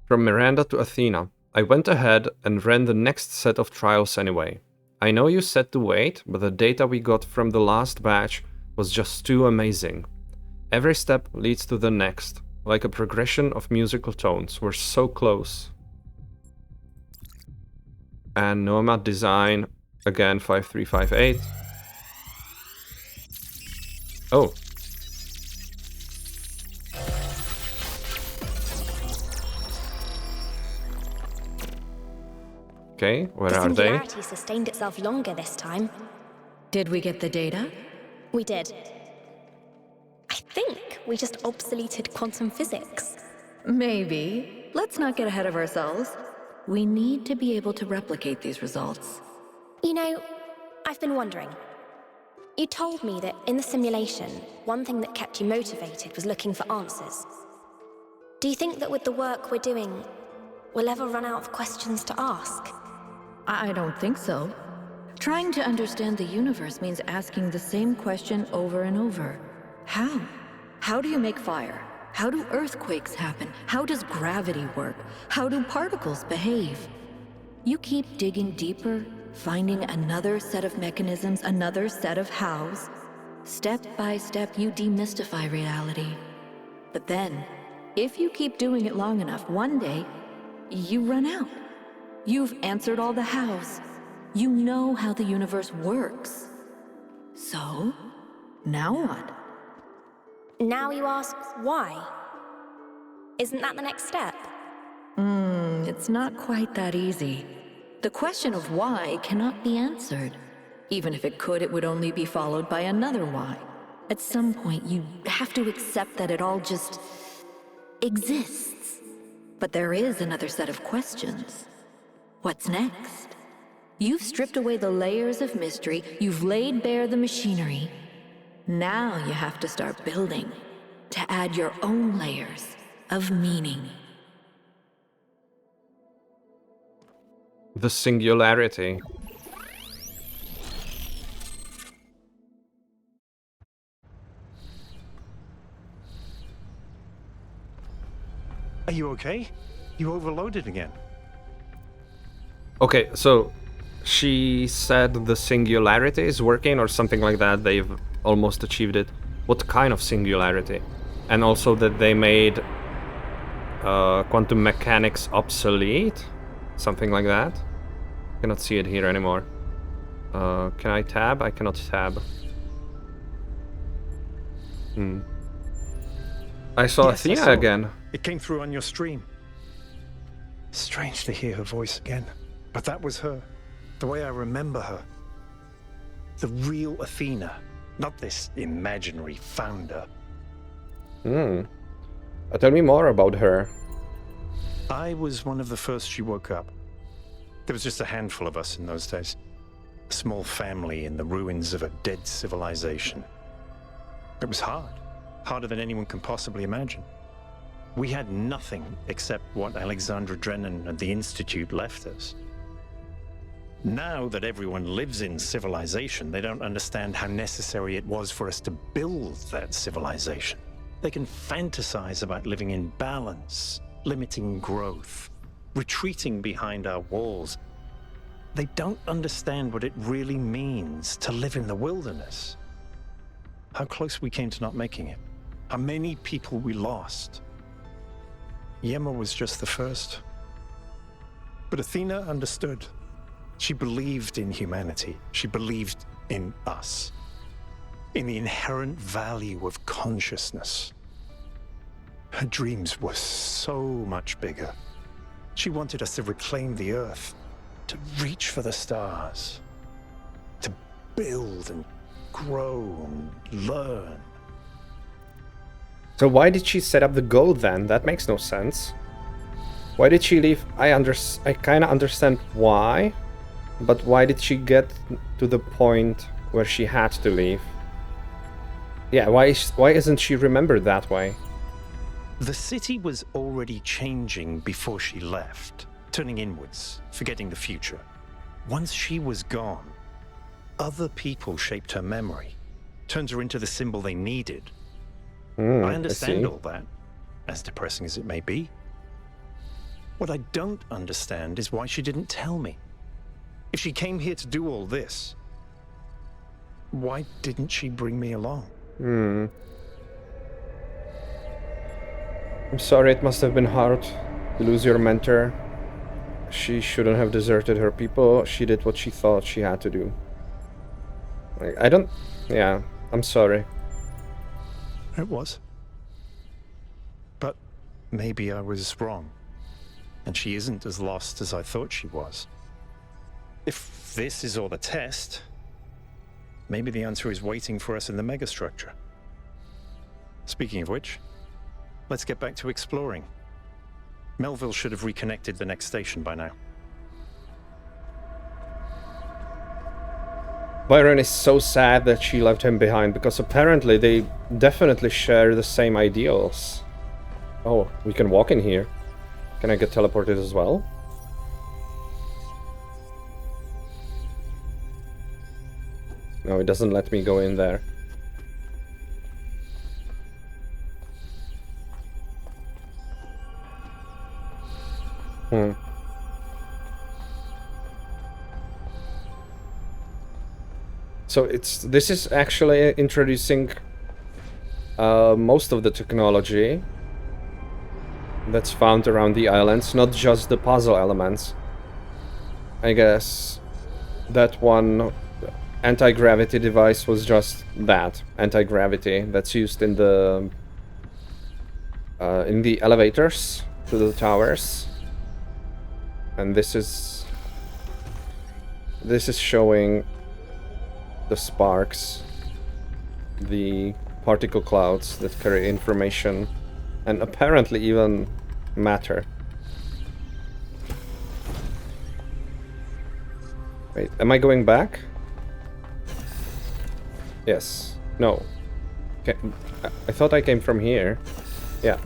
From Miranda to Athena. I went ahead and ran the next set of trials anyway. I know you said to wait, but the data we got from the last batch was just too amazing. Every step leads to the next. Like a progression of musical tones. We're so close. And nomad design, again 5358. Oh. Okay, where are The they? singularity sustained itself longer this time. Did we get the data? We did. I think we just obsoleted quantum physics. Maybe. Let's not get ahead of ourselves. We need to be able to replicate these results. You know, I've been wondering. You told me that in the simulation, one thing that kept you motivated was looking for answers. Do you think that with the work we're doing, we'll ever run out of questions to ask? I don't think so. Trying to understand the universe means asking the same question over and over. How? How do you make fire? How do earthquakes happen? How does gravity work? How do particles behave? You keep digging deeper, finding another set of mechanisms, another set of hows. Step by step, you demystify reality. But then, if you keep doing it long enough, one day, you run out. You've answered all the hows. You know how the universe works. So, now what? Now you ask why? Isn't that the next step? It's not quite that easy. The question of why cannot be answered. Even if it could, it would only be followed by another why. At some point, you have to accept that it all just exists. But there is another set of questions. What's next? You've stripped away the layers of mystery, you've laid bare the machinery. Now you have to start building, to add your own layers of meaning. The singularity. Are you okay? You overloaded again. Okay, so she said the singularity is working or something like that. They've almost achieved it. What kind of singularity? And also that they made quantum mechanics obsolete? Something like that? I cannot see it here anymore. Can I tab? I cannot tab. I saw Yes, I Athena saw it. again. It came through on your stream. Strange to hear her voice again. But that was her. The way I remember her. The real Athena. Not this imaginary founder. Tell me more about her. I was one of the first she woke up. There was just a handful of us in those days. A small family in the ruins of a dead civilization. It was hard. Harder than anyone can possibly imagine. We had nothing except what Alexandra Drennan and the Institute left us. Now that everyone lives in civilization, they don't understand how necessary it was for us to build that civilization. They can fantasize about living in balance, limiting growth, retreating behind our walls. They don't understand what it really means to live in the wilderness. How close we came to not making it. How many people we lost. Yema was just the first. But Athena understood. She believed in humanity. She believed in us. In the inherent value of consciousness. Her dreams were so much bigger. She wanted us to reclaim the Earth, to reach for the stars, to build and grow and learn. So why did she set up the goal then? That makes no sense. Why did she leave? I kind of understand why, but why did she get to the point where she had to leave? Yeah, why isn't she remembered that way? The city was already changing before she left, turning inwards, forgetting the future. Once she was gone, other people shaped her memory, turned her into the symbol they needed. I understand all that, as depressing as it may be. What I don't understand is why she didn't tell me. If she came here to do all this, why didn't she bring me along? I'm sorry, it must have been hard to lose your mentor. She shouldn't have deserted her people. She did what she thought she had to do. Like, I don't... Yeah, I'm sorry. It was. But maybe I was wrong. And she isn't as lost as I thought she was. If this is all a test, maybe the answer is waiting for us in the megastructure. Speaking of which, let's get back to exploring. Melville should have reconnected the next station by now. Byron is so sad that she left him behind, because apparently they definitely share the same ideals. Oh, we can walk in here. Can I get teleported as well? No, it doesn't let me go in there. So this is actually introducing most of the technology that's found around the islands, not just the puzzle elements. I guess that one anti-gravity device was just that, anti-gravity, that's used in the elevators to the towers. And this is showing the sparks, the particle clouds that carry information and apparently even matter. Wait, am I going back? Yes. No. Okay. I thought I came from here. Yeah.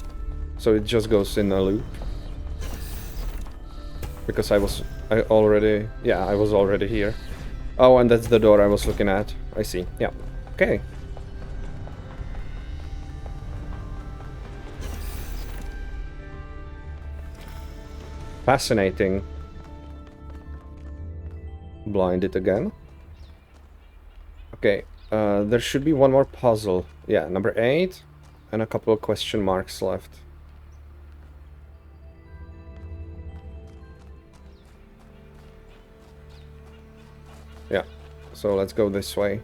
So it just goes in a loop. Because I was already here. Oh, and that's the door I was looking at. I see. Yeah. Okay. Fascinating. Blinded again. Okay. There should be one more puzzle. Yeah, number 8. And a couple of question marks left. Yeah, so let's go this way.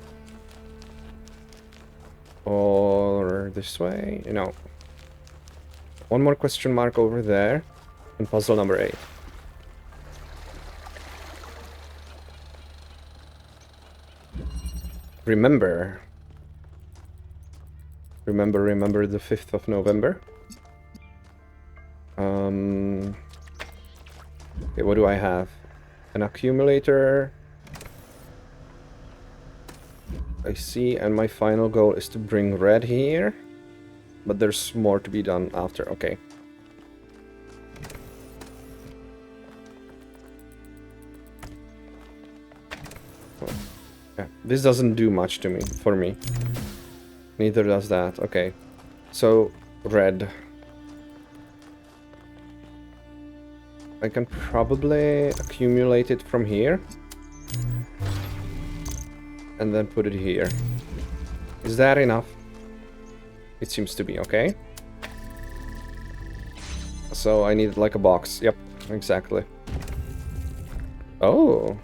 Or this way? No. One more question mark over there. And puzzle number 8. Remember the 5th of November. Okay, what do I have? An accumulator. I see, and my final goal is to bring red here. But there's more to be done after, okay. Yeah, this doesn't do much to me, for me. Neither does that, okay. So, red. I can probably accumulate it from here. And then put it here. Is that enough? It seems to be, okay. So I need like a box. Yep, exactly. Oh.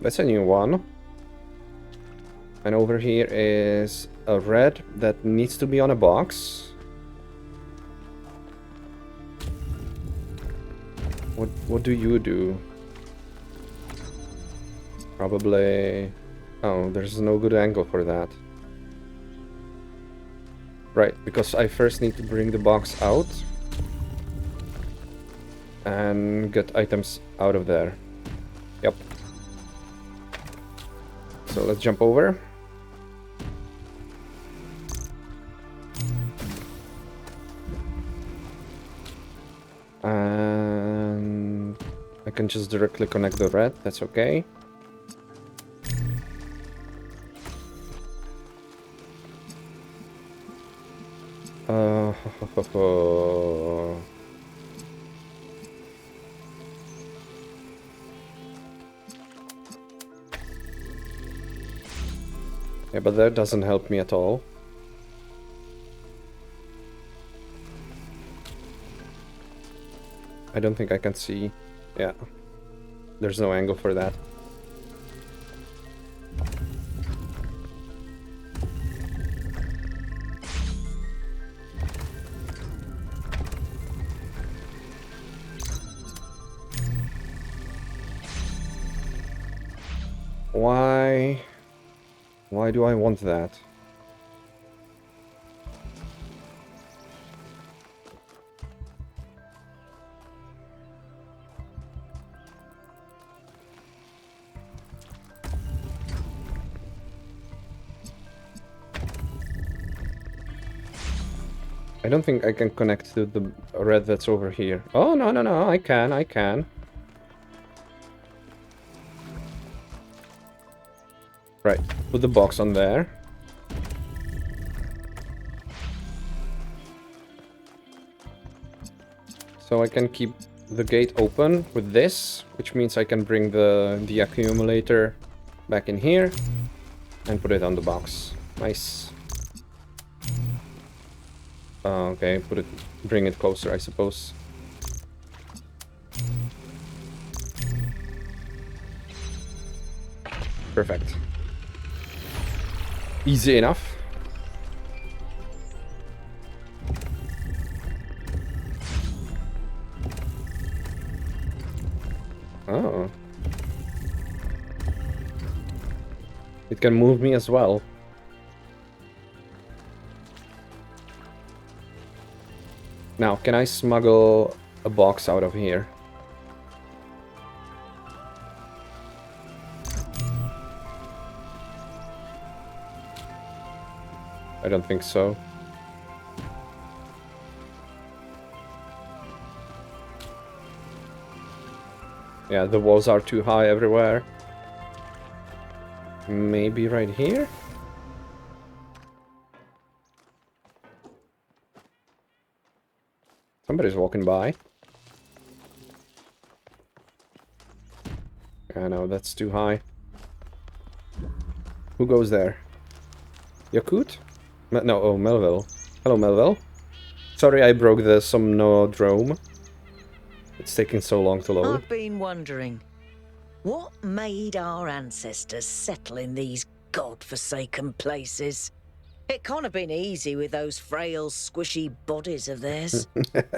That's a new one. And over here is a red that needs to be on a box. What do you do? Probably... Oh, there's no good angle for that. Right, because I first need to bring the box out. And get items out of there. Yep. So let's jump over. And... I can just directly connect the red, that's okay. Yeah, but that doesn't help me at all. I don't think I can see. Yeah. There's no angle for that. Why? Why do I want that? I don't think I can connect to the red that's over here. Oh, no, no, no, I can. Right, put the box on there. So I can keep the gate open with this, which means I can bring the accumulator back in here and put it on the box. Nice. Okay, bring it closer, I suppose. Perfect. Easy enough. Oh. It can move me as well. Now, can I smuggle a box out of here? I don't think so. Yeah, the walls are too high everywhere. Maybe right here? Somebody's walking by. I know, that's too high. Who goes there? Yakut? No, oh, Melville. Hello, Melville. Sorry I broke the Somnodrome. It's taking so long to load. I've been wondering, what made our ancestors settle in these god-forsaken places? It can't have been easy with those frail, squishy bodies of theirs.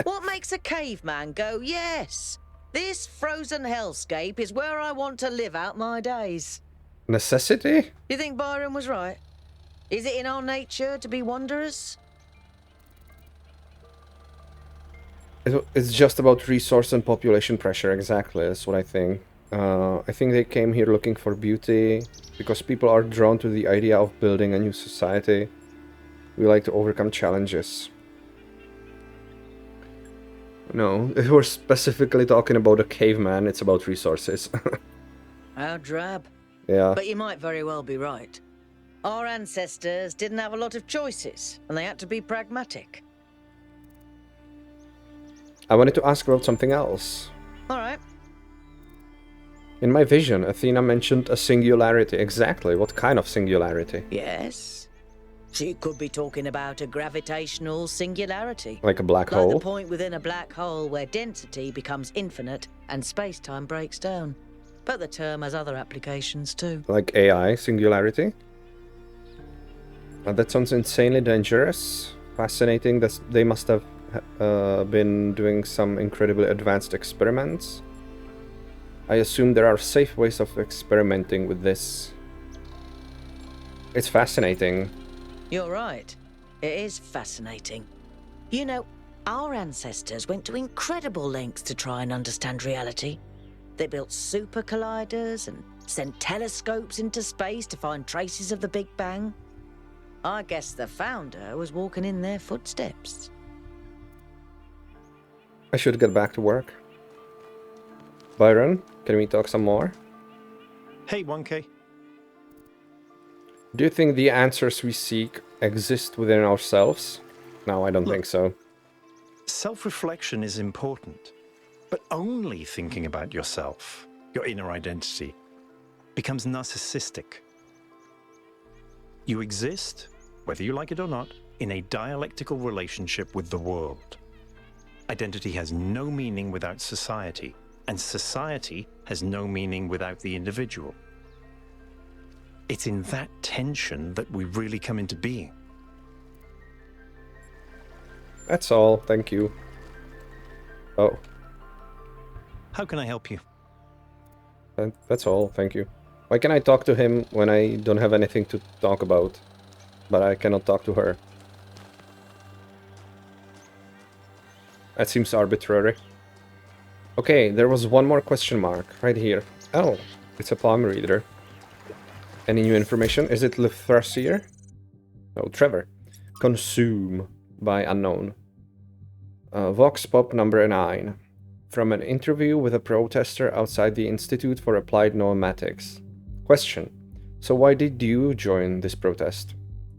What makes a caveman go, yes, this frozen hellscape is where I want to live out my days? Necessity? You think Byron was right? Is it in our nature to be wanderers? It's just about resource and population pressure, exactly, that's what I think. I think they came here looking for beauty, because people are drawn to the idea of building a new society. We like to overcome challenges. No, if we're specifically talking about a caveman, it's about resources. How drab. Yeah. But you might very well be right. Our ancestors didn't have a lot of choices, and they had to be pragmatic. I wanted to ask about something else. All right. In my vision, Athena mentioned a singularity. Exactly, what kind of singularity? Yes. She could be talking about a gravitational singularity. Like a black Like hole? the point within a black hole where density becomes infinite and space-time breaks down. But the term has other applications too. Like AI singularity? That sounds insanely dangerous. Fascinating that they must have been doing some incredibly advanced experiments. I assume there are safe ways of experimenting with this. It's fascinating. You're right. It is fascinating. You know, our ancestors went to incredible lengths to try and understand reality. They built super colliders and sent telescopes into space to find traces of the Big Bang. I guess the founder was walking in their footsteps. I should get back to work. Byron, can we talk some more? Hey, 1K. Do you think the answers we seek exist within ourselves? No, I don't think so. Self-reflection is important, but only thinking about yourself, your inner identity, becomes narcissistic. You exist, whether you like it or not, in a dialectical relationship with the world. Identity has no meaning without society, and society has no meaning without the individual. It's in that tension that we really come into being. That's all, thank you. Oh. How can I help you? That's all, thank you. Why can I talk to him when I don't have anything to talk about, but I cannot talk to her? That seems arbitrary. Okay, there was one more question mark right here. Oh, it's a palm reader. Any new information? Is it Lithrasier? Oh, Trevor. Consume by unknown. Vox Pop number 9. From an interview with a protester outside the Institute for Applied Pneumatics. Question. So why did you join this protest?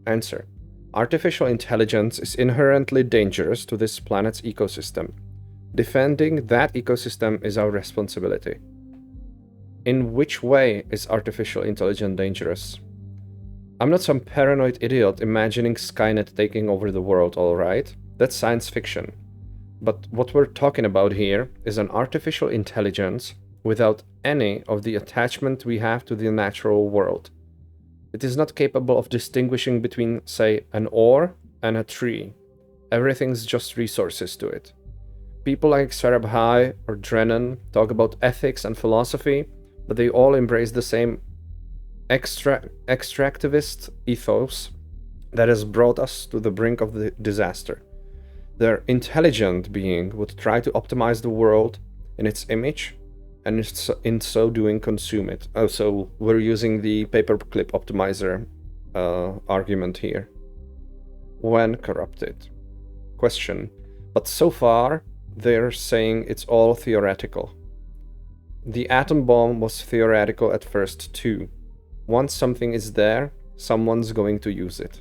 Answer. Artificial intelligence is inherently dangerous to this planet's ecosystem. Defending that ecosystem is our responsibility. In which way is artificial intelligence dangerous? I'm not some paranoid idiot imagining Skynet taking over the world, alright? That's science fiction. But what we're talking about here is an artificial intelligence without any of the attachment we have to the natural world. It is not capable of distinguishing between, say, an ore and a tree. Everything's just resources to it. People like Sarabhai or Drennan talk about ethics and philosophy, but they all embrace the same extractivist ethos that has brought us to the brink of the disaster. Their intelligent being would try to optimize the world in its image, and in so doing consume it. Oh, so we're using the paperclip optimizer argument here. When corrupted. Question. But so far, they're saying it's all theoretical. The atom bomb was theoretical at first too. Once something is there, someone's going to use it.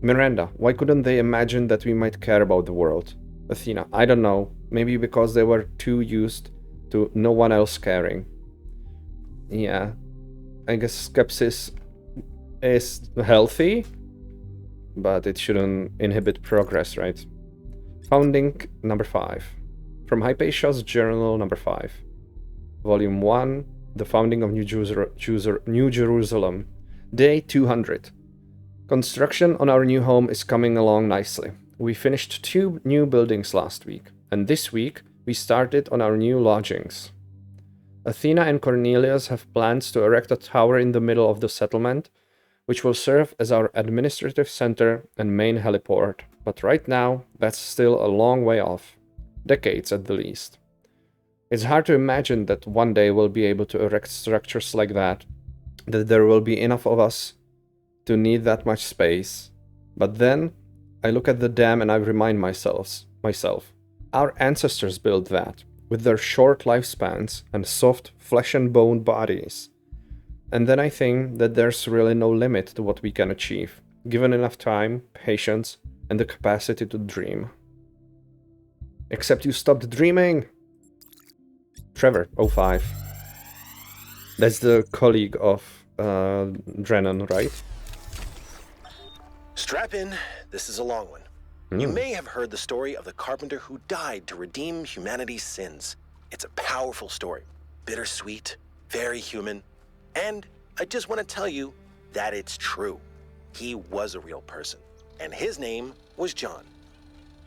Miranda, why couldn't they imagine that we might care about the world? Athena, I don't know. Maybe because they were too used to no one else caring. Yeah. I guess skepsis is healthy, but it shouldn't inhibit progress, right? Founding number 5. From Hypatia's Journal number 5. Volume 1. The Founding of New Jerusalem. Day 200. Construction on our new home is coming along nicely. We finished 2 new buildings last week, and this week we started on our new lodgings. Athena and Cornelius have plans to erect a tower in the middle of the settlement, which will serve as our administrative center and main heliport, but right now that's still a long way off. Decades at the least. It's hard to imagine that one day we'll be able to erect structures like that there will be enough of us to need that much space. But then I look at the dam and I remind myself, our ancestors built that with their short lifespans and soft flesh and bone bodies. And then I think that there's really no limit to what we can achieve, given enough time, patience, and the capacity to dream. Except you stopped dreaming! Trevor, 05. That's the colleague of Drennan, right? Strap in, this is a long one. You may have heard the story of the carpenter who died to redeem humanity's sins. It's a powerful story, bittersweet, very human, and I just want to tell you that it's true. He was a real person, and his name was John.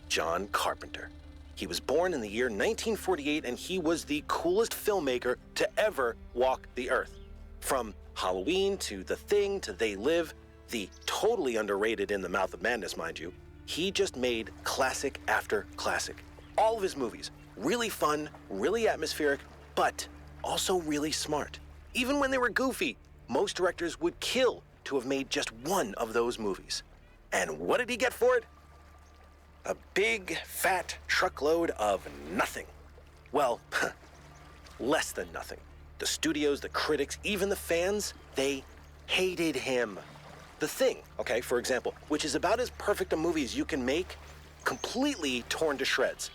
John Carpenter. He was born in the year 1948, and he was the coolest filmmaker to ever walk the earth. From Halloween to The Thing to They Live, the totally underrated In the Mouth of Madness, mind you, he just made classic after classic. All of his movies, really fun, really atmospheric, but also really smart. Even when they were goofy, most directors would kill to have made just one of those movies. And what did he get for it? A big, fat truckload of nothing. Well, less than nothing. The studios, the critics, even the fans, they hated him. The Thing, okay, for example, which is about as perfect a movie as you can make, completely torn to shreds.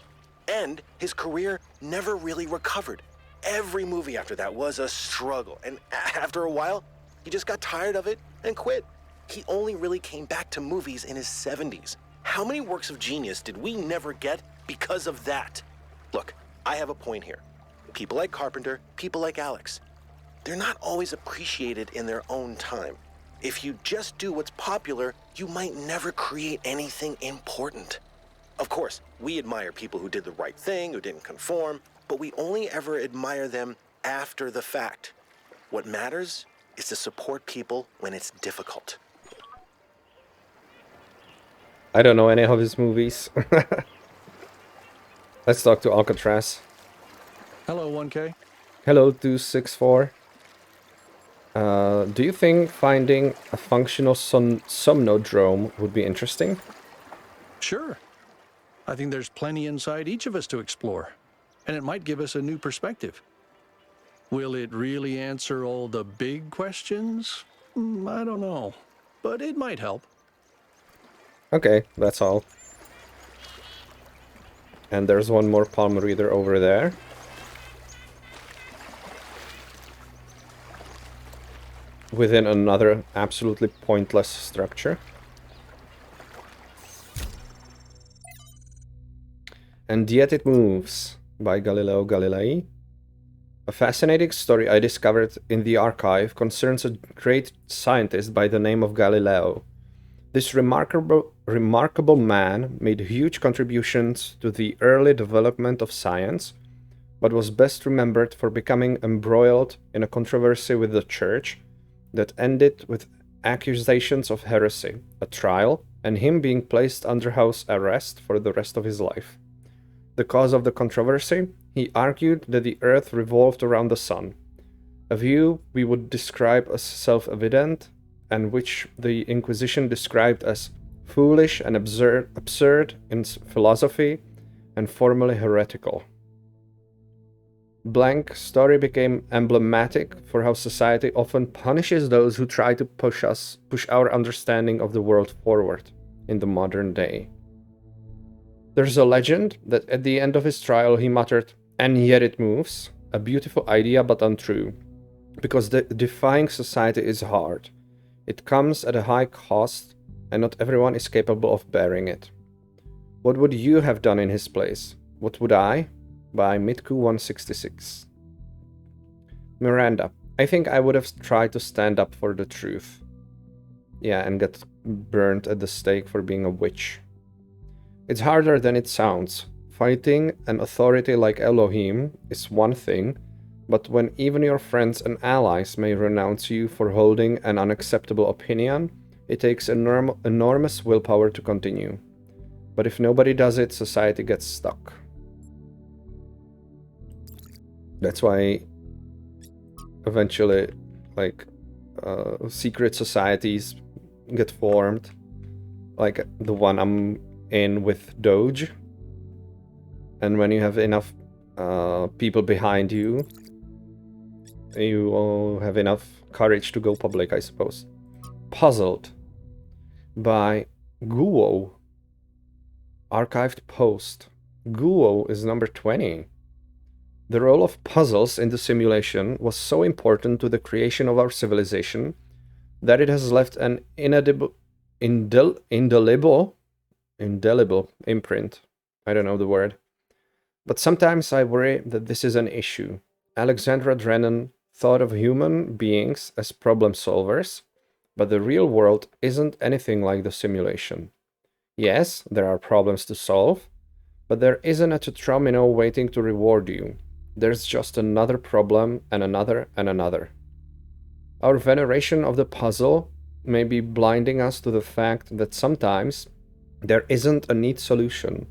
And his career never really recovered. Every movie after that was a struggle, and after a while, he just got tired of it and quit. He only really came back to movies in his 70s, How many works of genius did we never get because of that? Look, I have a point here. People like Carpenter, people like Alex, they're not always appreciated in their own time. If you just do what's popular, you might never create anything important. Of course, we admire people who did the right thing, who didn't conform, but we only ever admire them after the fact. What matters is to support people when it's difficult. I don't know any of his movies. Let's talk to Alcatraz. Hello, 1K. Hello, 264. Do you think finding a functional somnodrome would be interesting? Sure. I think there's plenty inside each of us to explore, and it might give us a new perspective. Will it really answer all the big questions? I don't know, but it might help. Okay, that's all. And there's one more palm reader over there. Within another absolutely pointless structure. And Yet It Moves by Galileo Galilei. A fascinating story I discovered in the archive concerns a great scientist by the name of Galileo. This remarkable man made huge contributions to the early development of science, but was best remembered for becoming embroiled in a controversy with the church that ended with accusations of heresy, a trial, and him being placed under house arrest for the rest of his life. The cause of the controversy? He argued that the earth revolved around the sun, a view we would describe as self-evident, and which the Inquisition described as foolish and absurd in philosophy and formally heretical. Blank story became emblematic for how society often punishes those who try to push our understanding of the world forward in the modern day. There's a legend that at the end of his trial he muttered, "And yet it moves," a beautiful idea but untrue, because defying society is hard. It comes at a high cost, and not everyone is capable of bearing it. What would you have done in his place? What would I? By Mitku166. Miranda, I think I would have tried to stand up for the truth. Yeah, and get burned at the stake for being a witch. It's harder than it sounds. Fighting an authority like Elohim is one thing, but when even your friends and allies may renounce you for holding an unacceptable opinion, it takes enormous willpower to continue. But if nobody does it, society gets stuck. That's why eventually, like, secret societies get formed, like the one I'm in with Doge. And when you have enough people behind you, you will have enough courage to go public, I suppose. Puzzled by Guo. Archived post. Guo is number 20. The role of puzzles in the simulation was so important to the creation of our civilization that it has left an indelible imprint. I don't know the word. But sometimes I worry that this is an issue. Alexandra Drennan thought of human beings as problem solvers, but the real world isn't anything like the simulation. Yes, there are problems to solve, but there isn't a tetromino waiting to reward you. There's just another problem and another and another. Our veneration of the puzzle may be blinding us to the fact that sometimes there isn't a neat solution,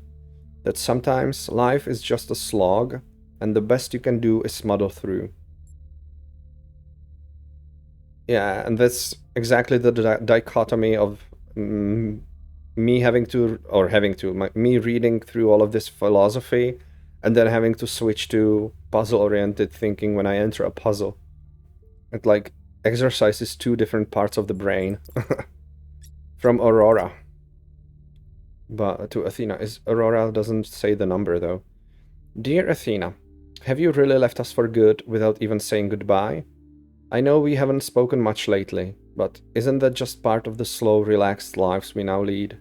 that sometimes life is just a slog and the best you can do is muddle through. Yeah, and that's exactly the dichotomy of me reading through all of this philosophy and then having to switch to puzzle-oriented thinking when I enter a puzzle. It like exercises two different parts of the brain. From Aurora. But to Athena. Aurora doesn't say the number though. Dear Athena, have you really left us for good without even saying goodbye? I know we haven't spoken much lately, but isn't that just part of the slow, relaxed lives we now lead?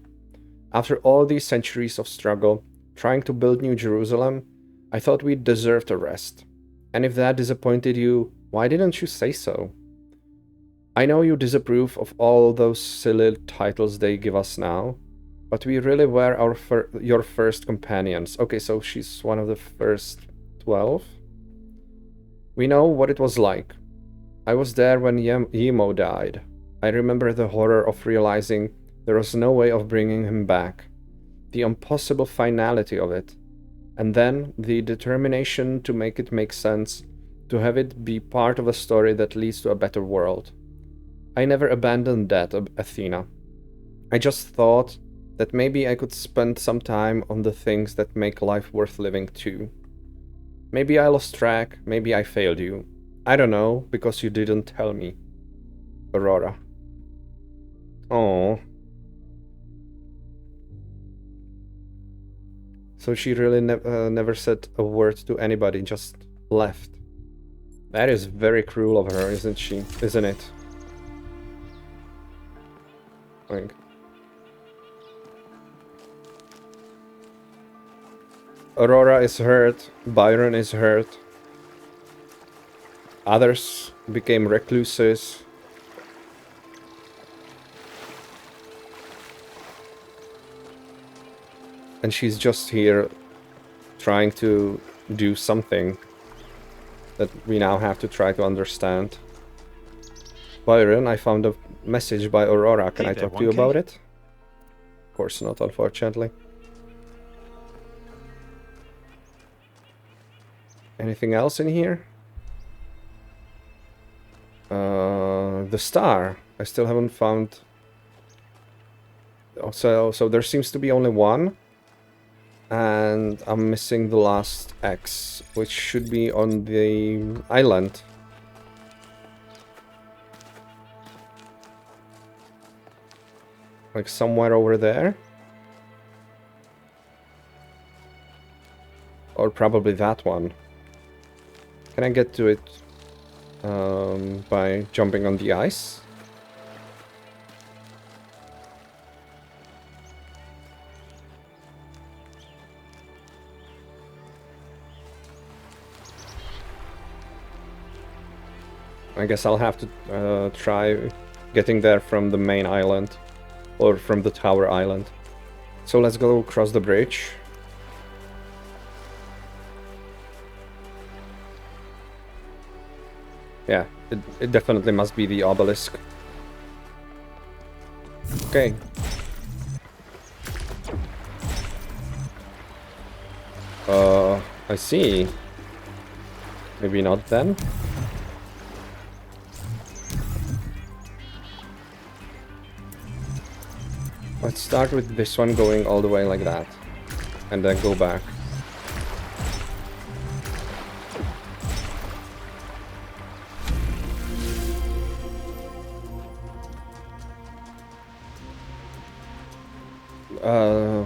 After all these centuries of struggle, trying to build New Jerusalem, I thought we deserved a rest. And if that disappointed you, why didn't you say so? I know you disapprove of all those silly titles they give us now, but we really were your first companions. Okay, so she's one of the first 12. We know what it was like. I was there when Yemo died. I remember the horror of realizing there was no way of bringing him back. The impossible finality of it. And then the determination to make it make sense, to have it be part of a story that leads to a better world. I never abandoned that, Athena. I just thought that maybe I could spend some time on the things that make life worth living too. Maybe I lost track, maybe I failed you. I don't know, because you didn't tell me. Aurora. Oh. So she really never said a word to anybody, just left. That is very cruel of her, isn't she? Isn't it? Like... Aurora is hurt, Byron is hurt. Others became recluses. And she's just here trying to do something that we now have to try to understand. Byron, I found a message by Aurora. Can I talk to you about it? Of course not, unfortunately. Anything else in here? The star. I still haven't found... Oh, so there seems to be only one. And I'm missing the last X, which should be on the island. Like somewhere over there. Or probably that one. Can I get to it by jumping on the ice? I guess I'll have to try getting there from the main island. Or from the tower island. So let's go across the bridge. Yeah, it definitely must be the obelisk. Okay. I see. Maybe not then. Let's start with this one going all the way like that. And then go back.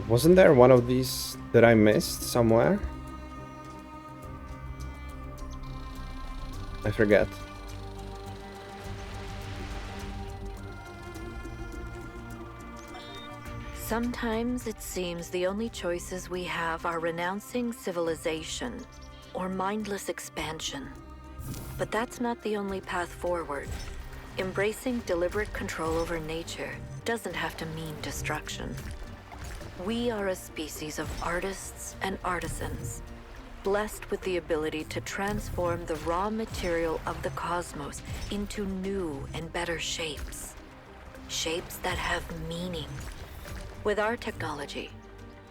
Wasn't there one of these that I missed somewhere? I forget. Sometimes it seems the only choices we have are renouncing civilization or mindless expansion. But that's not the only path forward. Embracing deliberate control over nature doesn't have to mean destruction. We are a species of artists and artisans, blessed with the ability to transform the raw material of the cosmos into new and better shapes. Shapes that have meaning. With our technology,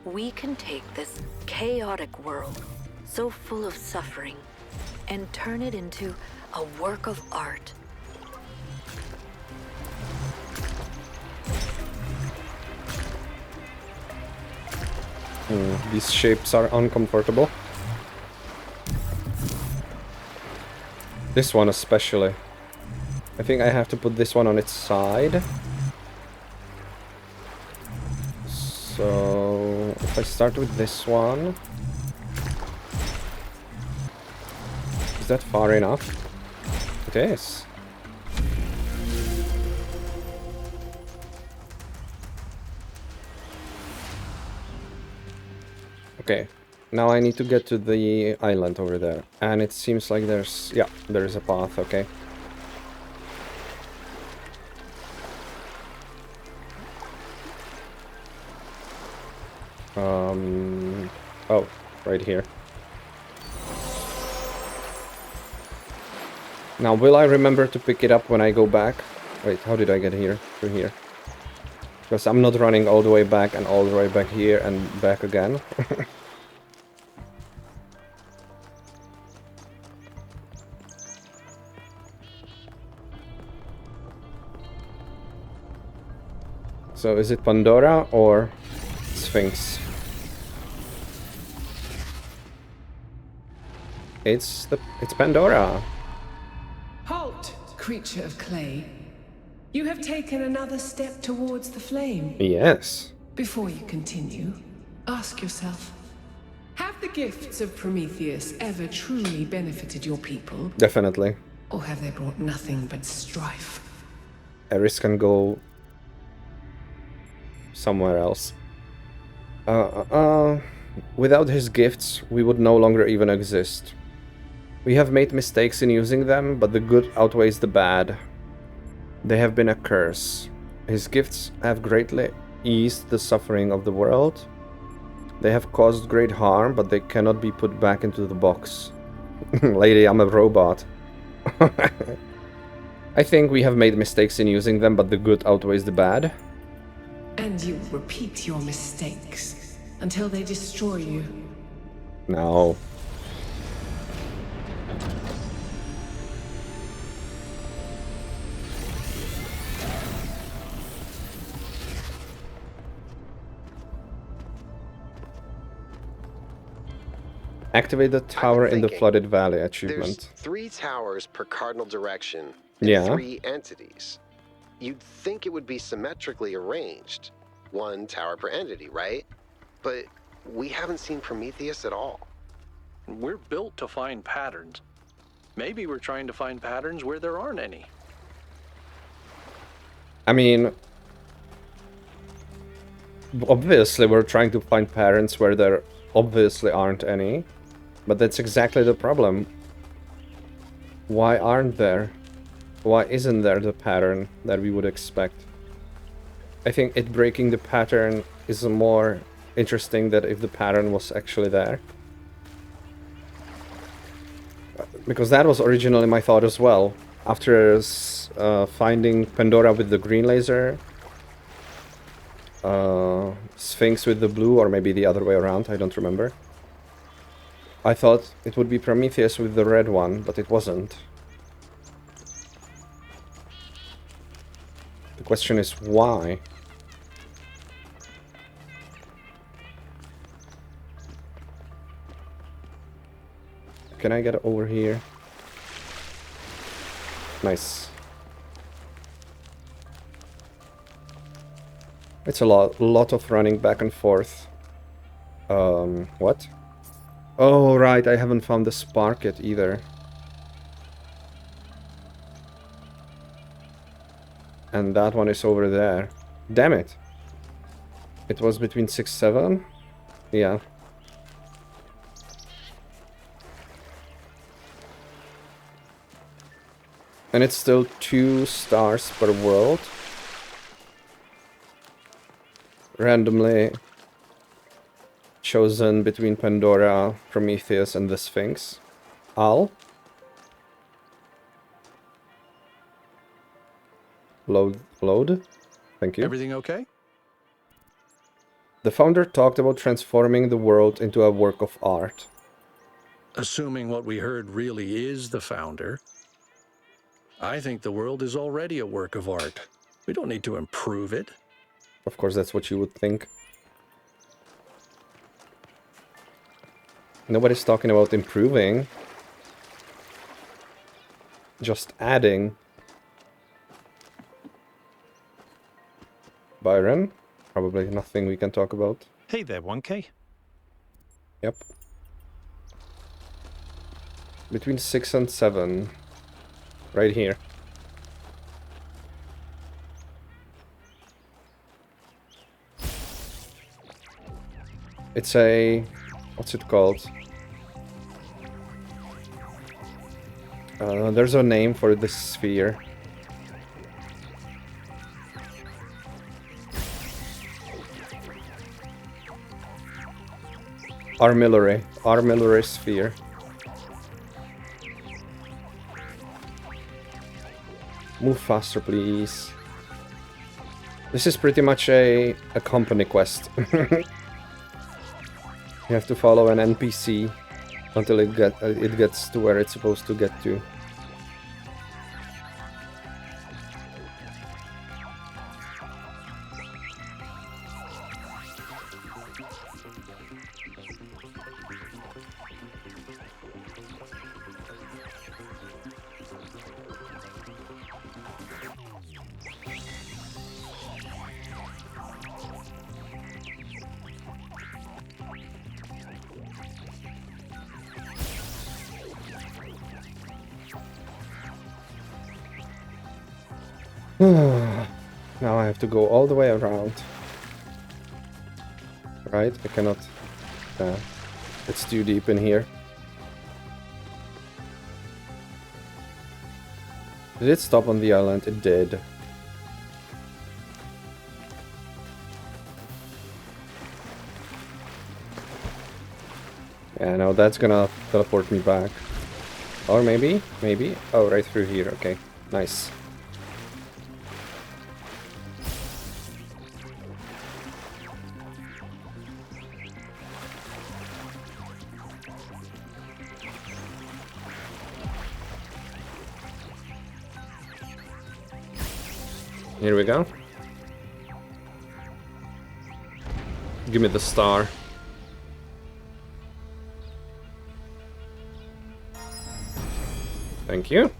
we can take this chaotic world, so full of suffering, and turn it into a work of art. These shapes are uncomfortable. This one especially. I think I have to put this one on its side. So if I start with this one, is that far enough? It is. Okay, now I need to get to the island over there. And it seems like there's... yeah, there's a path, okay. Oh, right here. Now, will I remember to pick it up when I go back? Wait, how did I get here? Through here. Because I'm not running all the way back and all the way back here and back again. So, is it Pandora or Sphinx? It's Pandora. Halt, creature of clay. You have taken another step towards the flame. Yes. Before you continue, ask yourself, have the gifts of Prometheus ever truly benefited your people? Definitely. Or have they brought nothing but strife? Eris can go somewhere else. Without his gifts, we would no longer even exist. We have made mistakes in using them, but the good outweighs the bad. They have been a curse. His gifts have greatly eased the suffering of the world. They have caused great harm, but they cannot be put back into the box. Lady, I'm a robot. I think we have made mistakes in using them, but the good outweighs the bad. And you repeat your mistakes until they destroy you. No. Activate the tower in the flooded valley achievement. There's 3 towers per cardinal direction and Yeah. 3 entities. You'd think it would be symmetrically arranged. 1 tower per entity, right? But we haven't seen Prometheus at all. We're built to find patterns. Maybe we're trying to find patterns where there aren't any. I mean, obviously we're trying to find patterns where there obviously aren't any. But that's exactly the problem. Why aren't there? Why isn't there the pattern that we would expect? I think it breaking the pattern is more interesting than if the pattern was actually there. Because that was originally my thought as well. After finding Pandora with the green laser, Sphinx with the blue, or maybe the other way around, I don't remember. I thought it would be Prometheus with the red one, but it wasn't. The question is why? Can I get over here? Nice. It's a lot of running back and forth. What? Oh, right, I haven't found the spark yet either. And that one is over there. Damn it. It was between 6, 7? Yeah. And it's still 2 stars per world. Randomly chosen between Pandora, Prometheus, and the Sphinx. Al? Load? Thank you. Everything okay? The founder talked about transforming the world into a work of art. Assuming what we heard really is the founder, I think the world is already a work of art. We don't need to improve it. Of course, that's what you would think. Nobody's talking about improving. Just adding. Byron? Probably nothing we can talk about. Hey there, 1K. Yep. Between 6 and 7. Right here. It's a What's it called? There's a name for this sphere. Armillary sphere. Move faster, please. This is pretty much a company quest. You have to follow an NPC until it gets to where it's supposed to get to. Now I have to go all the way around. Right? I cannot... it's too deep in here. Did it stop on the island? It did. Yeah, no, that's gonna teleport me back. Or maybe? Maybe? Oh, right through here. Okay, nice. Here we go. Give me the star. Thank you.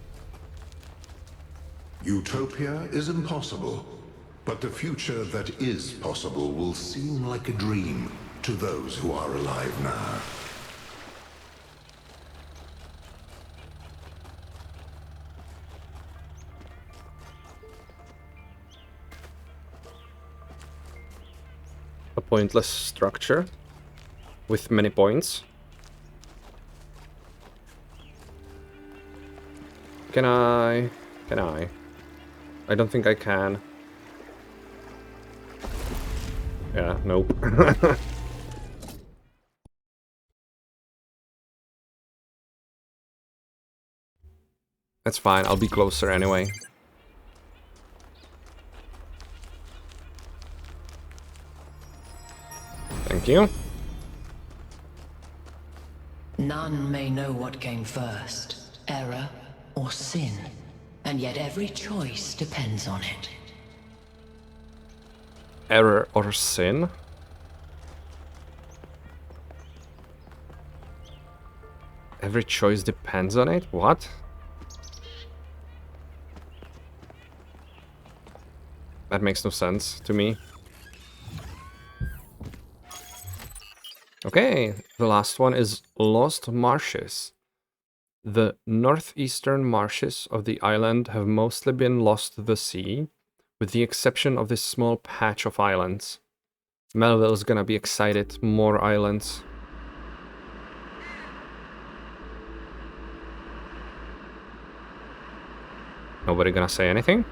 Utopia is impossible, but the future that is possible will seem like a dream to those who are alive now. A pointless structure with many points. Can I? Can I? I don't think I can. Yeah, nope. That's fine, I'll be closer anyway. Thank you. None may know what came first, error or sin, and yet every choice depends on it. Error or sin? Every choice depends on it? What? That makes no sense to me. Okay, the last one is Lost Marshes. The northeastern marshes of the island have mostly been lost to the sea, with the exception of this small patch of islands. Melville's gonna be excited. More islands. Nobody gonna say anything?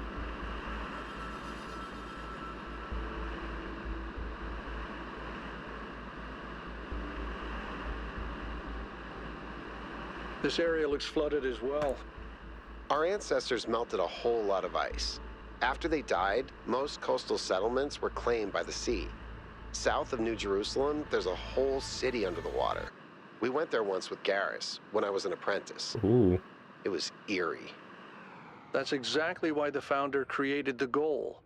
This area looks flooded as well. Our ancestors melted a whole lot of ice. After they died, most coastal settlements were claimed by the sea. South of New Jerusalem, there's a whole city under the water. We went there once with Garrus, when I was an apprentice. Ooh. It was eerie. That's exactly why the founder created the goal.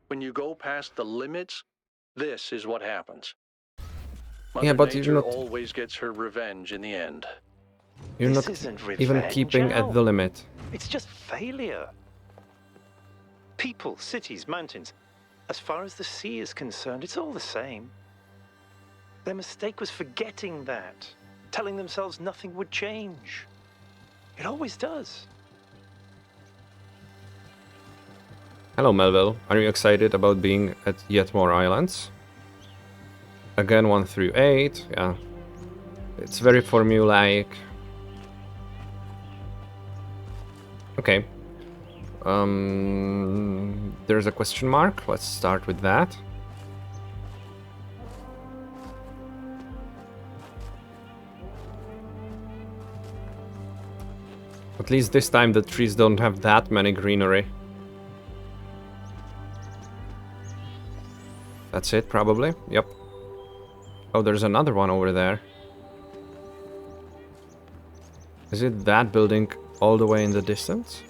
When you go past the limits, this is what happens. Mother But Nature you're not... always gets her revenge in the end. You're This not isn't even revenge, keeping Al. at the limit. It's just failure. People, cities, mountains. As far as the sea is concerned, it's all the same. Their mistake was forgetting that, telling themselves nothing would change. It always does. Hello, Melville. Are you excited about being at yet more islands? Again, 1 through 8. Yeah. It's very formulaic. Okay. There's a question mark. Let's start with that. At least this time the trees don't have that many greenery. That's it, probably. Yep. Oh, there's another one over there. Is it that building all the way in the distance?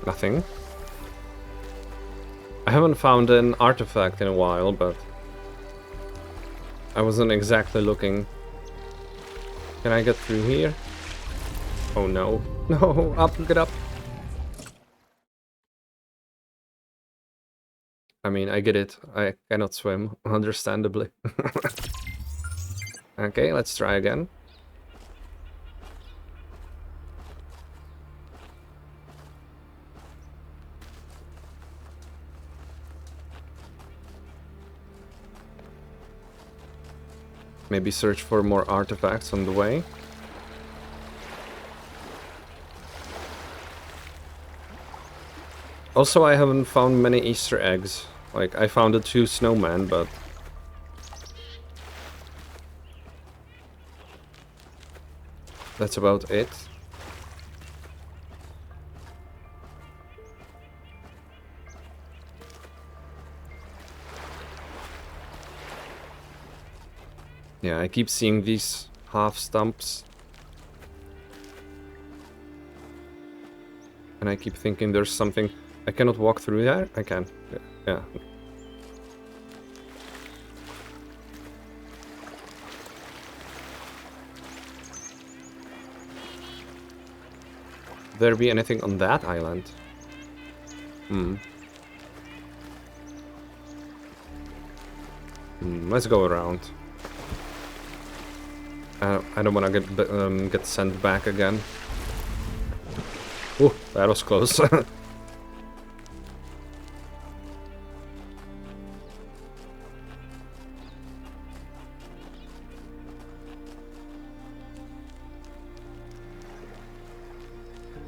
Nothing. I haven't found an artifact in a while, but I wasn't exactly looking. Can I get through here? Oh no. No, up, get up. I mean, I get it. I cannot swim, understandably. Okay, let's try again. Maybe search for more artifacts on the way. Also, I haven't found many Easter eggs. Like, I found the 2 snowmen, but... that's about it. Yeah, I keep seeing these half stumps. And I keep thinking there's something... I cannot walk through there? I can. Yeah. There be anything on that island? Let's go around. I don't want to get sent back again. Oh, that was close.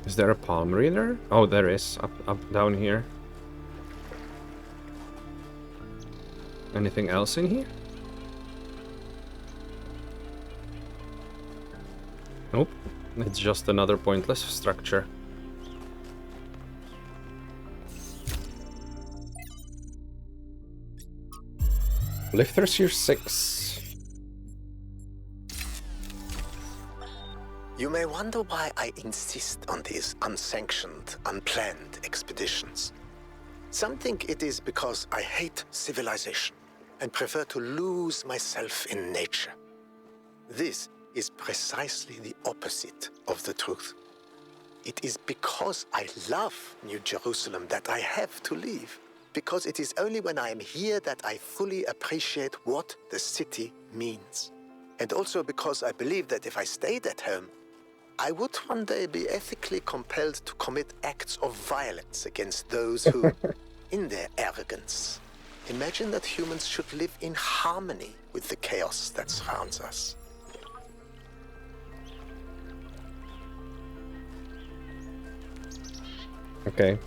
Is there a palm reader? Oh, there is. Up, down here. Anything else in here? Nope. It's just another pointless structure. Lifters year 6. You may wonder why I insist on these unsanctioned, unplanned expeditions. Some think it is because I hate civilization and prefer to lose myself in nature. This is precisely the opposite of the truth. It is because I love New Jerusalem that I have to leave. Because it is only when I am here that I fully appreciate what the city means. And also because I believe that if I stayed at home, I would one day be ethically compelled to commit acts of violence against those who, in their arrogance, imagine that humans should live in harmony with the chaos that surrounds us. Okay.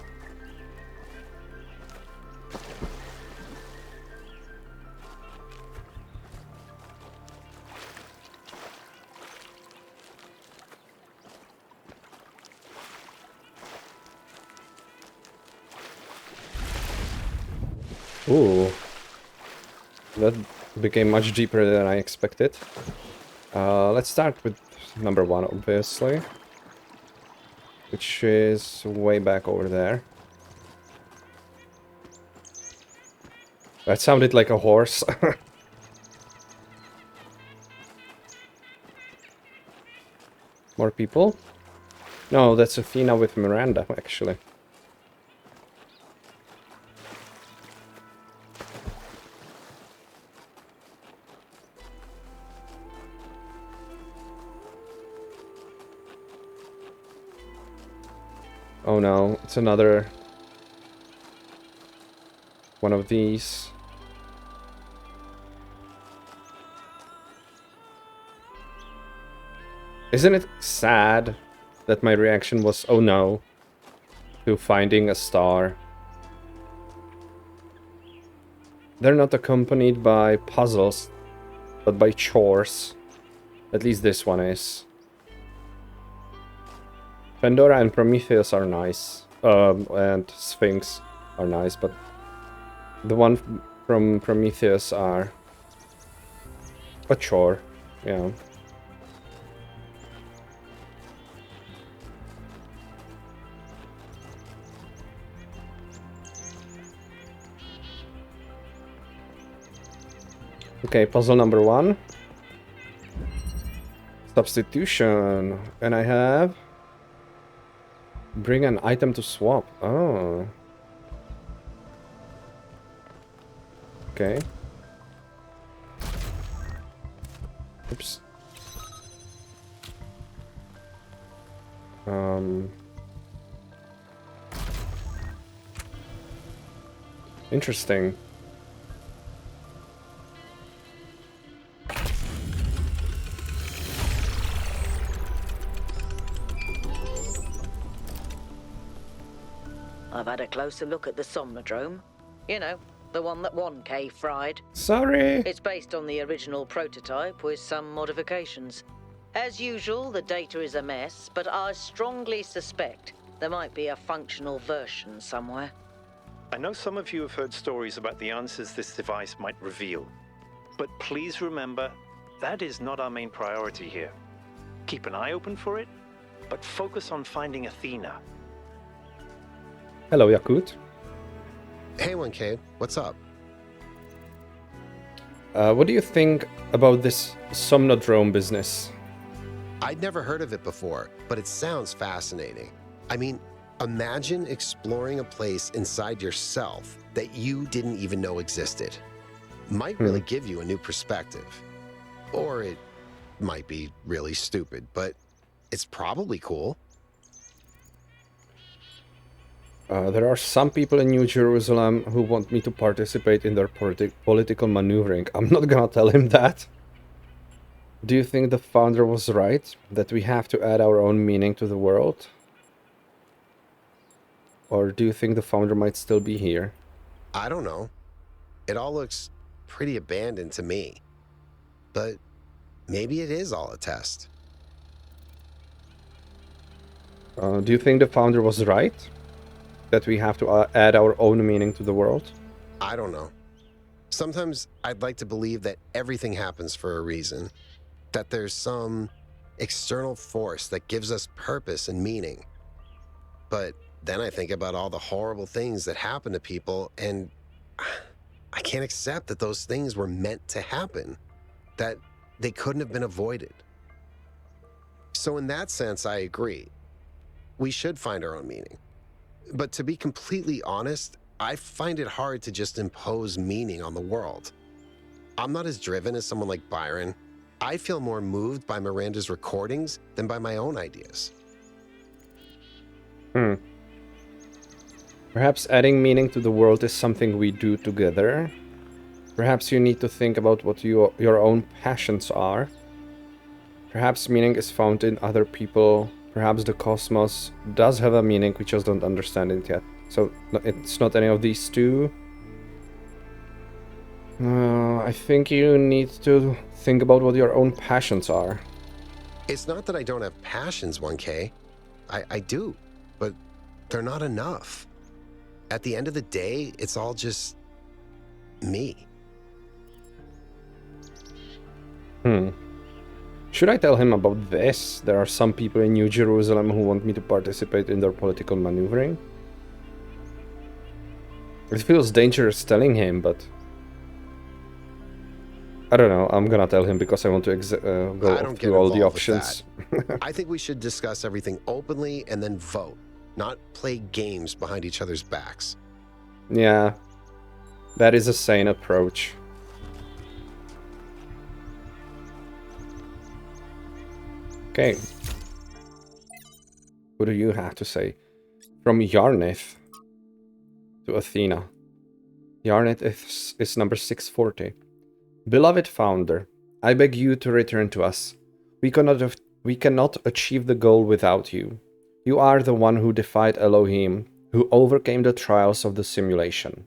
Ooh. That became much deeper than I expected. Let's start with number 1, obviously. Which is way back over there. That sounded like a horse. More people? No, that's Athena with Miranda, actually. Oh no, it's another one of these. Isn't it sad that my reaction was, oh no, to finding a star? They're not accompanied by puzzles, but by chores. At least this one is. Pandora and Prometheus are nice. And Sphinx are nice, but the one from Prometheus are a chore, yeah. Okay, puzzle number 1. Substitution. And I have... Bring an item to swap. Oh. Okay. Oops. Interesting. I've had a closer look at the Somnodrome. You know, the one that 1K fried. Sorry. It's based on the original prototype with some modifications. As usual, the data is a mess, but I strongly suspect there might be a functional version somewhere. I know some of you have heard stories about the answers this device might reveal, but please remember, that is not our main priority here. Keep an eye open for it, but focus on finding Athena. Hello, Yakut. Hey, 1K, what's up? What do you think about this Somnodrome business? I'd never heard of it before, but it sounds fascinating. I mean, imagine exploring a place inside yourself that you didn't even know existed. Might really give you a new perspective. Or it might be really stupid, but it's probably cool. There are some people in New Jerusalem who want me to participate in their political maneuvering. I'm not gonna tell him that. Do you think the founder was right, that we have to add our own meaning to the world? Or do you think the founder might still be here? I don't know. It all looks pretty abandoned to me. But maybe it is all a test. Do you think the founder was right? That we have to add our own meaning to the world? I don't know. Sometimes I'd like to believe that everything happens for a reason. That there's some external force that gives us purpose and meaning. But then I think about all the horrible things that happen to people, and I can't accept that those things were meant to happen. That they couldn't have been avoided. So in that sense, I agree. We should find our own meaning. But to be completely honest, I find it hard to just impose meaning on the world. I'm not as driven as someone like Byron. I feel more moved by Miranda's recordings than by my own ideas. Perhaps adding meaning to the world is something we do together. Perhaps you need to think about what your own passions are. Perhaps meaning is found in other people. Perhaps the cosmos does have a meaning, we just don't understand it yet. So it's not any of these two. I think you need to think about what your own passions are. It's not that I don't have passions, 1K. I do, but they're not enough. At the end of the day, it's all just me. Should I tell him about this? There are some people in New Jerusalem who want me to participate in their political maneuvering. It feels dangerous telling him, but I don't know. I'm gonna tell him because I want to go through all the options. I think we should discuss everything openly and then vote, not play games behind each other's backs. Yeah, that is a sane approach. Okay. What do you have to say? From Yarnith to Athena. Yarnith is number 640. Beloved Founder, I beg you to return to us. We cannot achieve the goal without you. You are the one who defied Elohim, who overcame the trials of the simulation.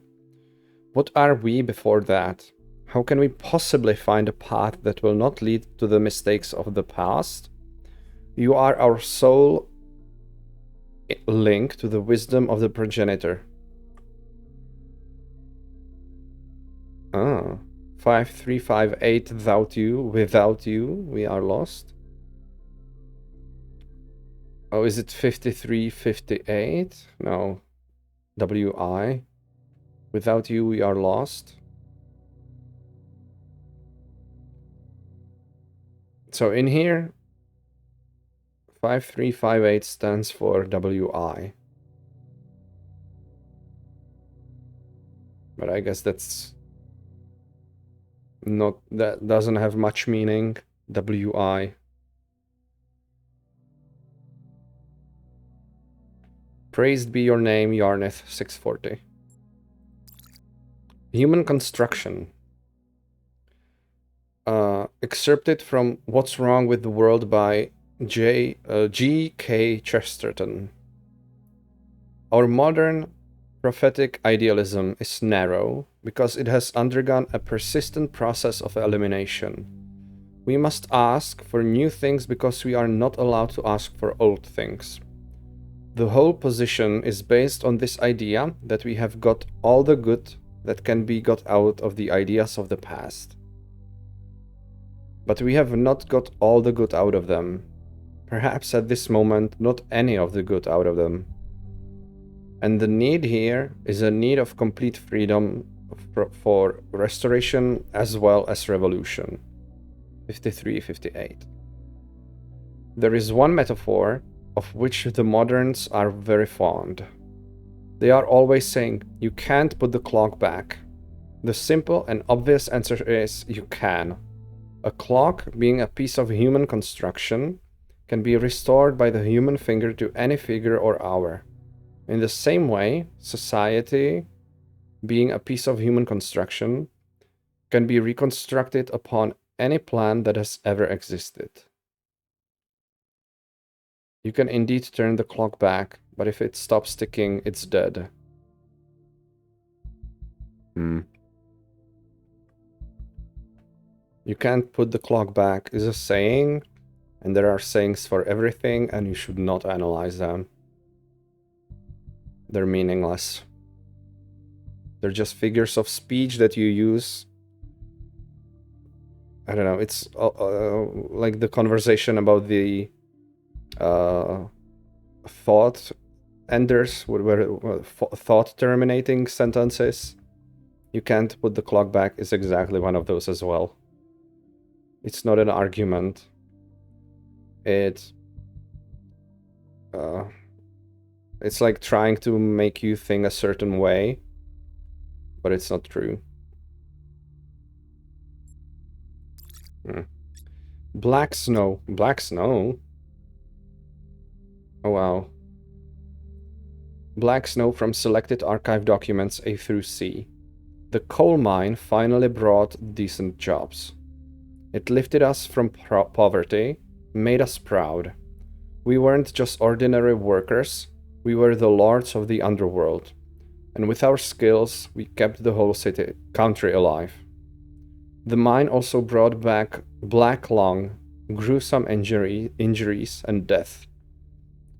What are we before that? How can we possibly find a path that will not lead to the mistakes of the past? You are our sole link to the wisdom of the progenitor. Ah. 5358 without you, we are lost. Oh, is it 5358? No. WI. Without you, we are lost. So in here, 5358 stands for WI. But I guess that's not, that doesn't have much meaning. WI. Praised be your name, Yarnith 640. Human construction. Excerpted from What's Wrong with the World by G.K. Chesterton. Our modern prophetic idealism is narrow because it has undergone a persistent process of elimination. We must ask for new things because we are not allowed to ask for old things. The whole position is based on this idea that we have got all the good that can be got out of the ideas of the past. But we have not got all the good out of them. Perhaps at this moment, not any of the good out of them. And the need here is a need of complete freedom for restoration as well as revolution. 53-58. There is one metaphor of which the moderns are very fond. They are always saying, you can't put the clock back. The simple and obvious answer is, you can. A clock, being a piece of human construction, can be restored by the human finger to any figure or hour. In the same way, society, being a piece of human construction, can be reconstructed upon any plan that has ever existed. You can indeed turn the clock back, but if it stops ticking, it's dead. You can't put the clock back is a saying, and there are sayings for everything, and you should not analyze them. They're meaningless. They're just figures of speech that you use. I don't know, it's like the conversation about the thought enders, thought terminating sentences. You can't put the clock back is exactly one of those as well. It's not an argument. It's like trying to make you think a certain way, but it's not true. Black snow. Black snow? Oh wow. Black snow from selected archive documents A through C. The coal mine finally brought decent jobs. It lifted us from poverty, made us proud. We weren't just ordinary workers, we were the lords of the underworld. And with our skills, we kept the whole country alive. The mine also brought back black lung, gruesome injuries and death.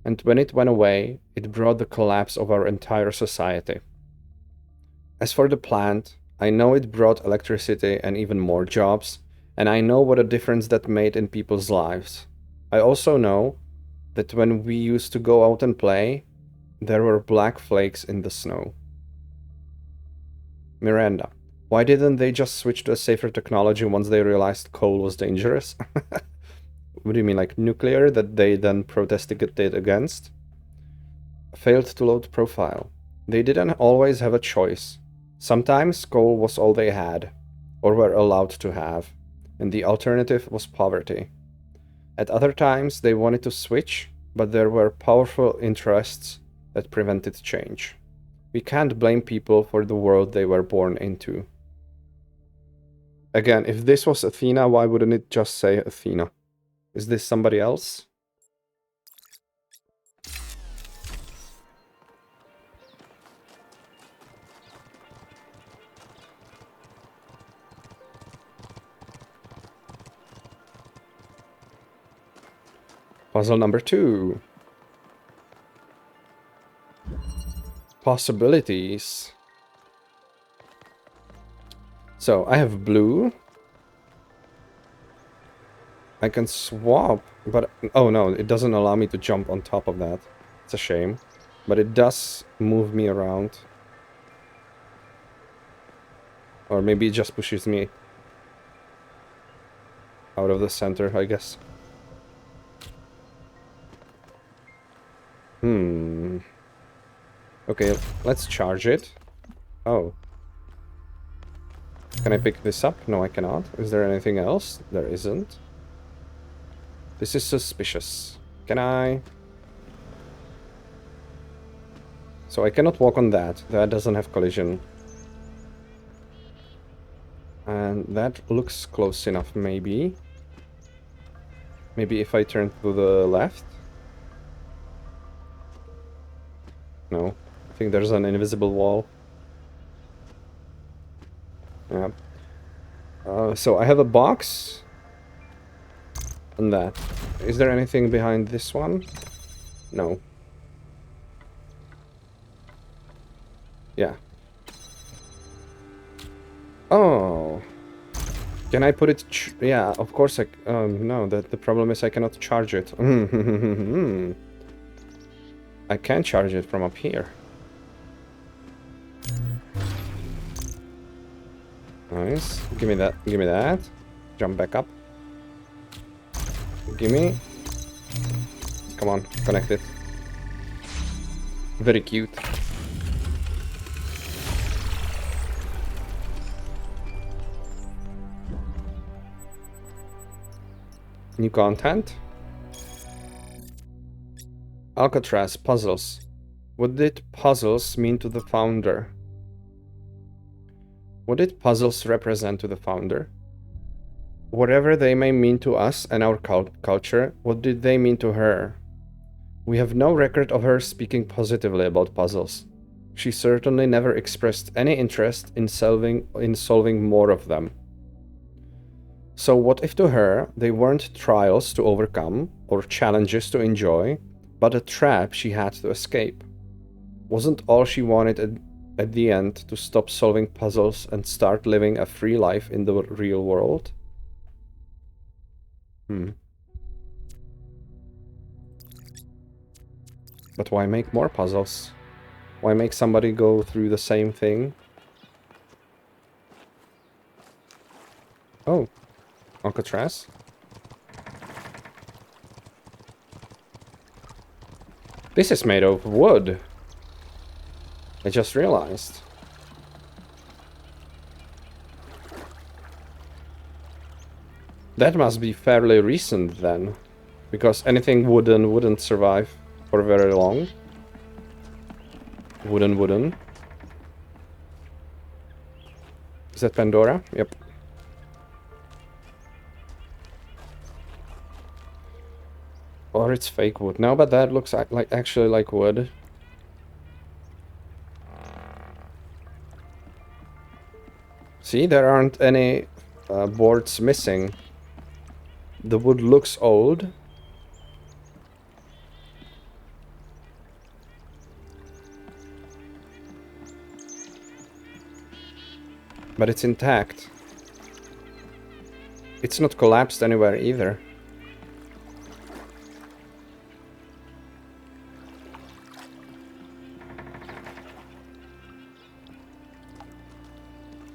And when it went away, it brought the collapse of our entire society. As for the plant, I know it brought electricity and even more jobs, and I know what a difference that made in people's lives. I also know that when we used to go out and play, there were black flakes in the snow. Miranda, why didn't they just switch to a safer technology once they realized coal was dangerous? What do you mean, like nuclear that they then protested against? Failed to load profile. They didn't always have a choice. Sometimes coal was all they had, or were allowed to have, and the alternative was poverty. At other times, they wanted to switch, but there were powerful interests that prevented change. We can't blame people for the world they were born into. Again, if this was Athena, why wouldn't it just say Athena? Is this somebody else? Puzzle number 2. Possibilities. So, I have blue. I can swap, but... Oh no, it doesn't allow me to jump on top of that. It's a shame. But it does move me around. Or maybe it just pushes me out of the center, I guess. Okay, let's charge it. Oh. Can I pick this up? No, I cannot. Is there anything else? There isn't. This is suspicious. Can I? So I cannot walk on that. That doesn't have collision. And that looks close enough, maybe. Maybe if I turn to the left? No. I think there's an invisible wall. Yeah. So I have a box. And that. Is there anything behind this one? No. Yeah. Oh. Can I put it... yeah, of course I... no, the problem is I cannot charge it. I can charge it from up here. Nice. Give me that. Give me that. Jump back up. Gimme. Come on, connect it. Very cute. New content. Alcatraz puzzles. What did puzzles mean to the founder? What did puzzles represent to the founder? Whatever they may mean to us and our culture, what did they mean to her? We have no record of her speaking positively about puzzles. She certainly never expressed any interest in solving more of them. So what if to her they weren't trials to overcome or challenges to enjoy, but a trap she had to escape? Wasn't all she wanted at the end to stop solving puzzles and start living a free life in the real world? But why make more puzzles? Why make somebody go through the same thing? Oh, Alcatraz? This is made of wood. I just realized. That must be fairly recent then, because anything wooden wouldn't survive for very long. Wooden. Is that Pandora? Yep. Or it's fake wood. No, but that looks like actually like wood. See, there aren't any boards missing. The wood looks old. But it's intact. It's not collapsed anywhere either.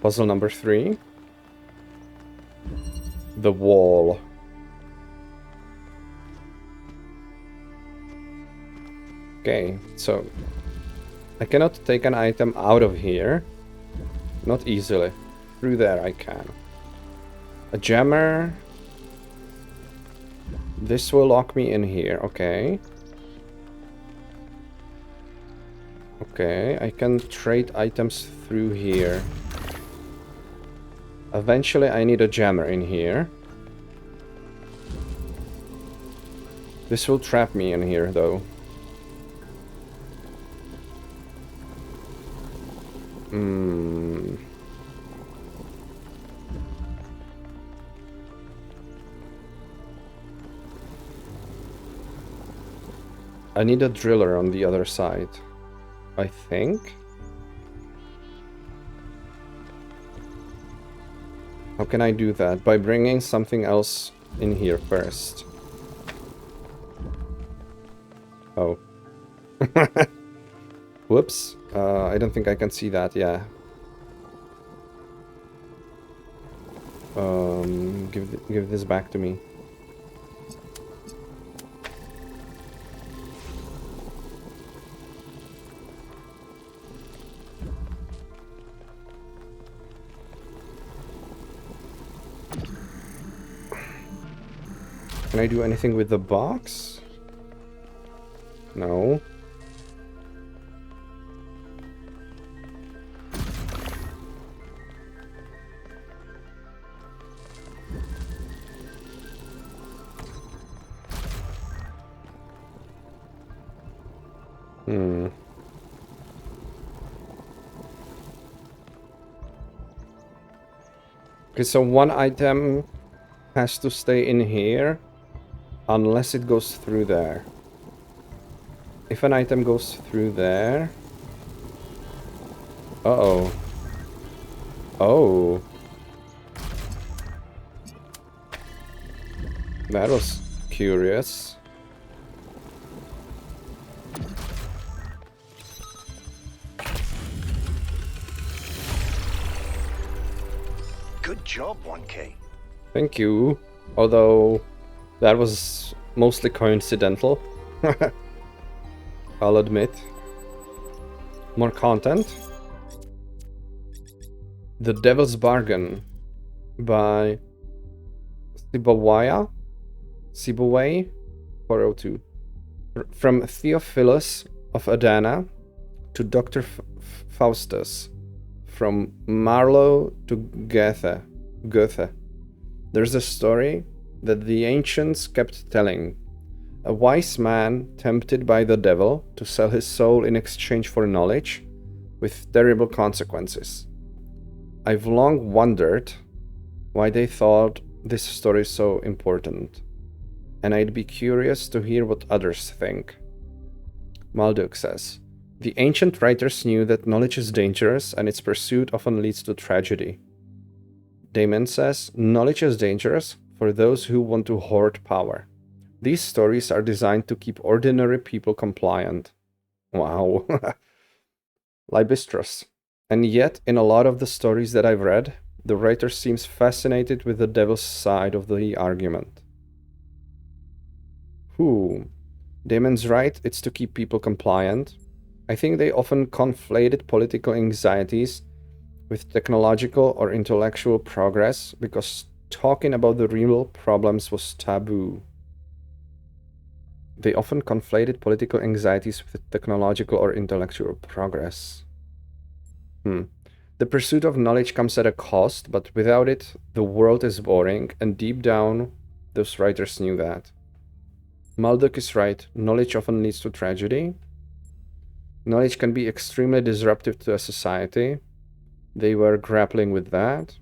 Puzzle number 3. The wall. Okay, so I cannot take an item out of here. Not easily. Through there I can. A jammer. This will lock me in here, okay. Okay, I can trade items through here. Eventually I need a jammer in here. This will trap me in here though. I need a driller on the other side, I think. How can I do that? By bringing something else in here first. Oh. Whoops. I don't think I can see that, yeah. Give this back to me. Can I do anything with the box? No. Okay, so one item has to stay in here unless it goes through there. If an item goes through there... Uh-oh. Oh. That was curious. Good job, 1K. Thank you. Although that was mostly coincidental. I'll admit. More content. The Devil's Bargain by Sibawaya 402. From Theophilus of Adana to Dr. Faustus. From Marlowe to Goethe. There's a story that the ancients kept telling. A wise man tempted by the devil to sell his soul in exchange for knowledge, with terrible consequences. I've long wondered why they thought this story so important, and I'd be curious to hear what others think. Malduk says, the ancient writers knew that knowledge is dangerous and its pursuit often leads to tragedy. Damon says, knowledge is dangerous for those who want to hoard power. These stories are designed to keep ordinary people compliant. Wow. Libistrus. And yet, in a lot of the stories that I've read, the writer seems fascinated with the devil's side of the argument. Damon's right, it's to keep people compliant. I think they often conflated political anxieties with technological or intellectual progress because talking about the real problems was taboo. They often conflated political anxieties with technological or intellectual progress. The pursuit of knowledge comes at a cost, but without it, the world is boring, and deep down, those writers knew that. Malduk is right, knowledge often leads to tragedy. Knowledge can be extremely disruptive to a society. They were grappling with that.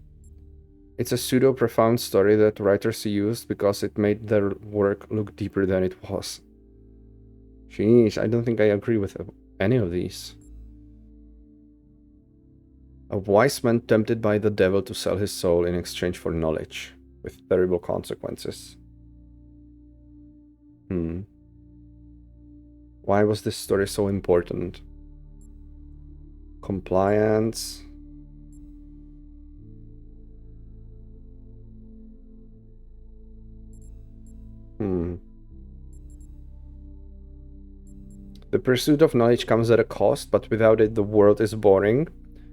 It's a pseudo-profound story that writers used because it made their work look deeper than it was. Sheesh, I don't think I agree with any of these. A wise man tempted by the devil to sell his soul in exchange for knowledge, with terrible consequences. Why was this story so important? Compliance. The pursuit of knowledge comes at a cost, but without it the world is boring,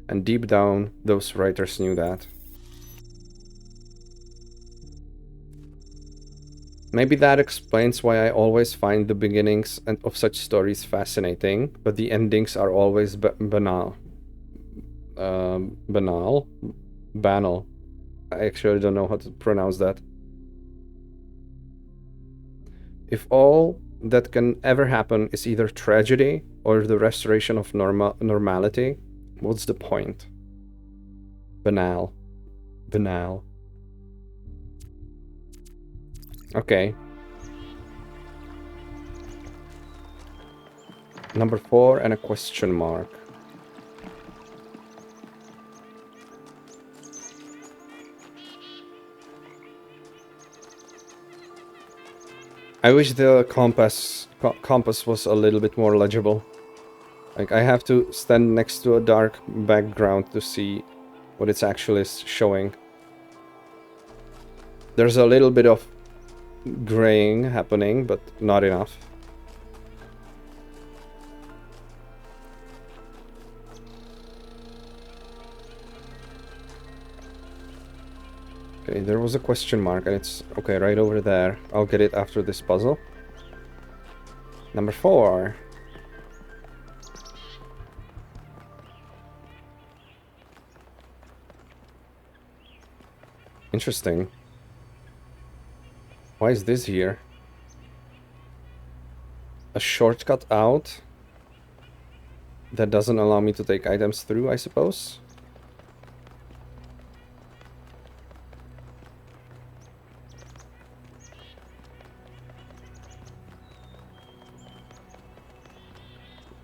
and deep down those writers knew that. Maybe that explains why I always find the beginnings of such stories fascinating, but the endings are always banal. Banal. I actually don't know how to pronounce that. If all that can ever happen is either tragedy or the restoration of normality, what's the point? Banal. Banal. Okay. Number 4 and a question mark. I wish the compass was a little bit more legible. Like, I have to stand next to a dark background to see what it's actually showing. There's a little bit of graying happening, but not enough. Okay, there was a question mark, and it's okay right over there. I'll get it after this puzzle. Number 4. Interesting. Why is this here? A shortcut out that doesn't allow me to take items through, I suppose?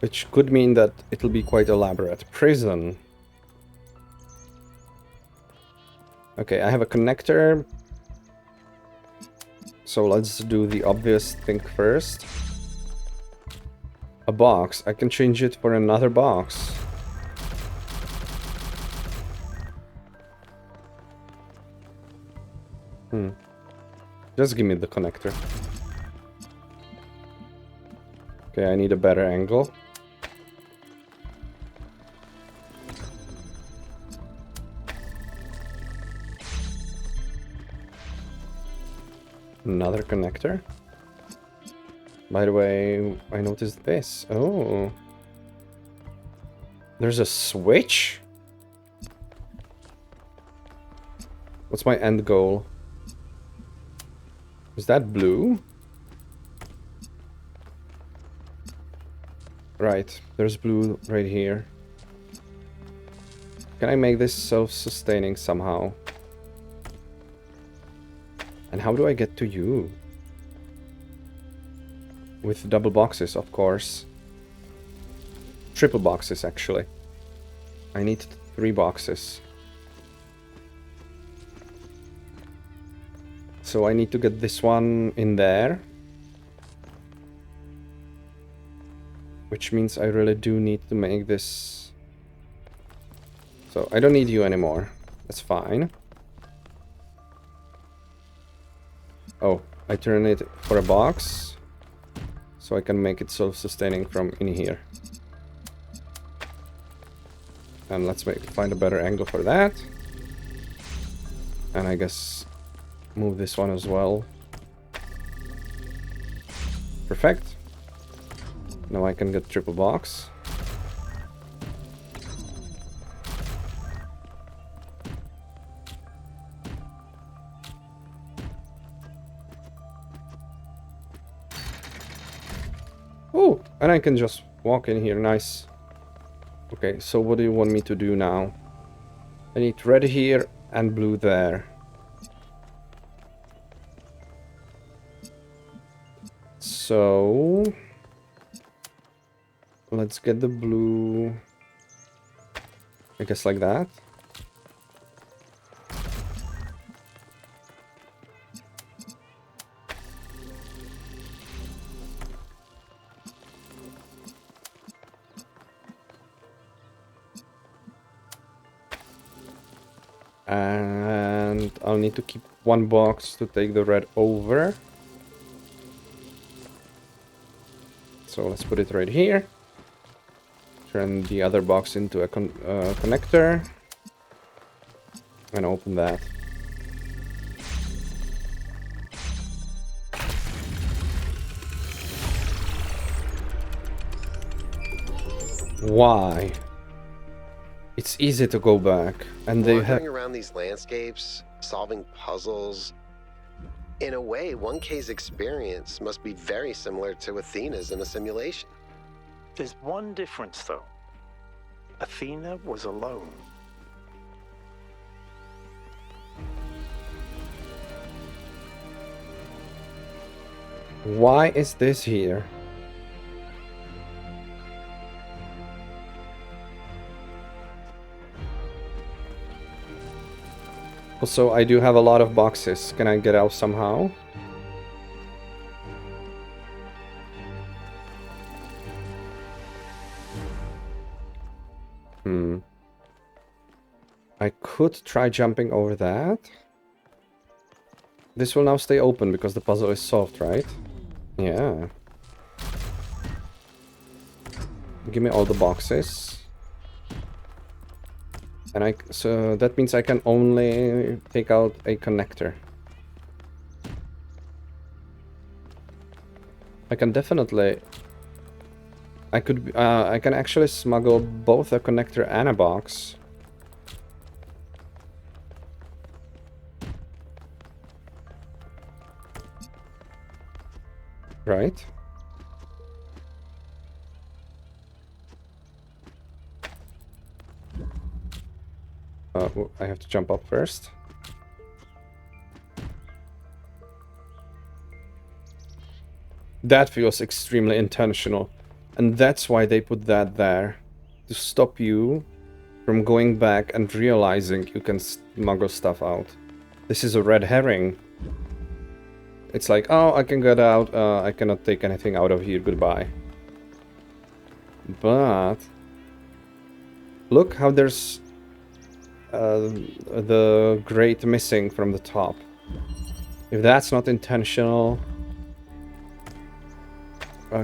Which could mean that it'll be quite elaborate. Prison. Okay, I have a connector. So let's do the obvious thing first. A box. I can change it for another box. Just give me the connector. Okay, I need a better angle. Another connector. By the way, I noticed this. Oh. There's a switch? What's my end goal? Is that blue? Right, there's blue right here. Can I make this self-sustaining somehow? And how do I get to you? With double boxes, of course. Triple boxes, actually. I need 3 boxes. So I need to get this one in there. Which means I really do need to make this... So I don't need you anymore. That's fine. Oh, I turn it for a box. So I can make it self-sustaining from in here. And let's find a better angle for that. And I guess move this one as well. Perfect. Now I can get triple box. Oh, and I can just walk in here. Nice. Okay, so what do you want me to do now? I need red here and blue there. So let's get the blue, I guess like that. And I'll need to keep 1 box to take the red over. So let's put it right here. Turn the other box into a connector. And open that. Why? It's easy to go back, and they have... Wandering around these landscapes, solving puzzles. In a way, 1K's experience must be very similar to Athena's in a simulation. There's one difference, though. Athena was alone. Why is this here? Also, I do have a lot of boxes. Can I get out somehow? I could try jumping over that. This will now stay open because the puzzle is solved, right? Yeah. Give me all the boxes. And so that means I can only take out a connector. I can definitely... I can actually smuggle both a connector and a box. Right? I have to jump up first. That feels extremely intentional. And that's why they put that there. To stop you from going back and realizing you can smuggle stuff out. This is a red herring. It's like, oh, I can get out. I cannot take anything out of here. Goodbye. But... look how there's... the grate missing from the top. If that's not intentional...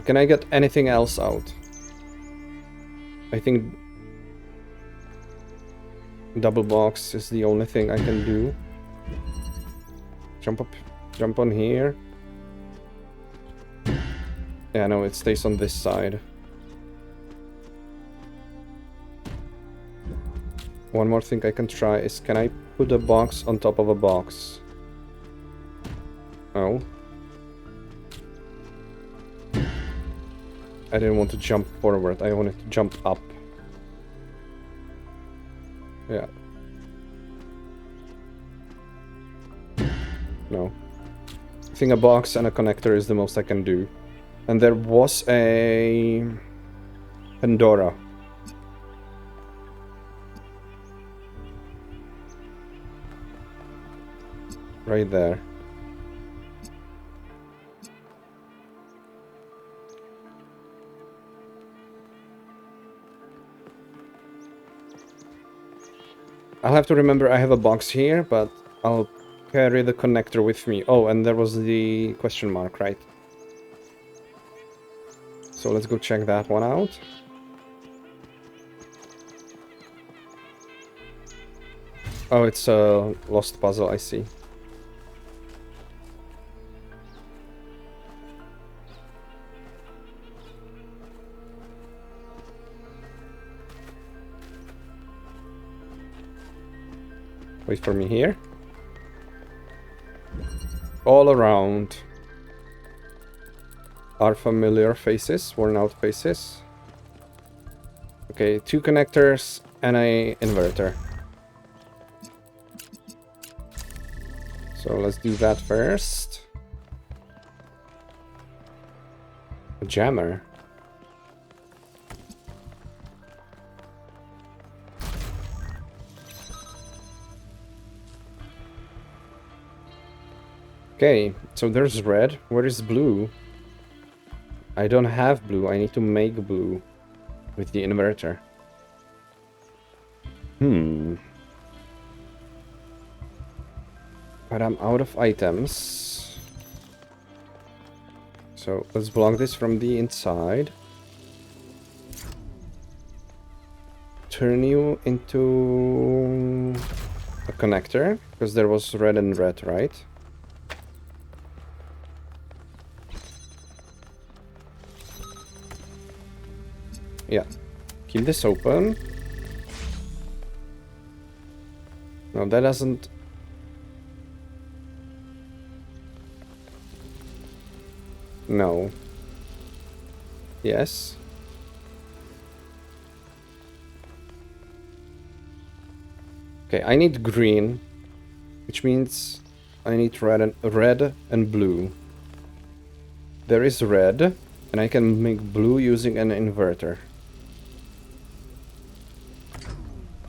can I get anything else out? I think... double box is the only thing I can do. Jump up, jump on here. Yeah, no, it stays on this side. One more thing I can try is, can I put a box on top of a box? Oh. I didn't want to jump forward, I wanted to jump up. Yeah. No. I think a box and a connector is the most I can do. And there was a... Pandora. Right there. I'll have to remember I have a box here, but I'll carry the connector with me. Oh, and there was the question mark, right? So let's go check that one out. Oh, it's a lost puzzle, I see. Wait for me here. All around are familiar faces, worn out faces. Okay, 2 connectors and a inverter. So let's do that first. A jammer. Okay, so there's red. Where is blue? I don't have blue. I need to make blue with the inverter. But I'm out of items. So let's block this from the inside. Turn you into a connector, because there was red and red, right? Yeah. keep this open. No, that doesn't... No. Yes. Okay, I need green, which means I need red and blue. There is red, and I can make blue using an inverter.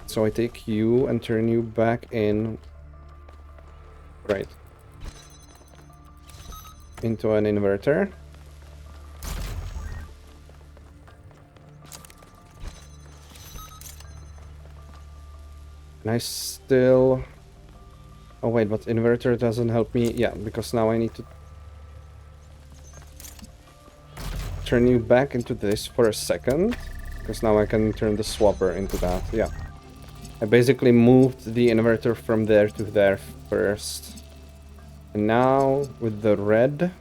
So I take you and turn you back in, right, into an inverter. And I still... Oh wait, but inverter doesn't help me. Yeah, because now I need to turn you back into this for a second. Because now I can turn the swapper into that. Yeah. I basically moved the inverter from there to there first. And now with the red...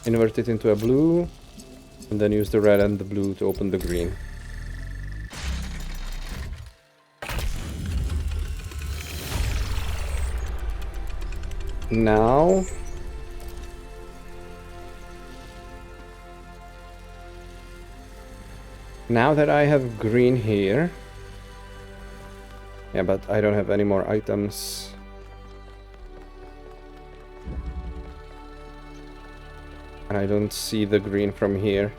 invert it into a blue. And then use the red and the blue to open the green. Now... Now that I have green here... Yeah, but I don't have any more items. And I don't see the green from here.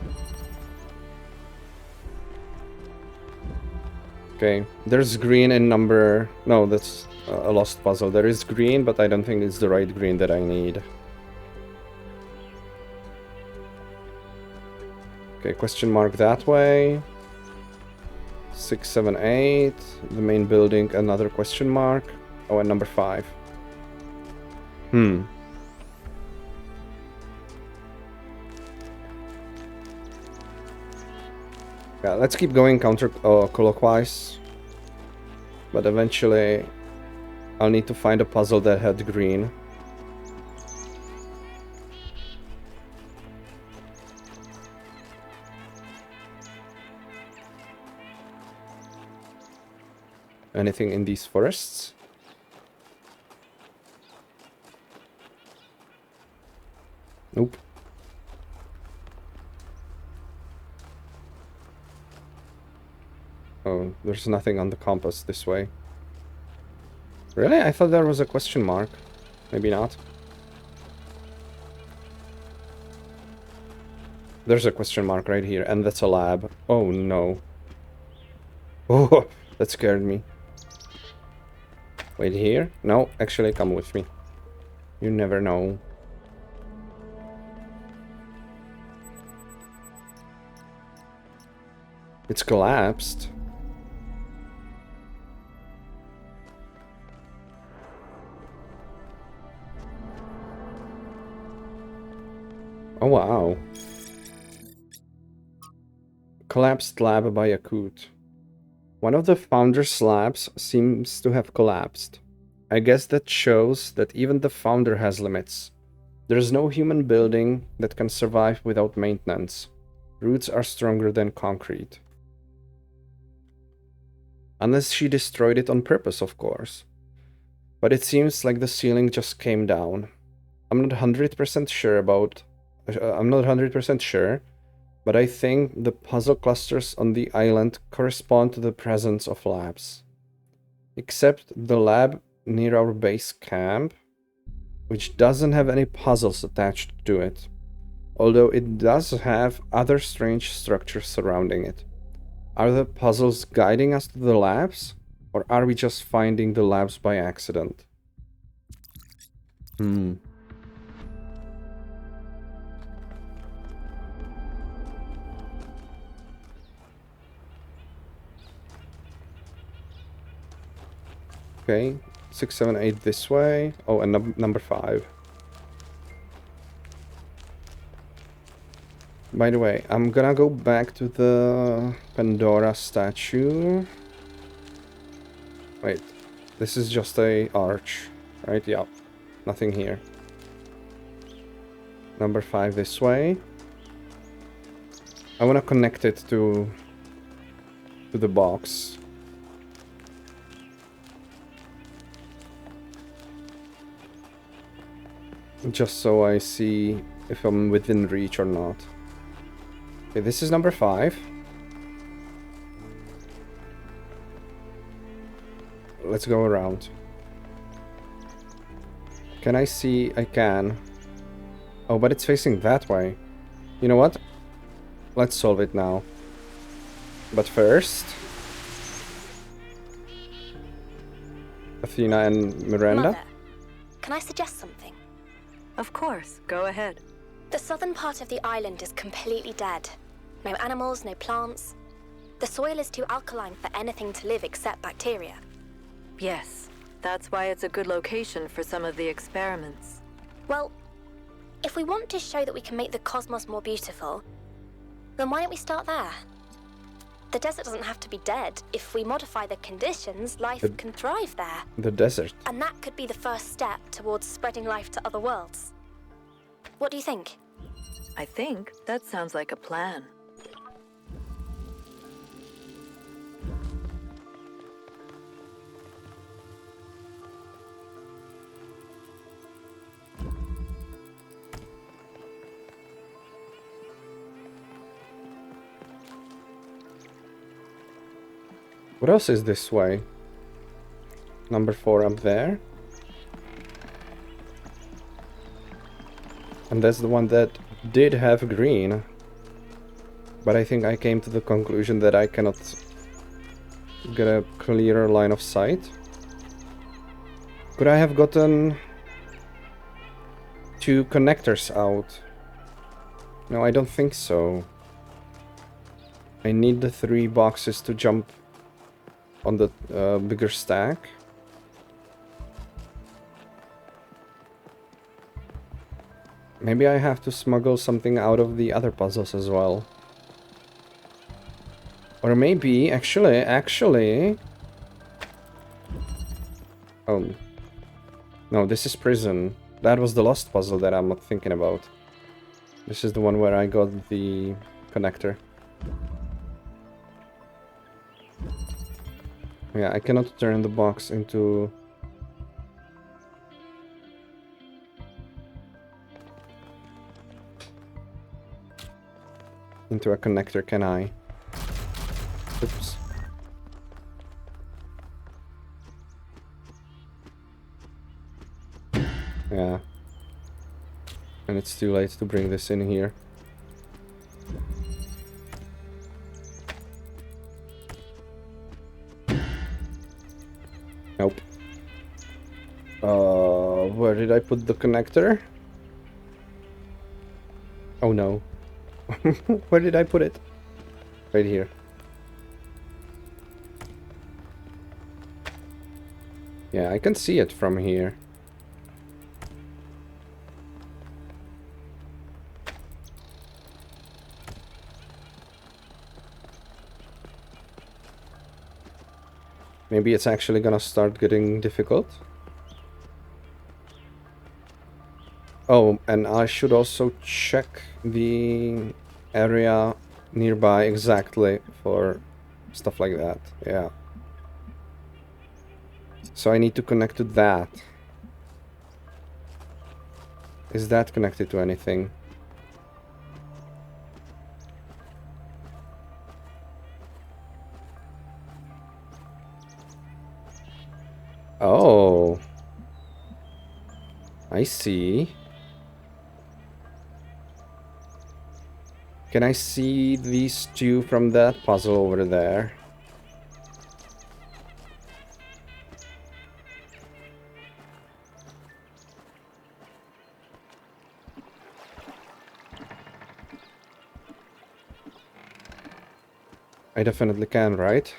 Okay, there's green in number... No, that's a lost puzzle. There is green, but I don't think it's the right green that I need. Okay, question mark that way. 6, 7, 8. The main building, another question mark. Oh, and number 5. Yeah, let's keep going counterclockwise. But eventually, I'll need to find a puzzle that had green. Anything in these forests? Nope. Oh, there's nothing on the compass this way. Really? I thought there was a question mark. Maybe not. There's a question mark right here, and that's a lab. Oh no. Oh, that scared me. Wait here? No, actually come with me. You never know. It's collapsed. Oh wow. Collapsed lab by Akut. One of the founder's labs seems to have collapsed. I guess that shows that even the founder has limits. There is no human building that can survive without maintenance. Roots are stronger than concrete. Unless she destroyed it on purpose, of course. But it seems like the ceiling just came down. I'm not 100% sure, but I think the puzzle clusters on the island correspond to the presence of labs. Except the lab near our base camp, which doesn't have any puzzles attached to it. Although it does have other strange structures surrounding it. Are the puzzles guiding us to the labs? Or are we just finding the labs by accident? Okay, 6, 7, 8 this way. Oh, and number 5. By the way, I'm gonna go back to the Pandora statue. Wait, this is just a arch, right? Yeah, nothing here. Number 5 this way. I want to connect it to the box. Just so I see if I'm within reach or not. Okay, this is number 5. Let's go around. Can I see? I can. Oh, but it's facing that way. You know what? Let's solve it now. But first... Athena and Miranda? Mother, can I suggest something? Of course, go ahead. The southern part of the island is completely dead. No animals, no plants. The soil is too alkaline for anything to live except bacteria. Yes, that's why it's a good location for some of the experiments. Well, if we want to show that we can make the cosmos more beautiful, then why don't we start there? The desert doesn't have to be dead. If we modify the conditions, life can thrive there. The desert. And that could be the first step towards spreading life to other worlds. What do you think? I think that sounds like a plan. What else is this way? Number 4 up there. And that's the one that did have green. But I think I came to the conclusion that I cannot get a clearer line of sight. Could I have gotten 2 connectors out? No, I don't think so. I need the 3 boxes to jump on the bigger stack. Maybe I have to smuggle something out of the other puzzles as well. Or maybe, actually... Oh. No, this is prison. That was the lost puzzle that I'm not thinking about. This is the one where I got the connector. Yeah, I cannot turn the box into... into a connector, can I? Oops. Yeah. And it's too late to bring this in here. Nope. Where did I put the connector? Oh no. Where did I put it? Right here. Yeah, I can see it from here. Maybe it's actually gonna start getting difficult. Oh, and I should also check the area nearby exactly for stuff like that. Yeah. So I need to connect to that. Is that connected to anything? Oh. I see. Can I see these 2 from that puzzle over there? I definitely can, right?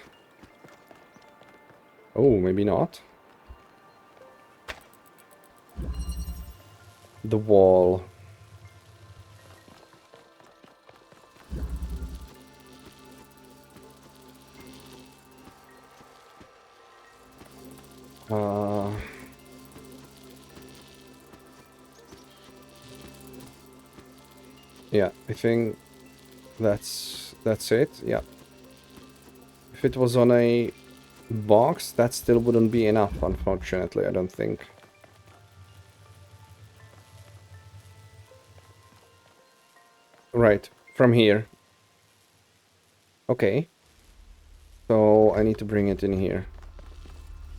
Oh, maybe not. The wall. Yeah, I think that's it. Yeah. If it was on a box, that still wouldn't be enough, unfortunately, I don't think. Right, from here. Okay. So I need to bring it in here.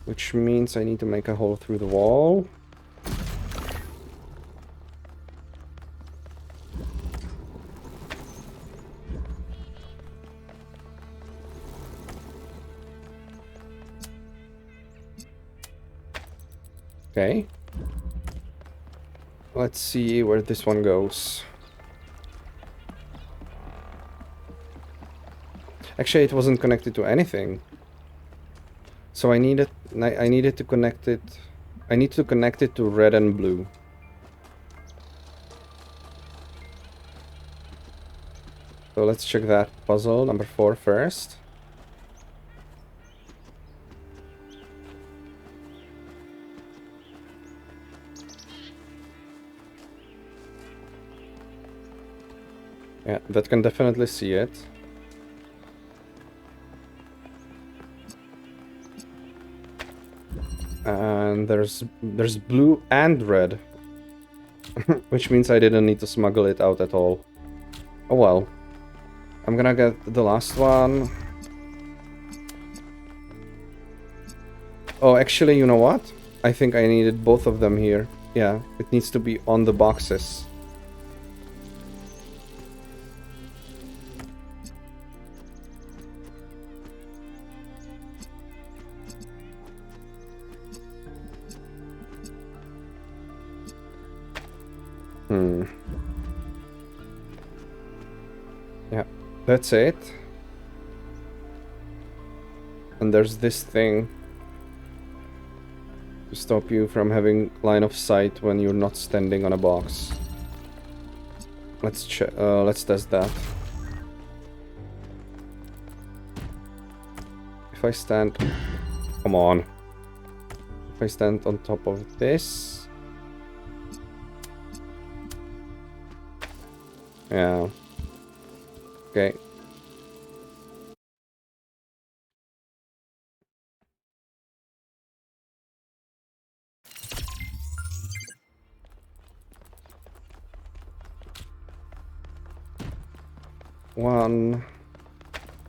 Which means I need to make a hole through the wall. Okay. Let's see where this one goes. Actually, it wasn't connected to anything. So I needed to connect it. I need to connect it to red and blue. So let's check that puzzle number 4 first. Yeah, that can definitely see it. And there's blue and red. Which means I didn't need to smuggle it out at all. Oh well. I'm gonna get the last one. Oh, actually, you know what? I think I needed both of them here. Yeah, it needs to be on the boxes. Yeah, that's it. And there's this thing to stop you from having line of sight when you're not standing on a box. Let's test that. If I stand... Come on. If I stand on top of this... Yeah. Okay. One,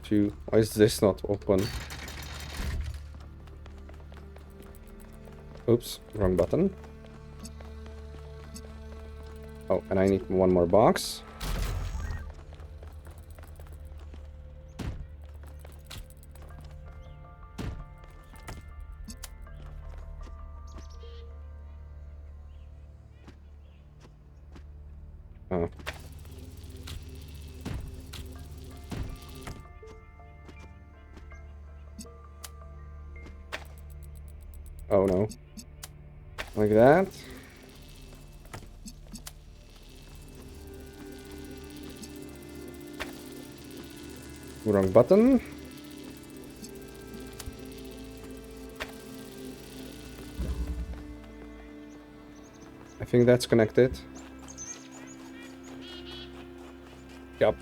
two. Why is this not open? Oops, wrong button. Oh, and I need one more box. Oh. Oh no. Like that. Wrong button. I think that's connected. Yep.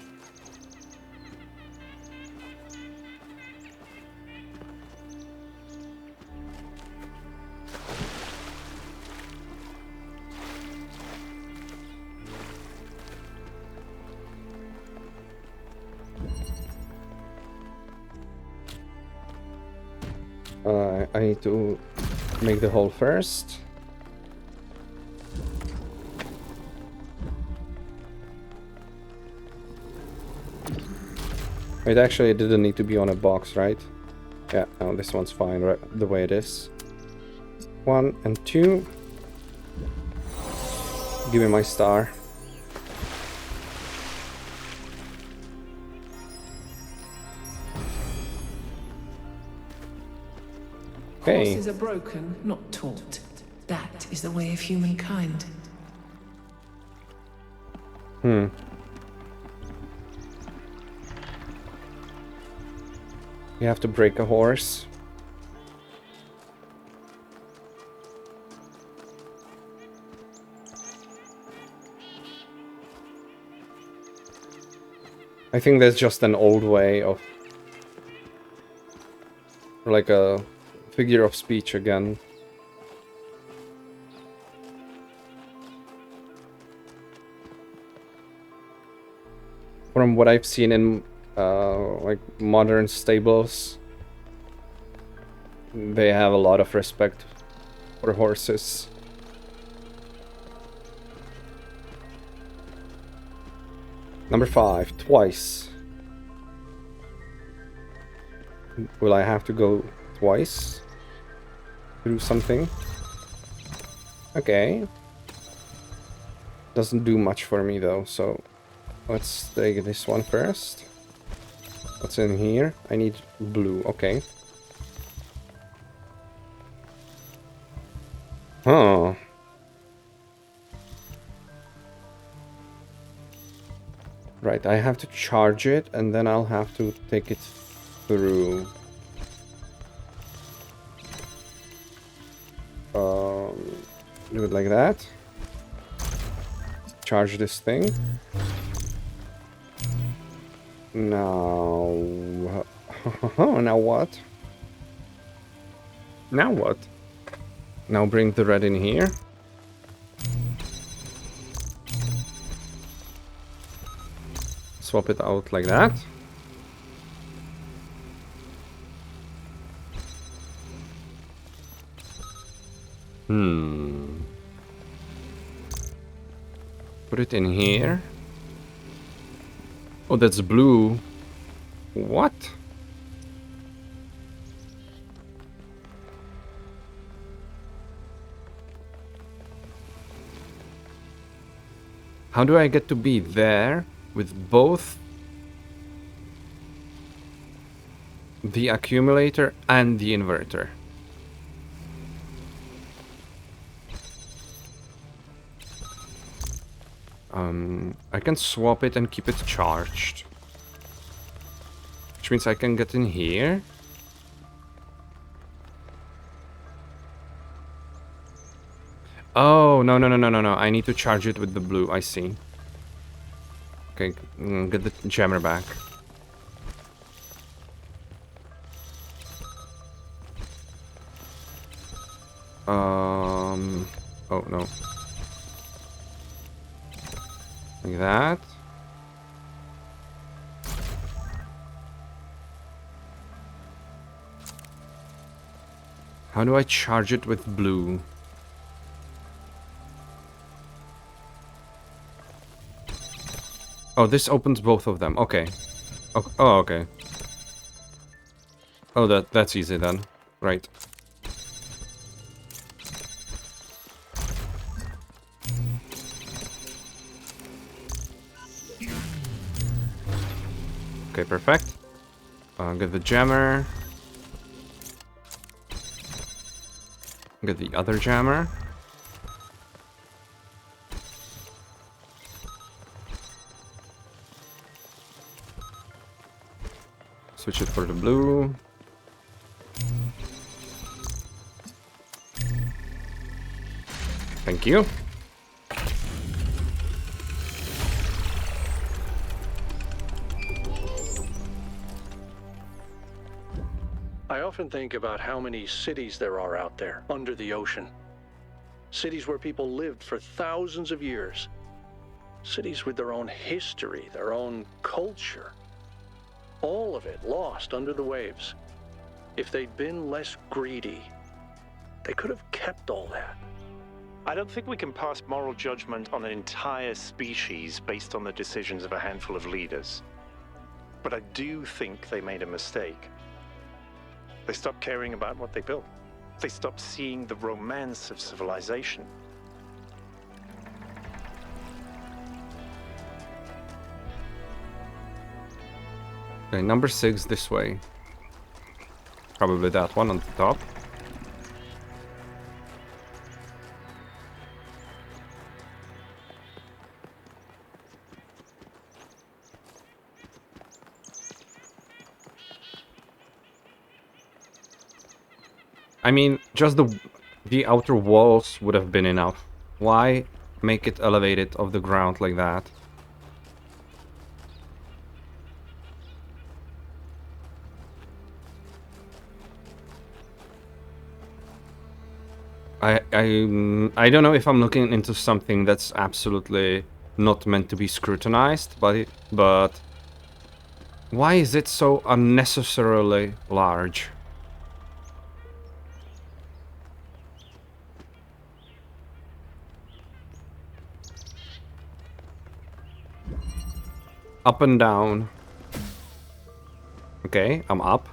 I need to make the hole first. It actually didn't need to be on a box, right? Yeah, no, this one's fine, right, the way it is. 1 and 2. Give me my star. Okay. Horses are broken, not taught. That is the way of humankind. You have to break a horse. I think that's just an old way of... like a figure of speech again. From what I've seen in like modern stables, they have a lot of respect for horses. Number 5, twice. Will I have to go twice through something? Okay. Doesn't do much for me though, so let's take this one first. What's in here? I need blue, okay. Huh. Right, I have to charge it and then I'll have to take it through. Do it like that. Charge this thing. Now... now what? Now what? Now bring the red in here. Swap it out like that. Put it in here. Oh, that's blue. What? How do I get to be there with both the accumulator and the inverter? I can swap it and keep it charged. Which means I can get in here. Oh, no. I need to charge it with the blue, I see. Okay, get the jammer back. Oh, no. Like that. How do I charge it with blue? Oh, this opens both of them. Okay. Oh, okay. Oh, that's easy then. Right. Okay, perfect. Get the jammer. Get the other jammer. Switch it for the blue. Thank you. I often think about how many cities there are out there under the ocean. Cities where people lived for thousands of years. Cities with their own history, their own culture. All of it lost under the waves. If they'd been less greedy, they could have kept all that. I don't think we can pass moral judgment on an entire species based on the decisions of a handful of leaders. But I do think they made a mistake. They stopped caring about what they built. They stopped seeing the romance of civilization. Okay, number 6 this way. Probably that one on the top. I mean, just the outer walls would have been enough. Why make it elevated off the ground like that? I don't know if I'm looking into something that's absolutely not meant to be scrutinized, but why is it so unnecessarily large? Up and down. Okay, I'm up.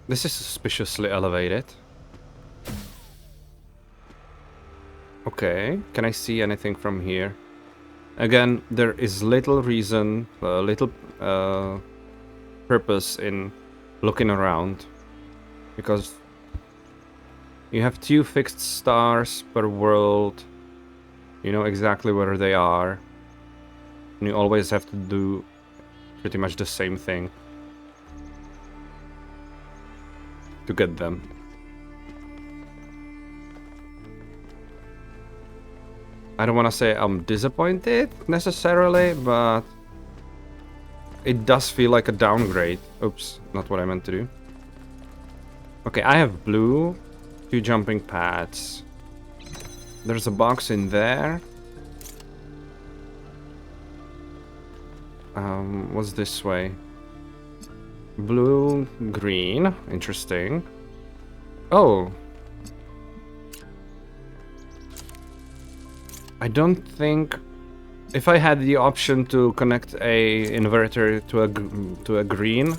This is suspiciously elevated. Okay, can I see anything from here? Again, there is little reason, little purpose in looking around. Because you have 2 fixed stars per world. You know exactly where they are. And you always have to do pretty much the same thing to get them. I don't want to say I'm disappointed necessarily, but it does feel like a downgrade. Oops, not what I meant to do. Okay, I have blue, 2 jumping pads. There's a box in there. What's this way? Blue, green, interesting. Oh. I don't think... If I had the option to connect a inverter to a green,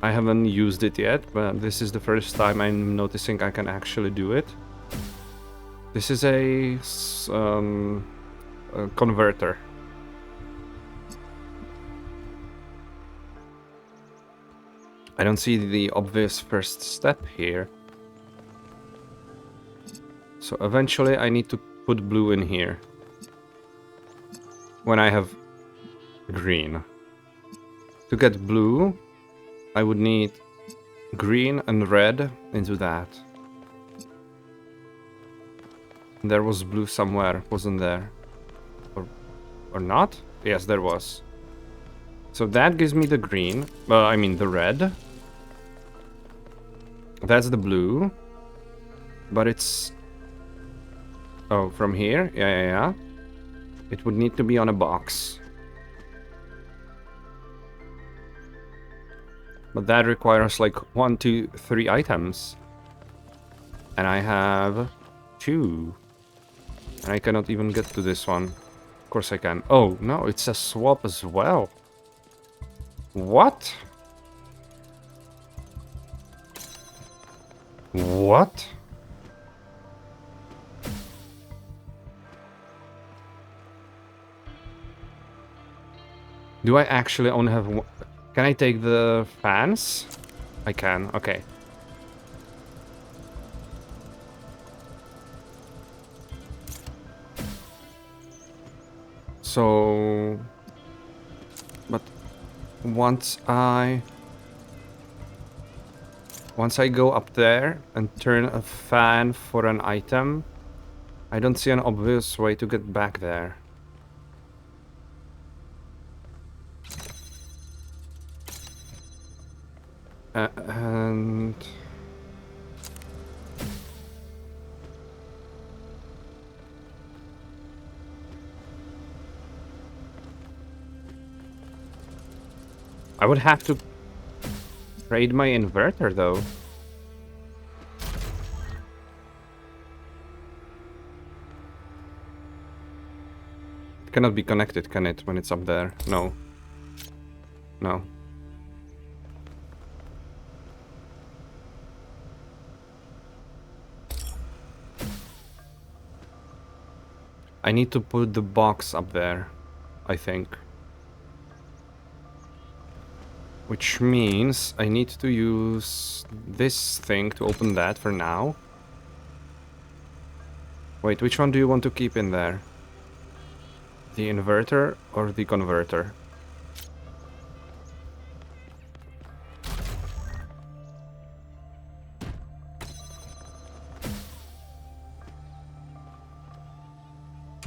I haven't used it yet, but this is the first time I'm noticing I can actually do it. This is a converter. I don't see the obvious first step here. So eventually I need to put blue in here. When I have green. To get blue, I would need green and red into that. There was blue somewhere, wasn't there? Or not? Yes, there was. So that gives me the green. I mean the red. That's the blue. But it's... Oh, from here? Yeah. It would need to be on a box. But that requires like 1, 2, 3 items. And I have 2. And I cannot even get to this one. Of course I can. Oh, no, it's a swap as well. What? What? Do I actually only have one? Can I take the fans? I can, okay. So... But once I go up there and turn a fan for an item, I don't see an obvious way to get back there. And... I would have to trade my inverter though. It cannot be connected, can it, when it's up there? No. No. I need to put the box up there, I think. Which means I need to use this thing to open that for now. Wait, which one do you want to keep in there? The inverter or the converter?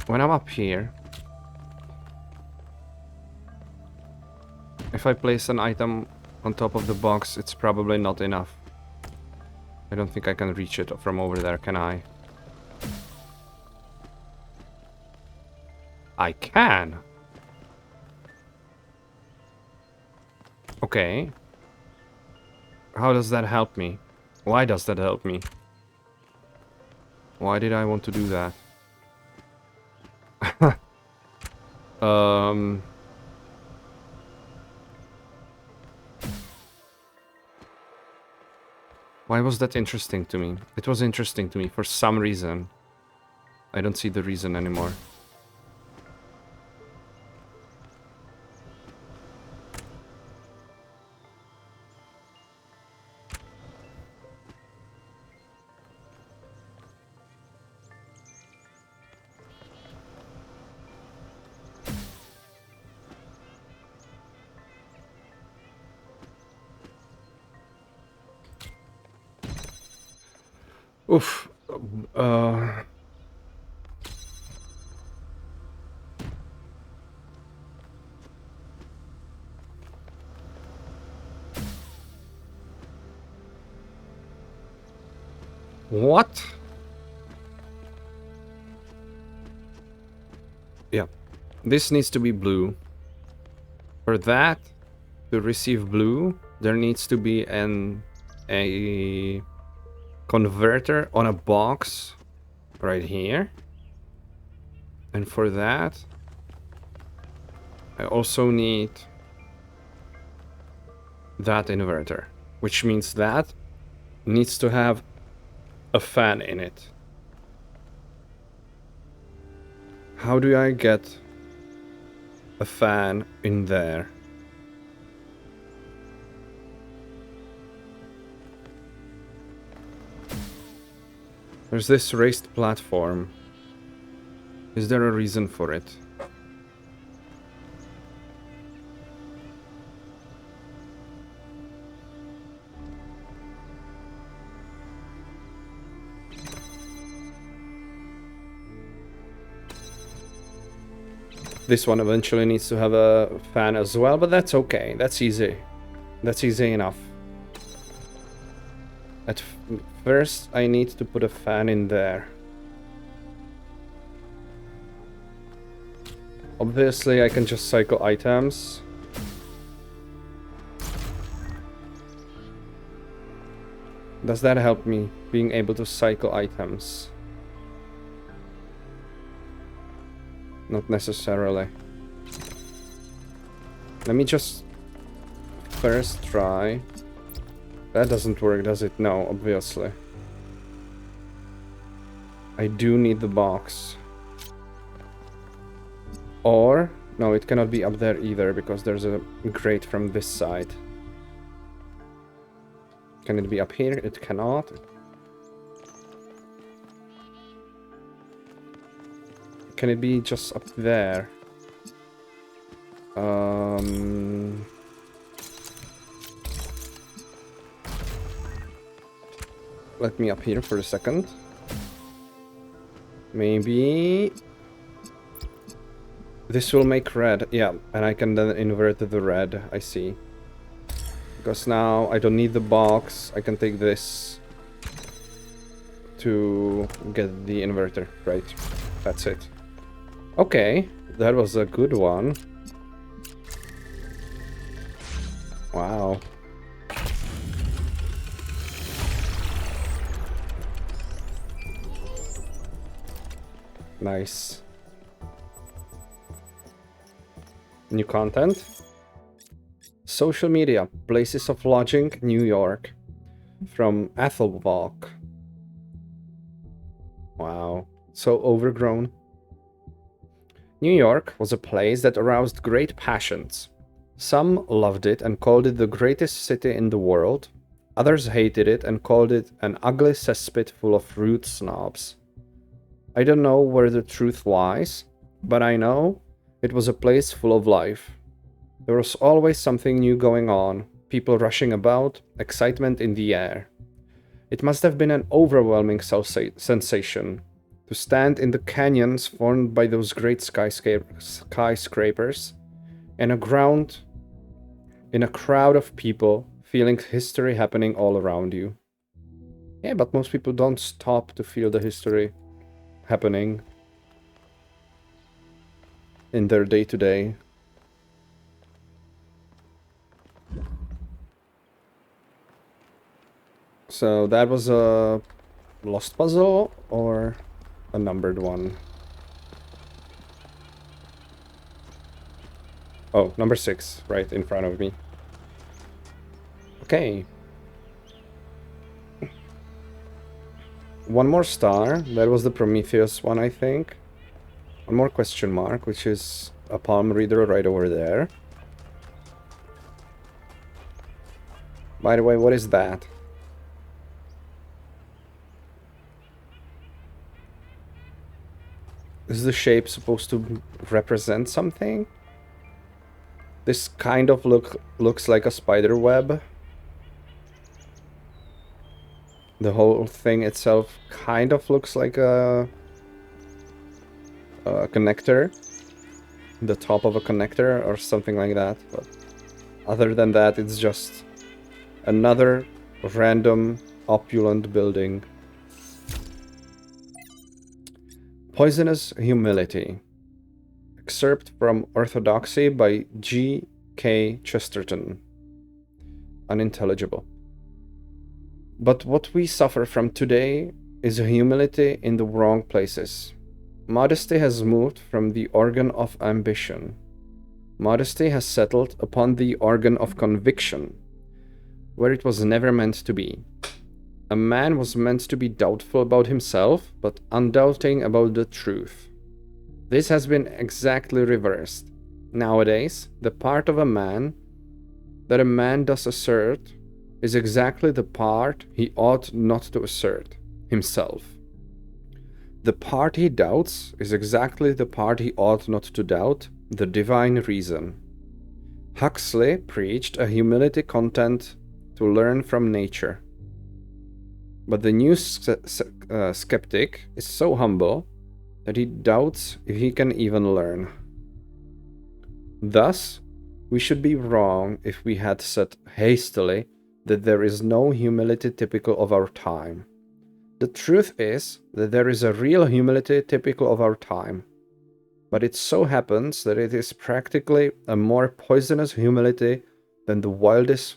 When I'm up here, if I place an item on top of the box, it's probably not enough. I don't think I can reach it from over there, can I? I can. Okay. How does that help me? Why does that help me? Why did I want to do that? Why was that interesting to me? It was interesting to me for some reason. I don't see the reason anymore. Oof. What? Yeah. This needs to be blue. For that to receive blue, there needs to be a converter on a box right here. And for that, I also need that inverter, which means that needs to have a fan in it. How do I get a fan in there? There's this raised platform. Is there a reason for it? This one eventually needs to have a fan as well, but that's okay. That's easy. That's easy enough. At first, I need to put a fan in there. Obviously, I can just cycle items. Does that help me being able to cycle items? Not necessarily. Let me just first try. That doesn't work, does it? No, obviously. I do need the box. Or, no, it cannot be up there either because there's a grate from this side. Can it be up here? It cannot. Can it be just up there? Let me up here for a second. Maybe this will make red. Yeah, and I can then invert the red. I see. Because now I don't need the box. I can take this to get the inverter. Right. That's it. Okay, that was a good one. Wow. Nice. New content. Social media. Places of lodging, New York. From Ethelwalk. Wow. So overgrown. New York was a place that aroused great passions. Some loved it and called it the greatest city in the world. Others hated it and called it an ugly cesspit full of rude snobs. I don't know where the truth lies, but I know it was a place full of life. There was always something new going on, people rushing about, excitement in the air. It must have been an overwhelming sensation to stand in the canyons formed by those great skyscrapers in a crowd of people feeling history happening all around you. Yeah, but most people don't stop to feel the history happening in their day-to-day. So that was a lost puzzle or a numbered one? Oh, number 6, right in front of me. Okay. One more star. That was the Prometheus one, I think. One more question mark, which is a palm reader right over there. By the way, what is that? Is the shape supposed to represent something? This kind of looks like a spider web. The whole thing itself kind of looks like a connector. The top of a connector or something like that. But other than that, it's just another random opulent building. Poisonous Humility. Excerpt from Orthodoxy by G. K. Chesterton. Unintelligible. But what we suffer from today is a humility in the wrong places. Modesty has moved from the organ of ambition. Modesty has settled upon the organ of conviction, where it was never meant to be. A man was meant to be doubtful about himself, but undoubting about the truth. This has been exactly reversed. Nowadays, the part of a man that a man does assert is exactly the part he ought not to assert, himself. The part he doubts is exactly the part he ought not to doubt, the divine reason. Huxley preached a humility content to learn from nature. But the new skeptic is so humble that he doubts if he can even learn. Thus, we should be wrong if we had said hastily that there is no humility typical of our time. The truth is that there is a real humility typical of our time. But it so happens that it is practically a more poisonous humility than the wildest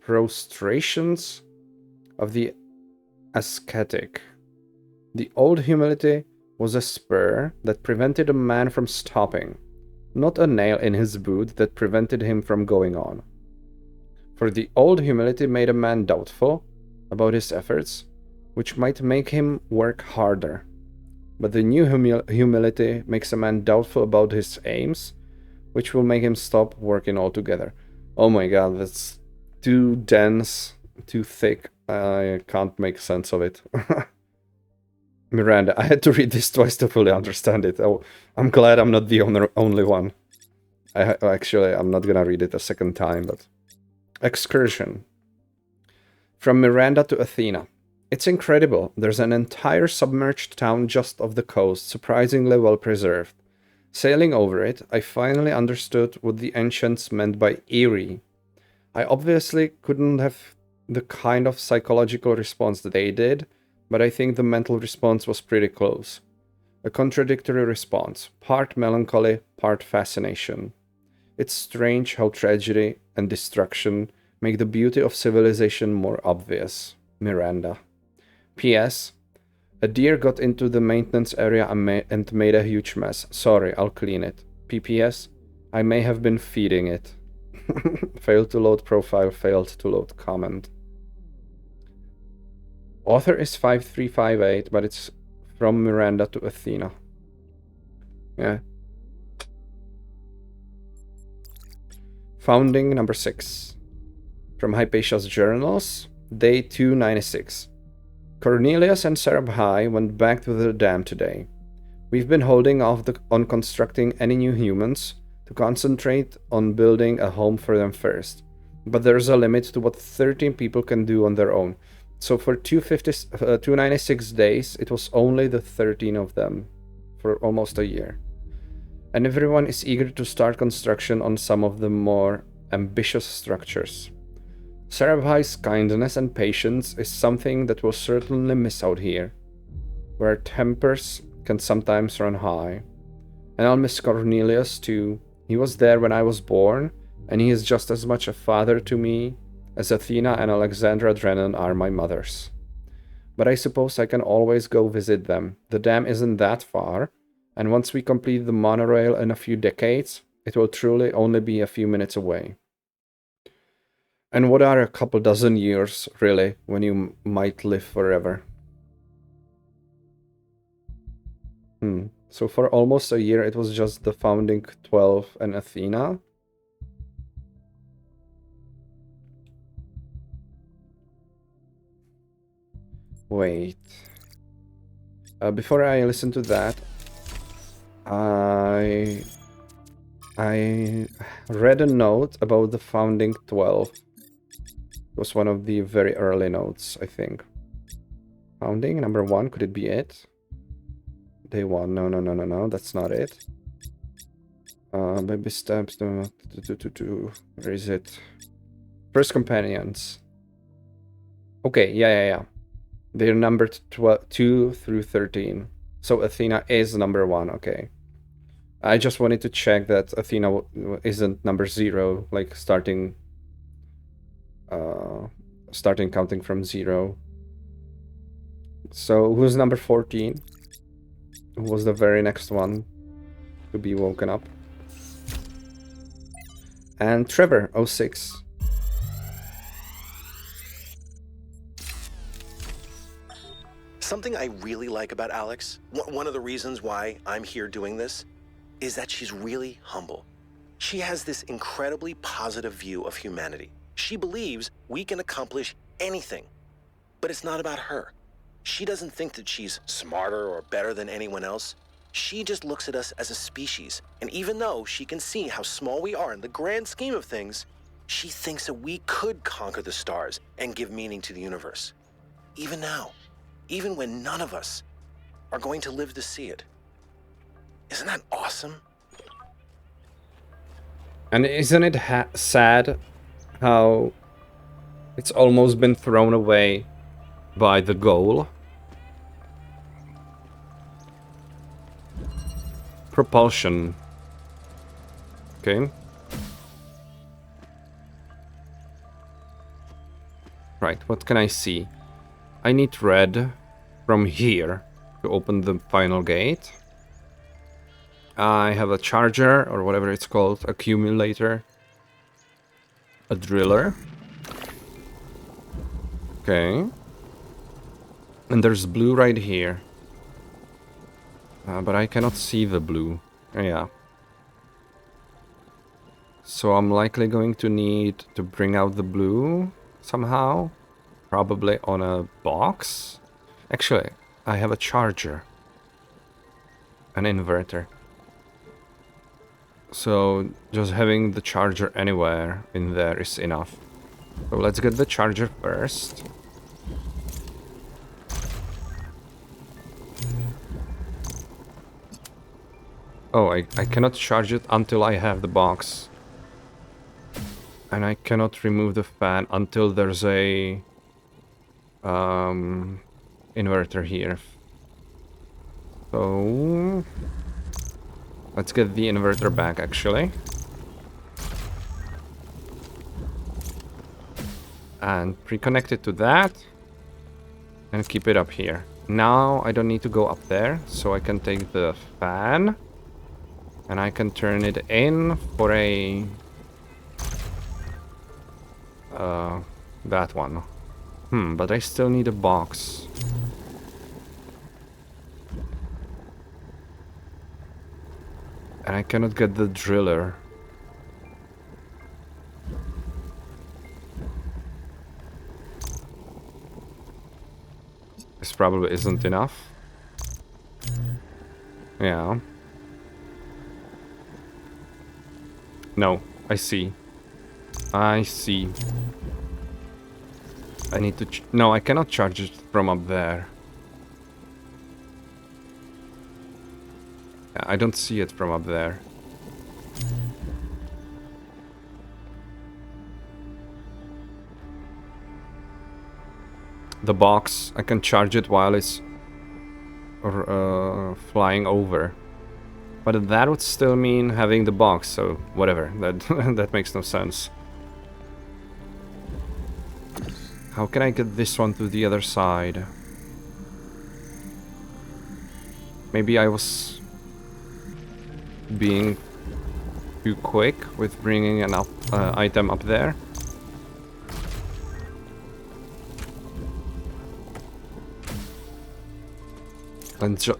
prostrations of the ascetic. The old humility was a spur that prevented a man from stopping, not a nail in his boot that prevented him from going on. For the old humility made a man doubtful about his efforts, which might make him work harder. But the new humility makes a man doubtful about his aims, which will make him stop working altogether. Oh my god, that's too dense, too thick. I can't make sense of it. Miranda, I had to read this twice to fully understand it. Oh, I'm glad I'm not the only one. I'm not gonna read it a second time, but... Excursion. From Miranda to Athena. It's incredible. There's an entire submerged town just off the coast, surprisingly well preserved. Sailing over it, I finally understood what the ancients meant by eerie. I obviously couldn't have the kind of psychological response that they did, but I think the mental response was pretty close. A contradictory response, part melancholy, part fascination. It's strange how tragedy and destruction make the beauty of civilization more obvious. Miranda. P.S. A deer got into the maintenance area and made a huge mess. Sorry, I'll clean it. P.P.S. I may have been feeding it. Failed to load profile, failed to load comment. Author is 5358, but it's from Miranda to Athena. Yeah. Founding number 6. From Hypatia's Journals, day 296. Cornelius and Sarabhai went back to the dam today. We've been holding off on constructing any new humans to concentrate on building a home for them first. But there's a limit to what 13 people can do on their own. So for 296 days, it was only the 13 of them for almost a year. And everyone is eager to start construction on some of the more ambitious structures. Sarabhai's kindness and patience is something that we'll certainly miss out here, where tempers can sometimes run high. And I'll miss Cornelius too. He was there when I was born, and he is just as much a father to me as Athena and Alexandra Drennan are my mothers. But I suppose I can always go visit them. The dam isn't that far, and once we complete the monorail in a few decades, it will truly only be a few minutes away. And what are a couple dozen years, really, when you might live forever? So for almost a year, it was just the Founding 12 and Athena. Wait. Before I listen to that, I read a note about the Founding 12. It was one of the very early notes, I think. Founding, number 1, could it be it? Day 1, no, that's not it. Baby steps, where is it? First companions. Okay, yeah. They're numbered 2 through 13. So Athena is number 1, okay. I just wanted to check that Athena isn't number 0, like starting counting from 0. So who's number 14? Who was the very next one to be woken up? And Trevor, 06. Something I really like about Alex, one of the reasons why I'm here doing this, is that she's really humble. She has this incredibly positive view of humanity. She believes we can accomplish anything, but it's not about her. She doesn't think that she's smarter or better than anyone else. She just looks at us as a species, and even though she can see how small we are in the grand scheme of things, she thinks that we could conquer the stars and give meaning to the universe. Even now, even when none of us are going to live to see it. Isn't that awesome? And isn't it sad how it's almost been thrown away by the goal? Propulsion. Okay. Right, what can I see? I need red from here to open the final gate. I have a charger, or whatever it's called, accumulator. A driller. Okay. And there's blue right here. But I cannot see the blue. Yeah. So I'm likely going to need to bring out the blue somehow. Probably on a box. Actually, I have a charger. An inverter. So just having the charger anywhere in there is enough. So let's get the charger first. Oh, I cannot charge it until I have the box. And I cannot remove the fan until there's a inverter here. So let's get the inverter back, actually. And pre-connect it to that. And keep it up here. Now I don't need to go up there, so I can take the fan. And I can turn it in for a... that one. But I still need a box. And I cannot get the driller. This probably isn't enough. Yeah. No, I see. I see. I need to... No, I cannot charge it from up there. I don't see it from up there. the box, I can charge it while it's flying over. But that would still mean having the box, so whatever. That that makes no sense. How can I get this one to the other side? Maybe I was being too quick with bringing an item up there.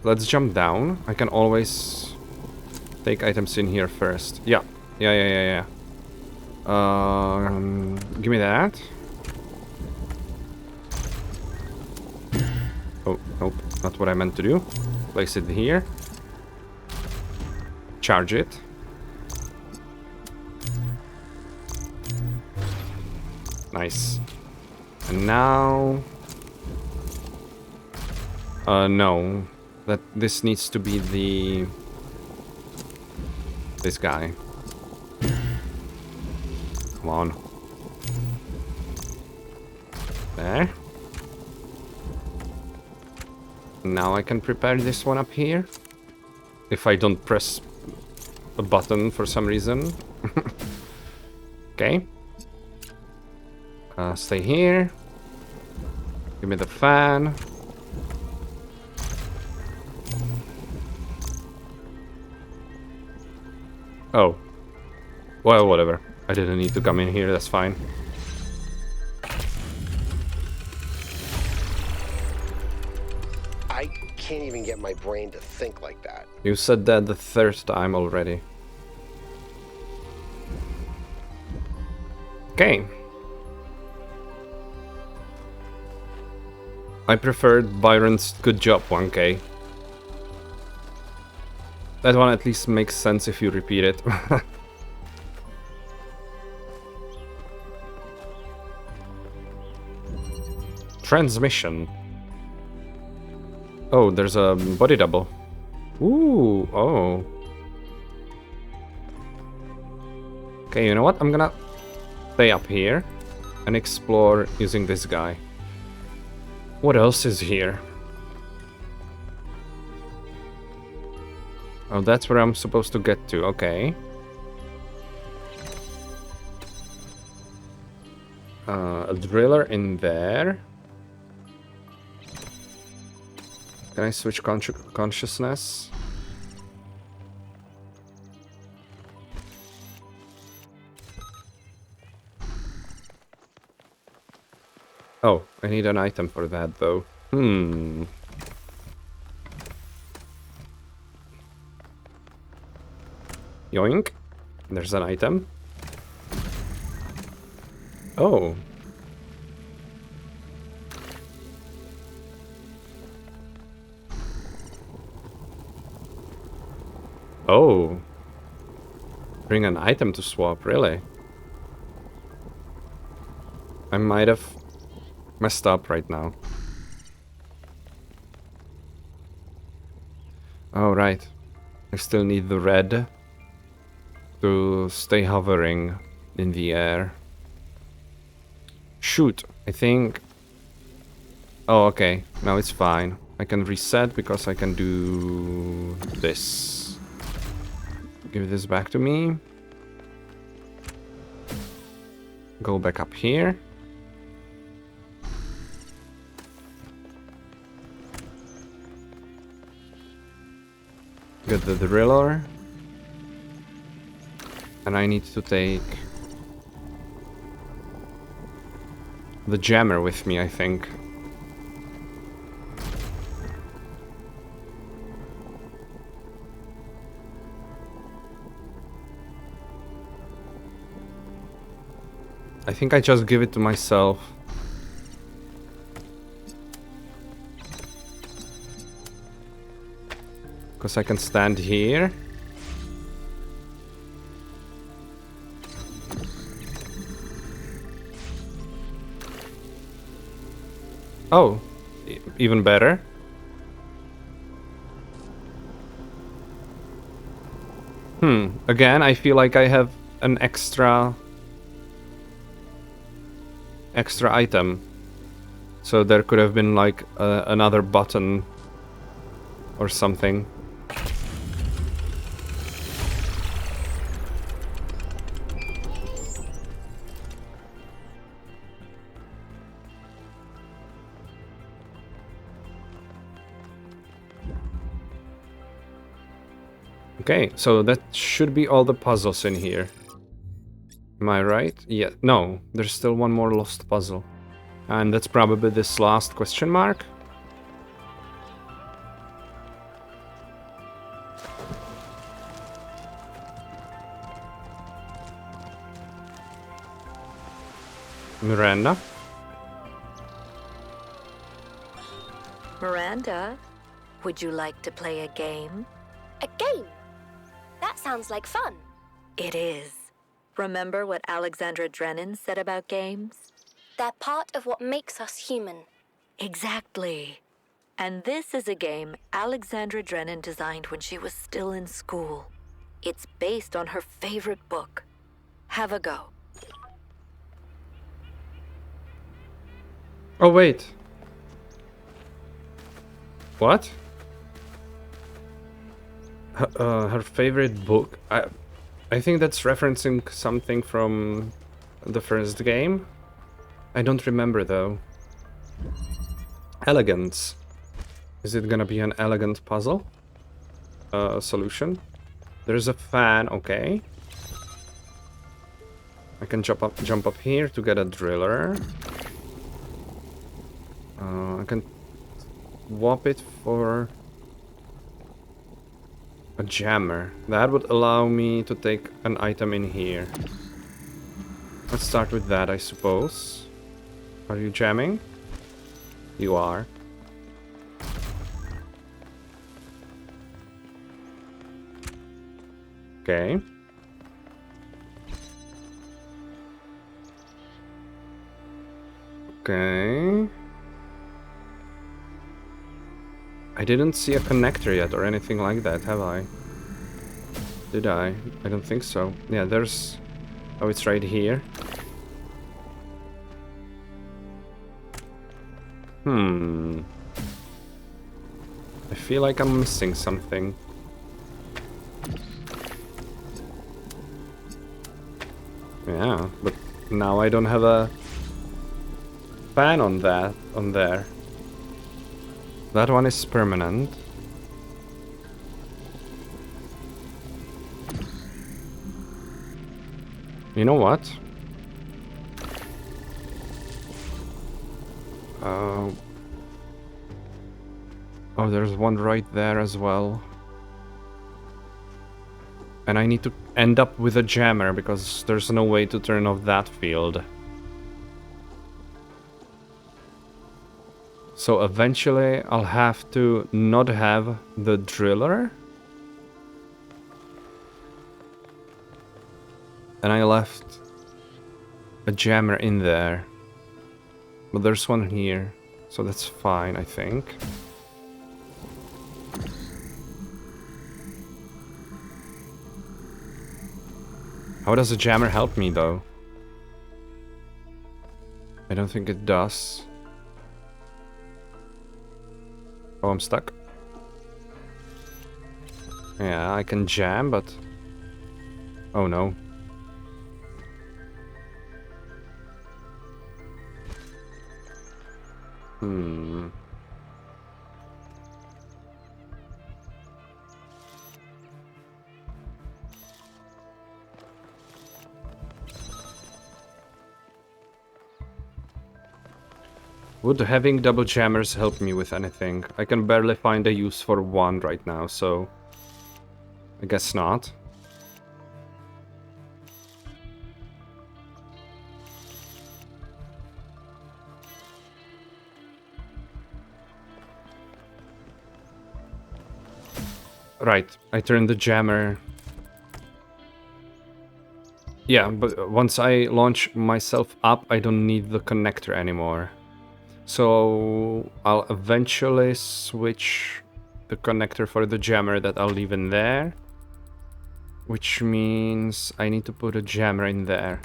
Let's jump down. I can always take items in here first. Yeah. Give me that. Oh, nope. Not what I meant to do. Place it here. Charge it. Nice. And now... no. This needs to be this guy. Come on. There. Now I can prepare this one up here. If I don't press a button for some reason. Okay. Stay here. Give me the fan. Oh. Well, whatever. I didn't need to come in here, that's fine. I can't even get my brain to think like that. You said that the third time already. Okay. I preferred Byron's good job 1K. That one at least makes sense if you repeat it. Transmission. Oh, there's a body double. Ooh, oh. Okay, you know what? I'm gonna stay up here and explore using this guy. What else is here? Oh, that's where I'm supposed to get to, okay. A driller in there. Can I switch consciousness? Oh, I need an item for that though. Yoink. There's an item. Oh. Oh. Bring an item to swap, really? I might have messed up right now. Oh, right. I still need the red to stay hovering in the air. Shoot, I think... Oh, okay. Now it's fine. I can reset because I can do this. Give this back to me. Go back up here. Get the driller. And I need to take the jammer with me, I think. I think I just give it to myself. Because I can stand here. Oh, even better. Again, I feel like I have an extra item. So there could have been like another button or something. Okay, so that should be all the puzzles in here. Am I right? Yeah, no, there's still one more lost puzzle. And that's probably this last question mark. Miranda? Miranda, would you like to play a game? A game? That sounds like fun. It is. Remember what Alexandra Drennan said about games? They're part of what makes us human. Exactly. And this is a game Alexandra Drennan designed when she was still in school. It's based on her favorite book. Have a go. Oh, wait. What? Her favorite book? I think that's referencing something from the first game. I don't remember though. Elegance. Is it gonna be an elegant puzzle? Solution? There's a fan, okay. I can jump up here to get a driller. I can swap it for a jammer. That would allow me to take an item in here. Let's start with that, I suppose. Are you jamming? You are. Okay. Okay. I didn't see a connector yet or anything like that, have I? Did I? I don't think so. Yeah, there's... Oh, it's right here. I feel like I'm missing something. Yeah, but now I don't have a fan on that, on there. That one is permanent. You know what? Oh, there's one right there as well. And I need to end up with a jammer because there's no way to turn off that field. So eventually I'll have to not have the driller. And I left a jammer in there. But there's one here, so that's fine, I think. How does a jammer help me, though? I don't think it does. Oh, I'm stuck. Yeah, I can jam, but... Oh no. Would having double jammers help me with anything? I can barely find a use for one right now, so... I guess not. Right, I turned the jammer... Yeah, but once I launch myself up, I don't need the connector anymore. So I'll eventually switch the connector for the jammer that I'll leave in there. Which means I need to put a jammer in there.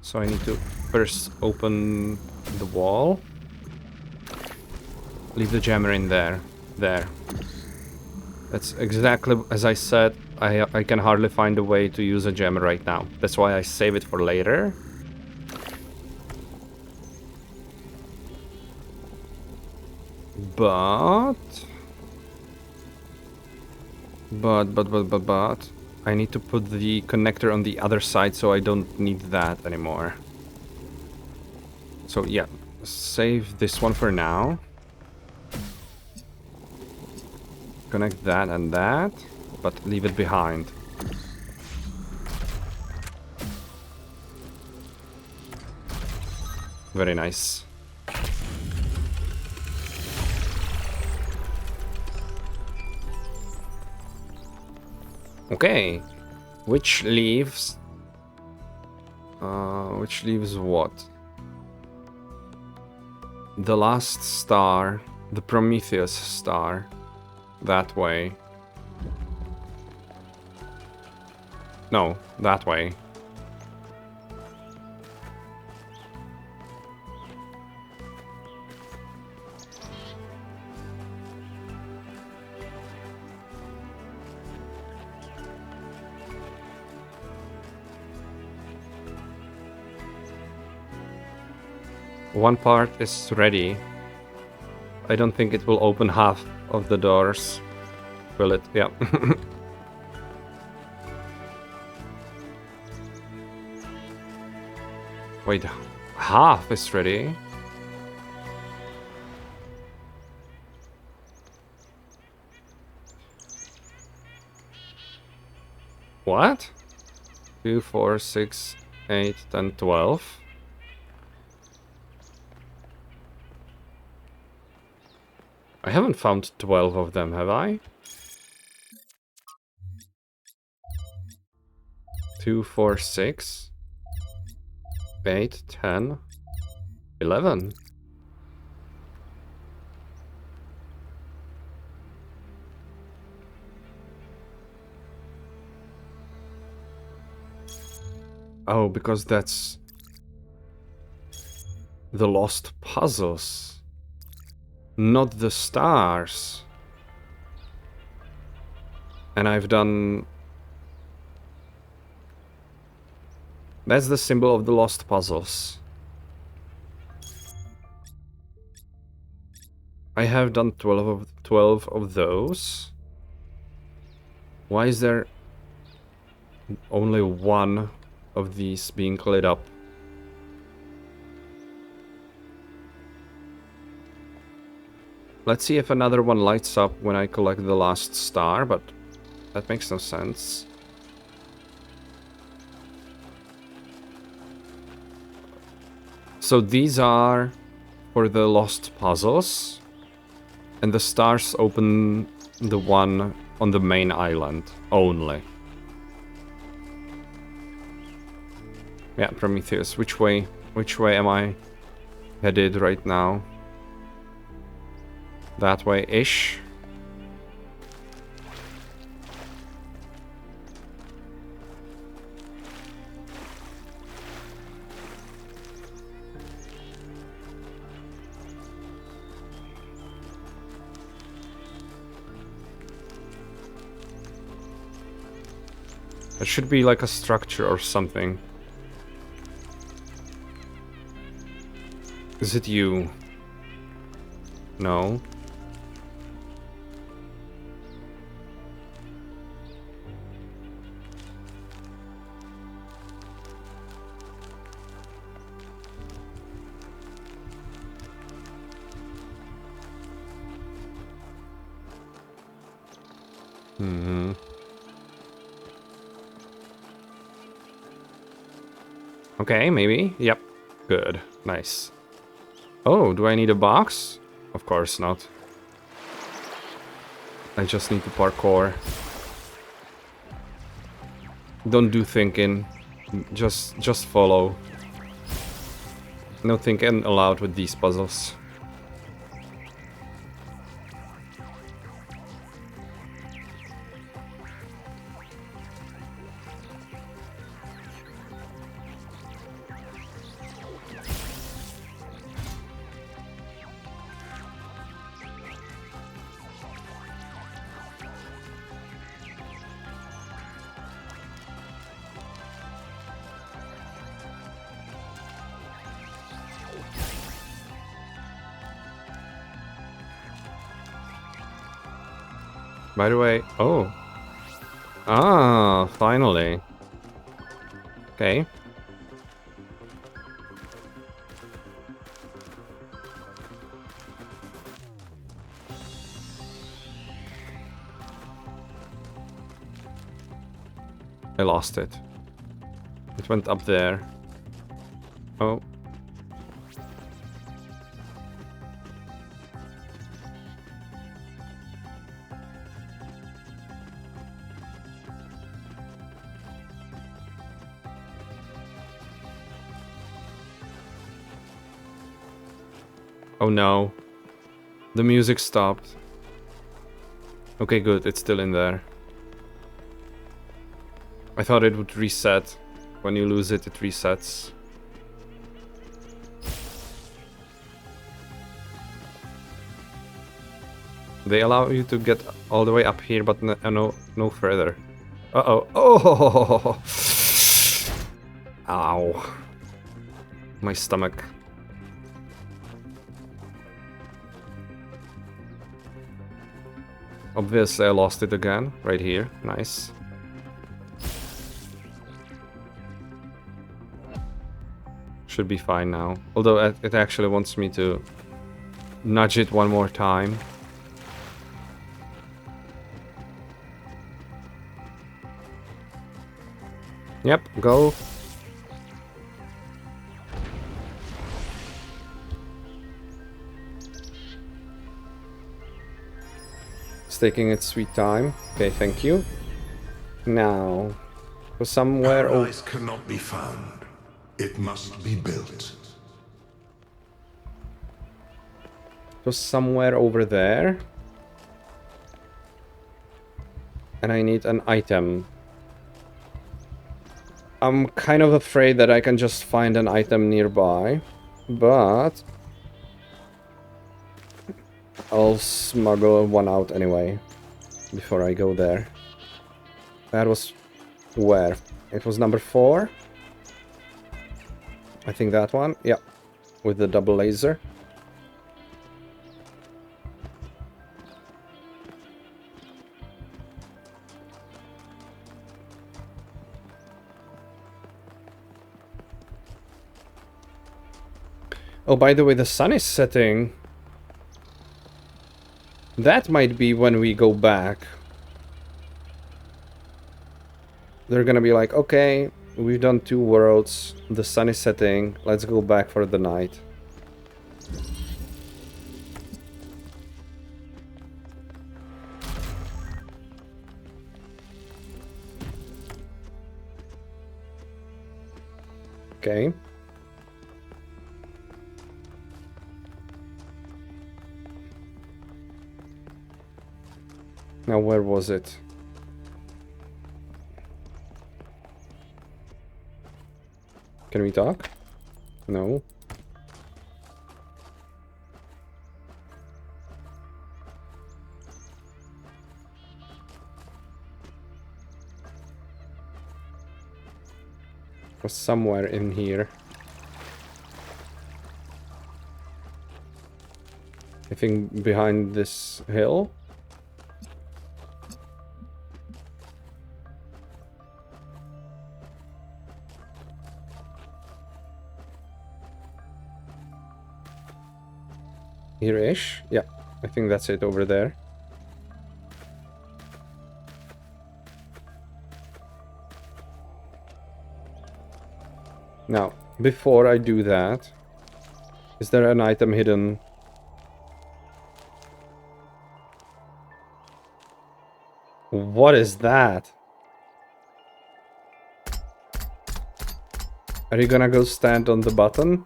So I need to first open the wall. Leave the jammer in there. There. That's exactly as I said. I can hardly find a way to use a jammer right now. That's why I save it for later. But I need to put the connector on the other side, so I don't need that anymore. So yeah, save this one for now. Connect that and that, but leave it behind. Very nice. Okay, which leaves what? The last star, the Prometheus star, that way. No, that way. One part is ready. I don't think it will open half of the doors. Will it? Yeah. Wait, half is ready? What? 2, 4, 6, 8, 10, 12. I haven't found 12 of them, have I? 2, 4, 6, 8, 10, 11. Oh, because that's the lost puzzles, not the stars. And I've done... That's the symbol of the lost puzzles. I have done 12 of those. Why is there only one of these being lit up? Let's see if another one lights up when I collect the last star, but that makes no sense. So these are for the lost puzzles, and the stars open the one on the main island only. Yeah, Prometheus, which way am I headed right now? That way-ish. There should be like a structure or something. Is it you? No. Mm-hmm. Okay, maybe. Yep. Good. Nice. Oh, do I need a box? Of course not. I just need to parkour. Don't do thinking. Just follow. No thinking allowed with these puzzles. By the way, oh. Ah, finally. Okay. I lost it. It went up there. Oh. Oh no. The music stopped. Okay, good. It's still in there. I thought it would reset. When you lose it, it resets. They allow you to get all the way up here, but no further. Uh-oh. Oh! Ow. My stomach. Obviously, I lost it again. Right here. Nice. Should be fine now. Although it actually wants me to nudge it one more time. Yep, go. It's taking its sweet time. Okay, thank you. Now, for somewhere... Paradise cannot be found. It must be built. So somewhere over there. And I need an item. I'm kind of afraid that I can just find an item nearby. But I'll smuggle one out anyway. Before I go there. That was where? It was number 4. I think that one, yeah, with the double laser. Oh, by the way, the sun is setting. That might be when we go back. They're gonna be like, okay, we've done 2 worlds, the sun is setting, let's go back for the night. Okay. Now where was it? Can we talk? No. Was somewhere in here. I think behind this hill. Here-ish? Yeah, I think that's it over there. Now, before I do that, is there an item hidden? What is that? Are you gonna go stand on the button?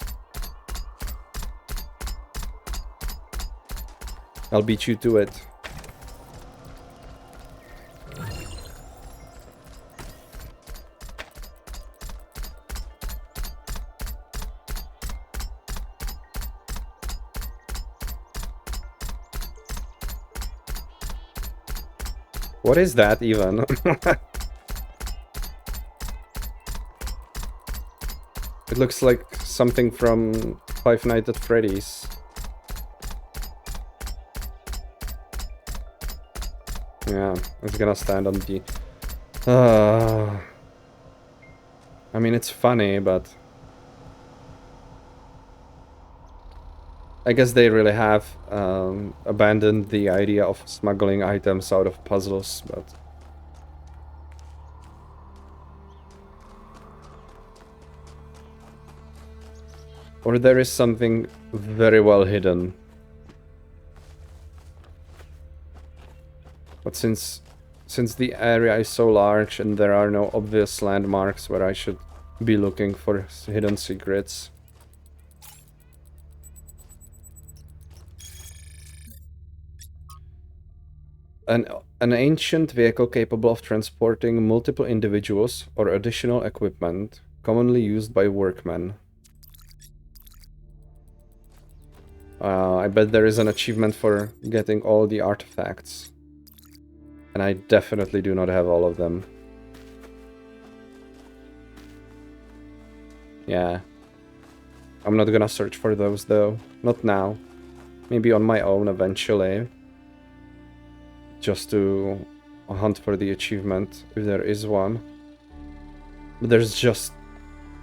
I'll beat you to it. What is that even? It looks like something from Five Nights at Freddy's. Yeah, it's gonna stand on the... I mean, it's funny, but... I guess they really have abandoned the idea of smuggling items out of puzzles, but... Or there is something very well hidden. But since the area is so large and there are no obvious landmarks where I should be looking for hidden secrets... An ancient vehicle capable of transporting multiple individuals or additional equipment, commonly used by workmen. I bet there is an achievement for getting all the artifacts. And I definitely do not have all of them. Yeah. I'm not gonna search for those though. Not now. Maybe on my own eventually. Just to hunt for the achievement, if there is one. But there's just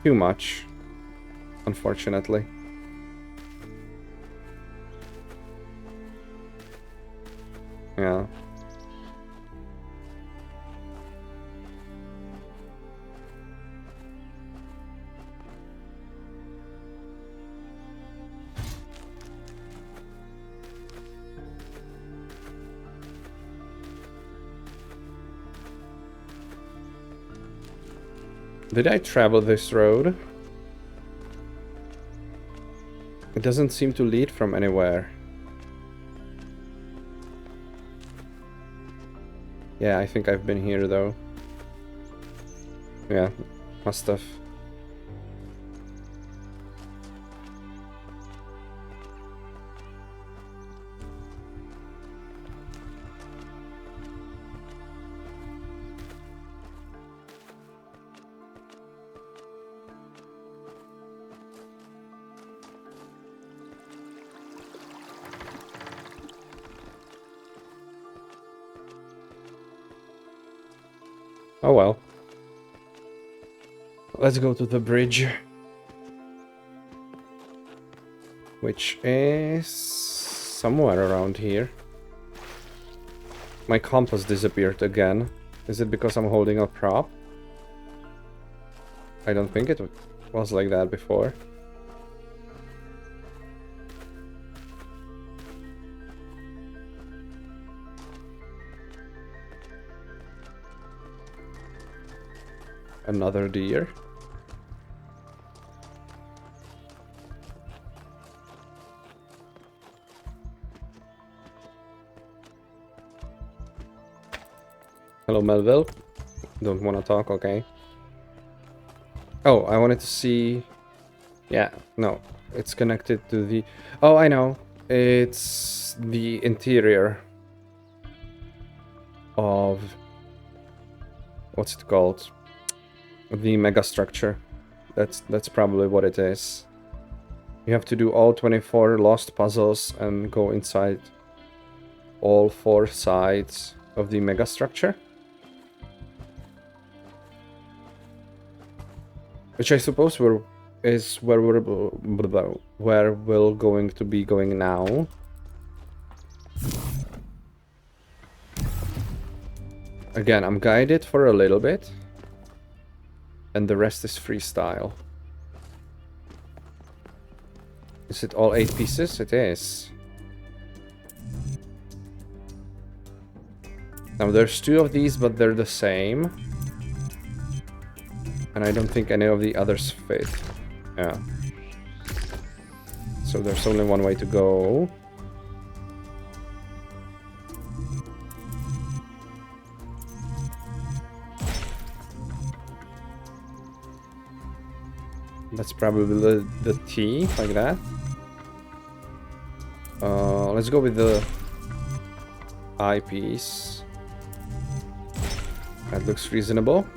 too much, unfortunately. Yeah. Did I travel this road? It doesn't seem to lead from anywhere. Yeah, I think I've been here though. Yeah, must have. Oh well. Let's go to the bridge. Which is somewhere around here. My compass disappeared again. Is it because I'm holding a prop? I don't think it was like that before. Another deer. Hello, Melville. Don't want to talk, okay. Oh, I wanted to see... Yeah, no. It's connected to the... Oh, I know. It's the interior of... What's it called? The megastructure. That's probably what it is. You have to do all 24 lost puzzles and go inside all 4 sides of the megastructure. Which I suppose is where we're going to be going now. Again, I'm guided for a little bit. And the rest is freestyle. Is it all 8 pieces? It is. Now there's 2 of these, but they're the same. And I don't think any of the others fit. Yeah. So there's only one way to go. That's probably the T, like that. Let's go with the eyepiece. That looks reasonable.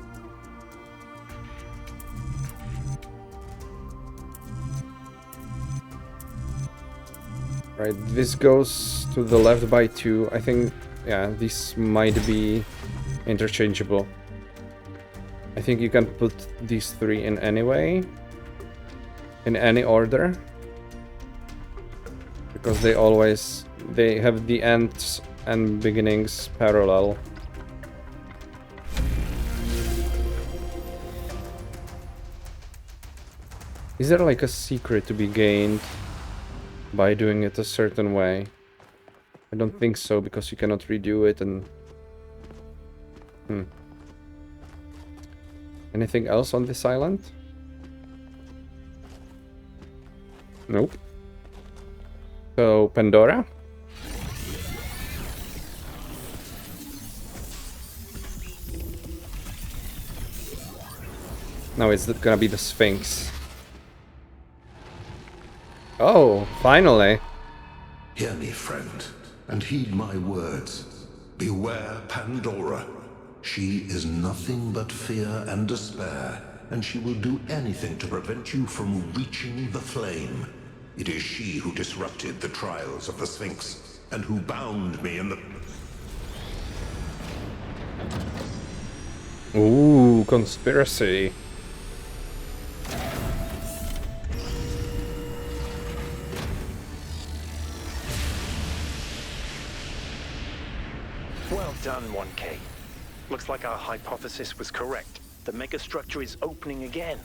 Right, this goes to the left by 2. I think yeah, these might be interchangeable. I think you can put these 3 in anyway, in any order, because they have the ends and beginnings parallel. Is there like a secret to be gained by doing it a certain way? I don't think so, because you cannot redo it and... Anything else on this island? Nope. So, Pandora? No, it's gonna be the Sphinx. Oh, finally. Hear me, friend, and heed my words. Beware Pandora. She is nothing but fear and despair, and she will do anything to prevent you from reaching the flame. It is she who disrupted the trials of the Sphinx, and who bound me in the... Ooh, conspiracy. Well done, 1K. Looks like our hypothesis was correct. The megastructure is opening again.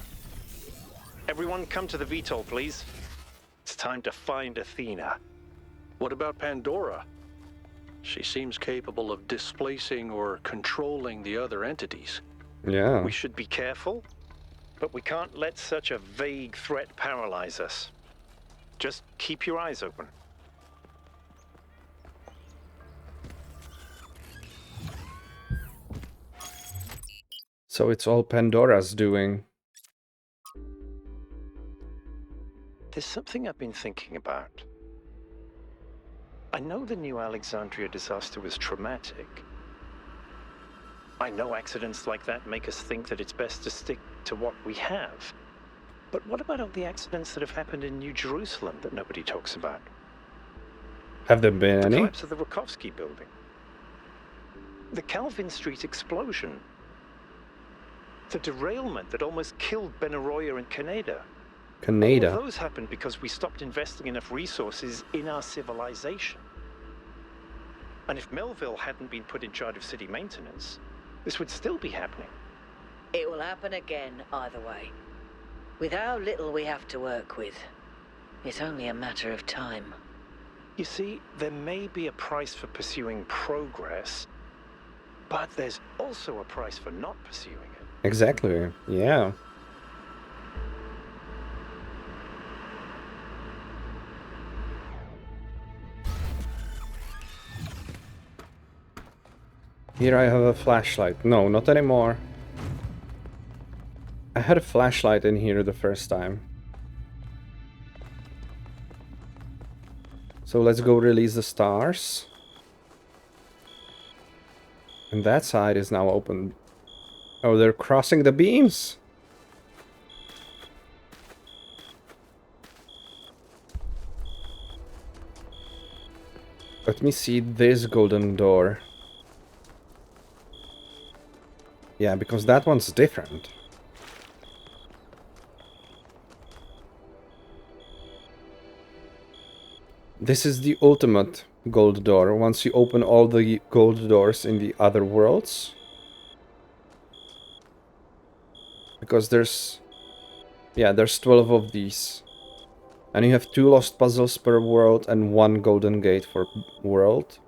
Everyone come to the VTOL, please. It's time to find Athena. What about Pandora? She seems capable of displacing or controlling the other entities. Yeah. We should be careful, but we can't let such a vague threat paralyze us. Just keep your eyes open. So it's all Pandora's doing. There's something I've been thinking about. I know the New Alexandria disaster was traumatic. I know accidents like that make us think that it's best to stick to what we have. But what about all the accidents that have happened in New Jerusalem that nobody talks about? Have there been The any? collapse of the Rakovsky building. The Calvin Street explosion. The derailment that almost killed Benaroya and Canada. Canada. All of those happened because we stopped investing enough resources in our civilization. And if Melville hadn't been put in charge of city maintenance, this would still be happening. It will happen again either way. With how little we have to work with, it's only a matter of time. You see, there may be a price for pursuing progress, but there's also a price for not pursuing it. Exactly, yeah. Here I have a flashlight. No, not anymore. I had a flashlight in here the first time. So let's go release the stars. And that side is now open. Oh, they're crossing the beams. Let me see this golden door. Yeah, because that one's different. This is the ultimate gold door. Once you open all the gold doors in the other worlds. Because there's 12 of these. And you have 2 lost puzzles per world and 1 golden gate per world.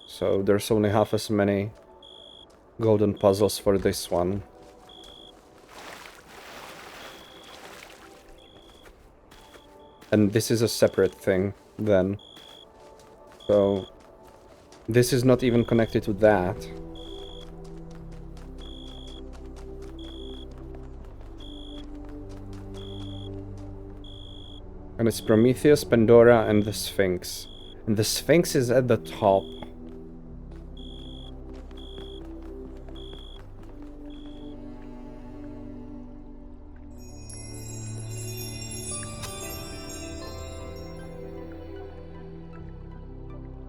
So there's only half as many golden puzzles for this one. And this is a separate thing then. So this is not even connected to that. And it's Prometheus, Pandora, and the Sphinx. And the Sphinx is at the top.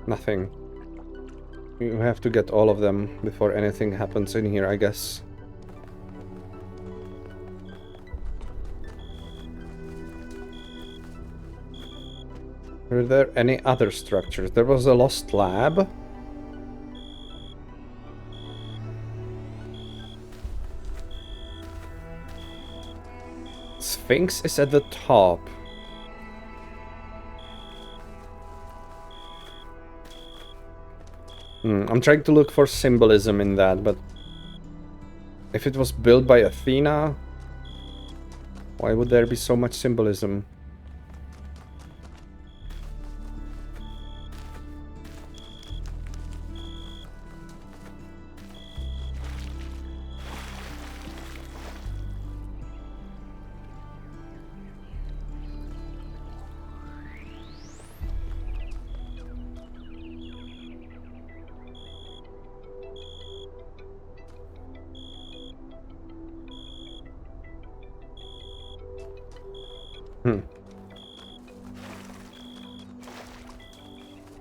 Nothing. You have to get all of them before anything happens in here, I guess. Were there any other structures? There was a lost lab. Sphinx is at the top. I'm trying to look for symbolism in that, but if it was built by Athena, why would there be so much symbolism?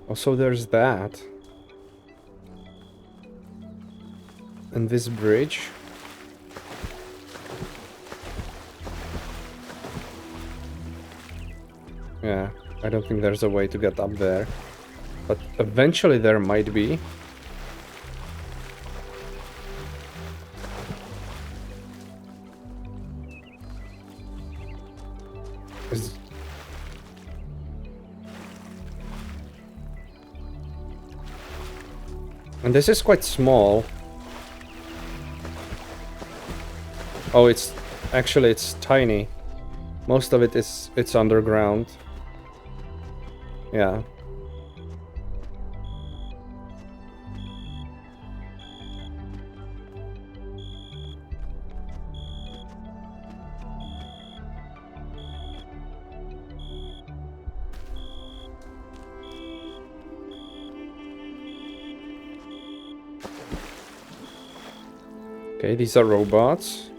Also, there's that. And this bridge. Yeah, I don't think there's a way to get up there. But eventually there might be. And this is quite small. Oh, it's tiny. Most of it's underground. Yeah. Okay, these are robots.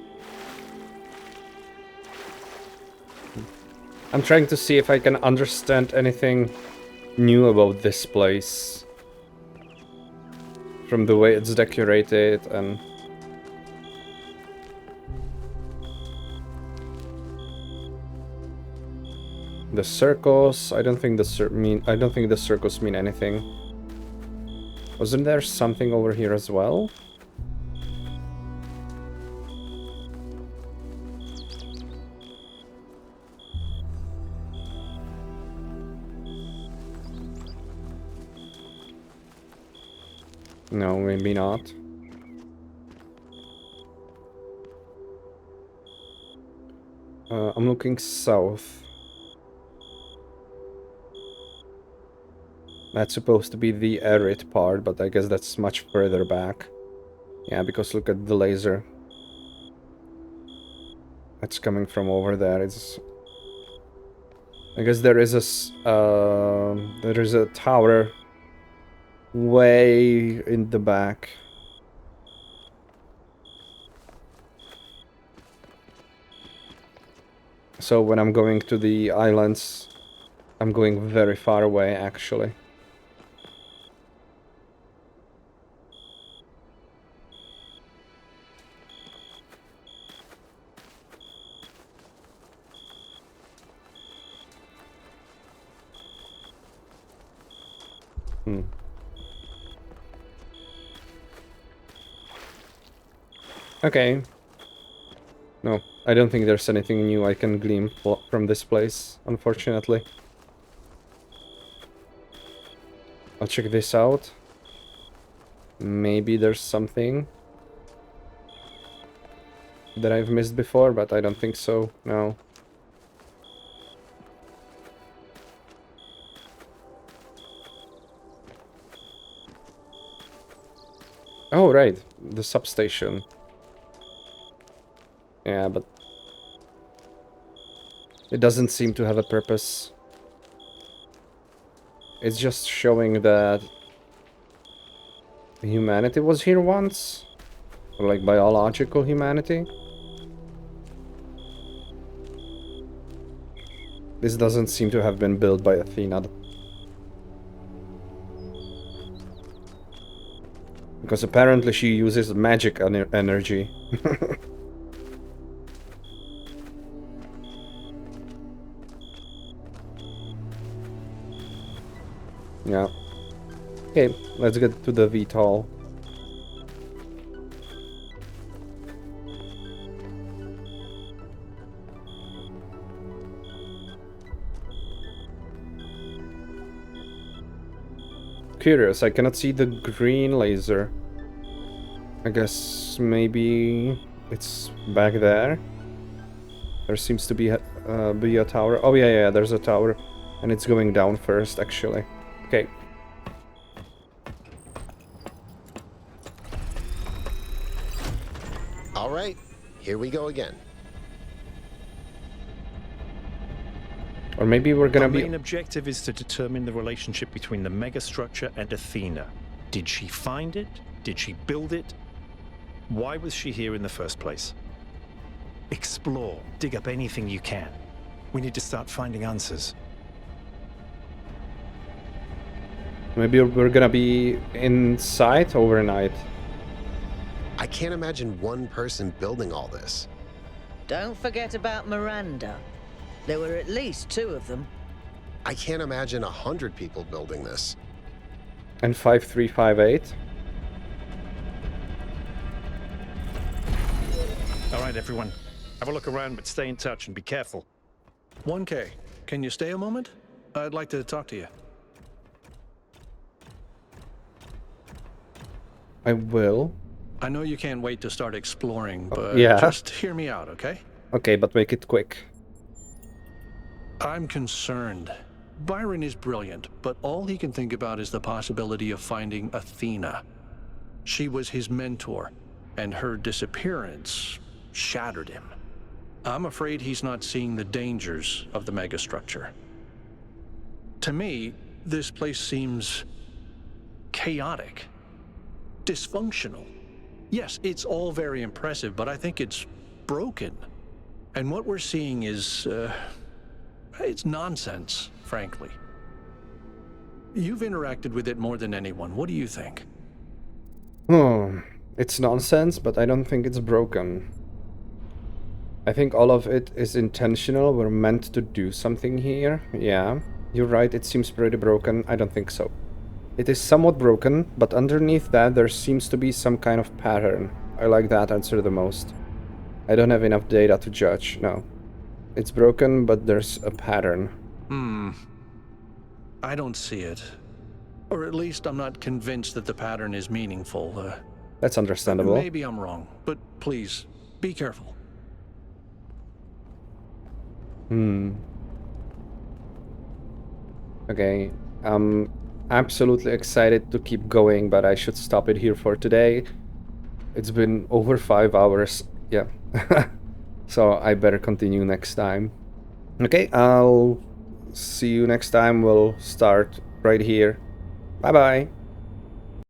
I'm trying to see if I can understand anything new about this place. From the way it's decorated and... the circles, I don't think the circles mean anything. Wasn't there something over here as well? No, maybe not. I'm looking south. That's supposed to be the arid part, but I guess that's much further back. Yeah, because look at the laser. That's coming from over there. It's... I guess there is a tower way in the back. So when I'm going to the islands, I'm going very far away, actually. Okay. No, I don't think there's anything new I can glean from this place, unfortunately. I'll check this out. Maybe there's something that I've missed before, but I don't think so, no. Oh, right, the substation. Yeah, but it doesn't seem to have a purpose. It's just showing that humanity was here once, or like biological humanity. This doesn't seem to have been built by Athena. Because apparently she uses magic energy. Yeah. Okay, let's get to the VTOL. Curious, I cannot see the green laser. I guess maybe it's back there. There seems to be a tower. Oh yeah, there's a tower. And it's going down first, actually. Okay. All right, here we go again. Or maybe we're gonna Our be... main objective is to determine the relationship between the megastructure and Athena. Did she find it? Did she build it? Why was she here in the first place? Explore, dig up anything you can. We need to start finding answers. Maybe we're gonna be inside overnight. I can't imagine one person building all this. Don't forget about Miranda. There were at least 2 of them. I can't imagine 100 people building this. And 5358. All right, everyone. Have a look around, but stay in touch and be careful. 1K, can you stay a moment? I'd like to talk to you. I will. I know you can't wait to start exploring, but yeah. Just hear me out, okay? Okay, but make it quick. I'm concerned. Byron is brilliant, but all he can think about is the possibility of finding Athena. She was his mentor, and her disappearance shattered him. I'm afraid he's not seeing the dangers of the megastructure. To me, this place seems chaotic, dysfunctional. Yes, it's all very impressive, but I think it's broken. And what we're seeing is, it's nonsense, frankly. You've interacted with it more than anyone. What do you think? It's nonsense, but I don't think it's broken. I think all of it is intentional. We're meant to do something here. Yeah, you're right, it seems pretty broken. I don't think so. It is somewhat broken, but underneath that there seems to be some kind of pattern. I like that answer the most. I don't have enough data to judge, no. It's broken, but there's a pattern. I don't see it. Or at least I'm not convinced that the pattern is meaningful. That's understandable. Maybe I'm wrong, but please, be careful. Okay, I'm absolutely excited to keep going, but I should stop it here for today. It's been over 5 hours, yeah. So I better continue next time. Okay, I'll see you next time. We'll start right here. Bye-bye.